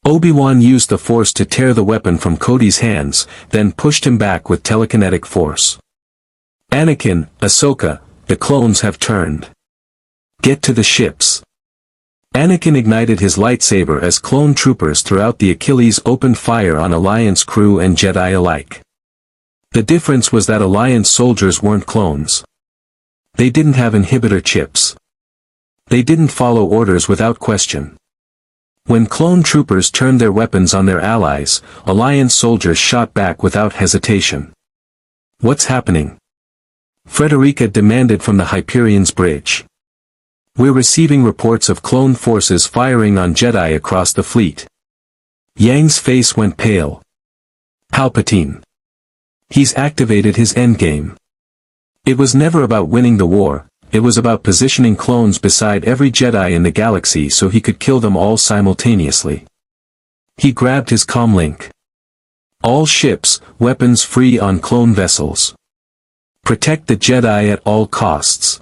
Obi-Wan used the Force to tear the weapon from Cody's hands, then pushed him back with telekinetic force. Anakin, Ahsoka, the clones have turned. Get to the ships. Anakin ignited his lightsaber as clone troopers throughout the Achilles opened fire on Alliance crew and Jedi alike. The difference was that Alliance soldiers weren't clones. They didn't have inhibitor chips. They didn't follow orders without question. When clone troopers turned their weapons on their allies, Alliance soldiers shot back without hesitation. What's happening? Frederica demanded from the Hyperion's bridge. We're receiving reports of clone forces firing on Jedi across the fleet. Yang's face went pale. Palpatine. He's activated his endgame. It was never about winning the war, it was about positioning clones beside every Jedi in the galaxy so he could kill them all simultaneously. He grabbed his comlink. All ships, weapons free on clone vessels. Protect the Jedi at all costs.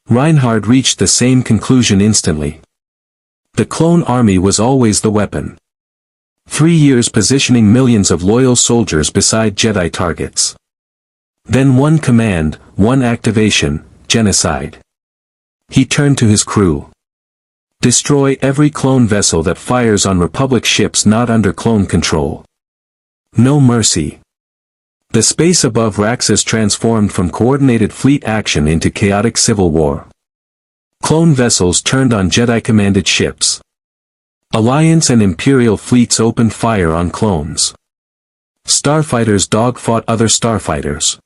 Reinhard reached the same conclusion instantly. The clone army was always the weapon. 3 years positioning millions of loyal soldiers beside Jedi targets. Then one command, one activation, genocide. He turned to his crew. Destroy every clone vessel that fires on Republic ships not under clone control. No mercy. The space above Raxus transformed from coordinated fleet action into chaotic civil war. Clone vessels turned on Jedi-commanded ships. Alliance and Imperial fleets opened fire on clones. Starfighters dogfought other starfighters.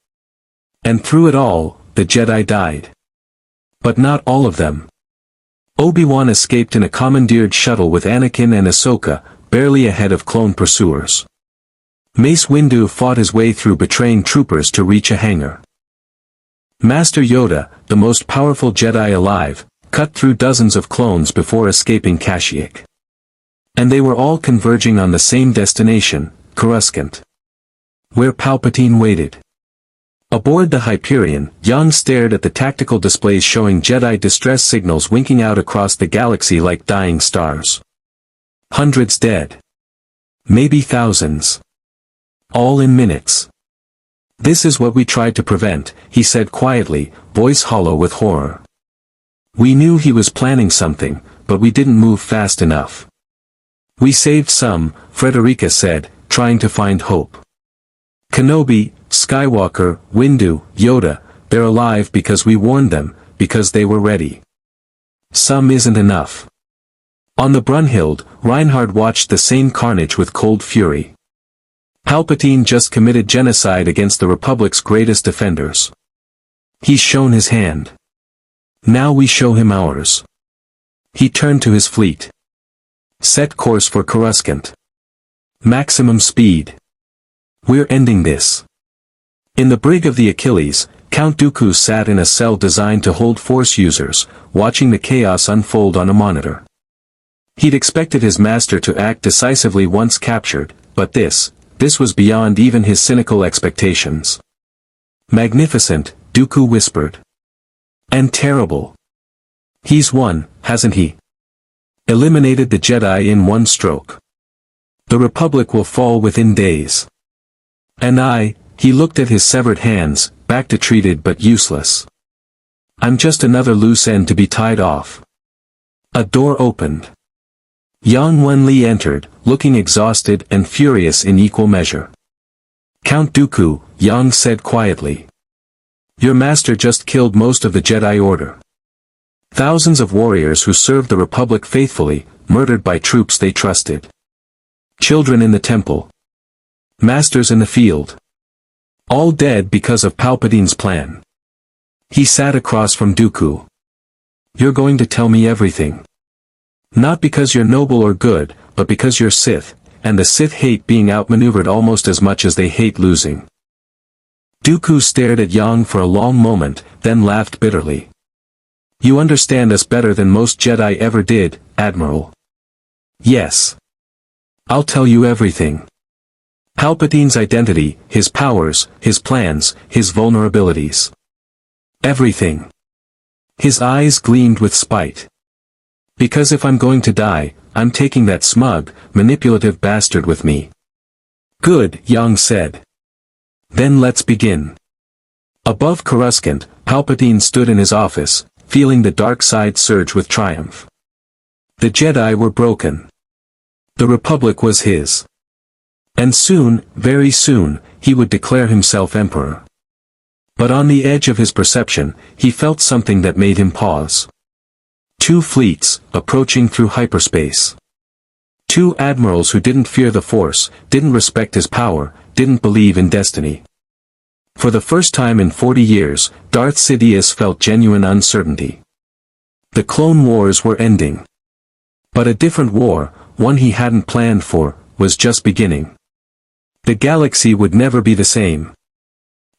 And through it all, the Jedi died. But not all of them. Obi-Wan escaped in a commandeered shuttle with Anakin and Ahsoka, barely ahead of clone pursuers. Mace Windu fought his way through betraying troopers to reach a hangar. Master Yoda, the most powerful Jedi alive, cut through dozens of clones before escaping Kashyyyk. And they were all converging on the same destination, Coruscant. Where Palpatine waited. Aboard the Hyperion, Yang stared at the tactical displays showing Jedi distress signals winking out across the galaxy like dying stars. Hundreds dead. Maybe thousands. All in minutes. This is what we tried to prevent, he said quietly, voice hollow with horror. We knew he was planning something, but we didn't move fast enough. We saved some, Frederica said, trying to find hope. Kenobi, Skywalker, Windu, Yoda, they're alive because we warned them, because they were ready. Some isn't enough. On the Brunhild, Reinhard watched the same carnage with cold fury. Palpatine just committed genocide against the Republic's greatest defenders. He's shown his hand. Now we show him ours. He turned to his fleet. Set course for Coruscant. Maximum speed. We're ending this. In the brig of the Achilles, Count Dooku sat in a cell designed to hold Force users, watching the chaos unfold on a monitor. He'd expected his master to act decisively once captured, but this was beyond even his cynical expectations. Magnificent, Dooku whispered. And terrible. He's won, hasn't he? Eliminated the Jedi in one stroke. The Republic will fall within days. And he looked at his severed hands, back-to-treated but useless. I'm just another loose end to be tied off. A door opened. Young Wen-li entered, looking exhausted and furious in equal measure. Count Dooku, Yang said quietly. Your master just killed most of the Jedi Order. Thousands of warriors who served the Republic faithfully, murdered by troops they trusted. Children in the temple. Masters in the field. All dead because of Palpatine's plan. He sat across from Dooku. You're going to tell me everything. Not because you're noble or good, but because you're Sith, and the Sith hate being outmaneuvered almost as much as they hate losing. Dooku stared at Yang for a long moment, then laughed bitterly. You understand us better than most Jedi ever did, Admiral. Yes. I'll tell you everything. Palpatine's identity, his powers, his plans, his vulnerabilities. Everything. His eyes gleamed with spite. Because if I'm going to die, I'm taking that smug, manipulative bastard with me. Good, Yang said. Then let's begin. Above Coruscant, Palpatine stood in his office, feeling the dark side surge with triumph. The Jedi were broken. The Republic was his. And soon, very soon, he would declare himself Emperor. But on the edge of his perception, he felt something that made him pause. Two fleets, approaching through hyperspace. Two admirals who didn't fear the Force, didn't respect his power, didn't believe in destiny. For the first time in 40 years, Darth Sidious felt genuine uncertainty. The Clone Wars were ending. But a different war, one he hadn't planned for, was just beginning. The galaxy would never be the same.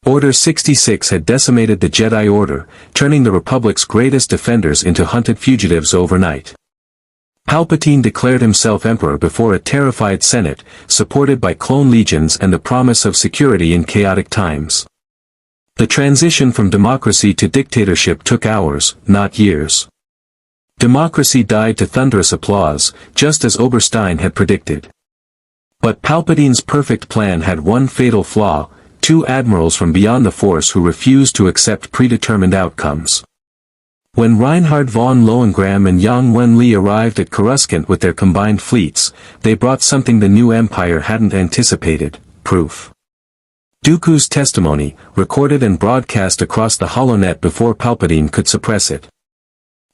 Order 66 had decimated the Jedi Order, turning the Republic's greatest defenders into hunted fugitives overnight. Palpatine declared himself Emperor before a terrified Senate, supported by clone legions and the promise of security in chaotic times. The transition from democracy to dictatorship took hours, not years. Democracy died to thunderous applause, just as Oberstein had predicted. But Palpatine's perfect plan had one fatal flaw: two admirals from beyond the Force who refused to accept predetermined outcomes. When Reinhard von Lohengramm and Yang Wen-li arrived at Coruscant with their combined fleets, they brought something the new empire hadn't anticipated: proof. Dooku's testimony, recorded and broadcast across the holonet before Palpatine could suppress it.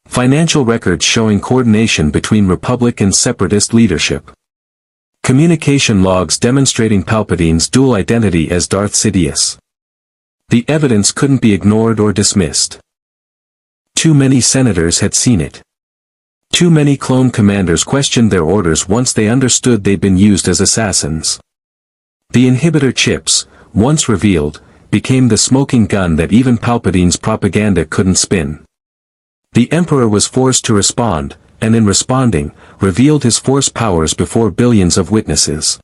Financial records showing coordination between Republic and Separatist leadership. Communication logs demonstrating Palpatine's dual identity as Darth Sidious. The evidence couldn't be ignored or dismissed. Too many senators had seen it. Too many clone commanders questioned their orders once they understood they'd been used as assassins. The inhibitor chips, once revealed, became the smoking gun that even Palpatine's propaganda couldn't spin. The Emperor was forced to respond, and in responding, revealed his Force powers before billions of witnesses.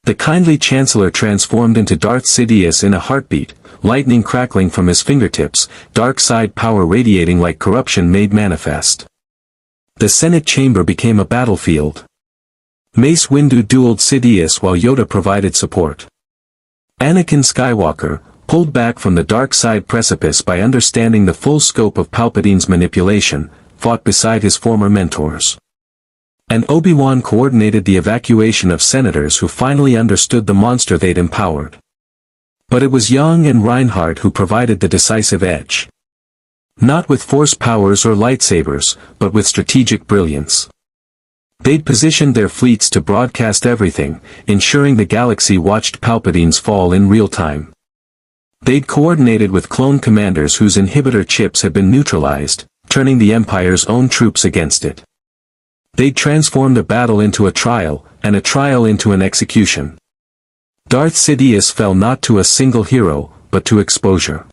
The kindly Chancellor transformed into Darth Sidious in a heartbeat, lightning crackling from his fingertips, dark side power radiating like corruption made manifest. The Senate chamber became a battlefield. Mace Windu dueled Sidious while Yoda provided support. Anakin Skywalker, pulled back from the dark side precipice by understanding the full scope of Palpatine's manipulation, fought beside his former mentors. And Obi-Wan coordinated the evacuation of senators who finally understood the monster they'd empowered. But it was Yang and Reinhard who provided the decisive edge. Not with Force powers or lightsabers, but with strategic brilliance. They'd positioned their fleets to broadcast everything, ensuring the galaxy watched Palpatine's fall in real time. They'd coordinated with clone commanders whose inhibitor chips had been neutralized, turning the Empire's own troops against it. They'd transformed a battle into a trial, and a trial into an execution. Darth Sidious fell not to a single hero, but to exposure.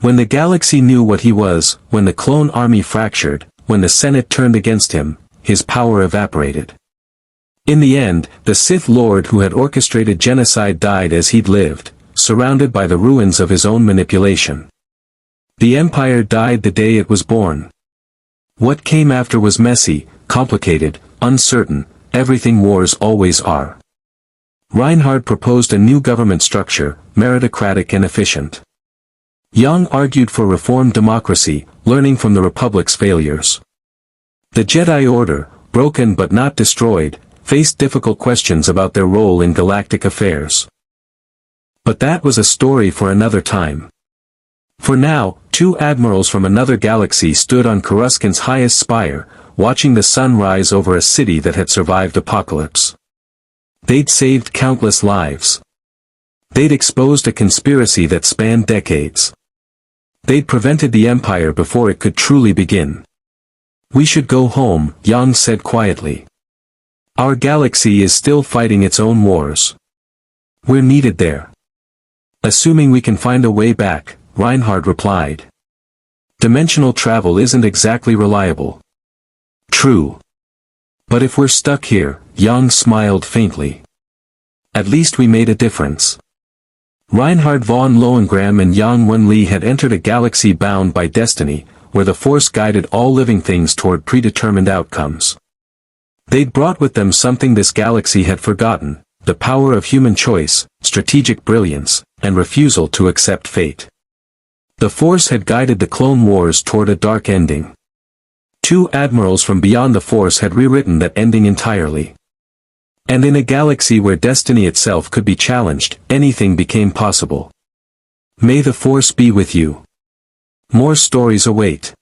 When the galaxy knew what he was, when the clone army fractured, when the Senate turned against him, his power evaporated. In the end, the Sith Lord who had orchestrated genocide died as he'd lived, surrounded by the ruins of his own manipulation. The Empire died the day it was born. What came after was messy, complicated, uncertain, everything wars always are. Reinhard proposed a new government structure, meritocratic and efficient. Yang argued for reformed democracy, learning from the Republic's failures. The Jedi Order, broken but not destroyed, faced difficult questions about their role in galactic affairs. But that was a story for another time. For now, two admirals from another galaxy stood on Coruscant's highest spire, watching the sun rise over a city that had survived apocalypse. They'd saved countless lives. They'd exposed a conspiracy that spanned decades. They'd prevented the Empire before it could truly begin. "We should go home," Yang said quietly. "Our galaxy is still fighting its own wars. We're needed there." "Assuming we can find a way back," Reinhard replied. "Dimensional travel isn't exactly reliable." "True. But if we're stuck here," Yang smiled faintly. "At least we made a difference." Reinhard von Lohengramm and young Wen-li had entered a galaxy bound by destiny, where the Force guided all living things toward predetermined outcomes. They'd brought with them something this galaxy had forgotten: the power of human choice, strategic brilliance, and refusal to accept fate. The Force had guided the Clone Wars toward a dark ending. Two admirals from beyond the Force had rewritten that ending entirely. And in a galaxy where destiny itself could be challenged, anything became possible. May the Force be with you. More stories await.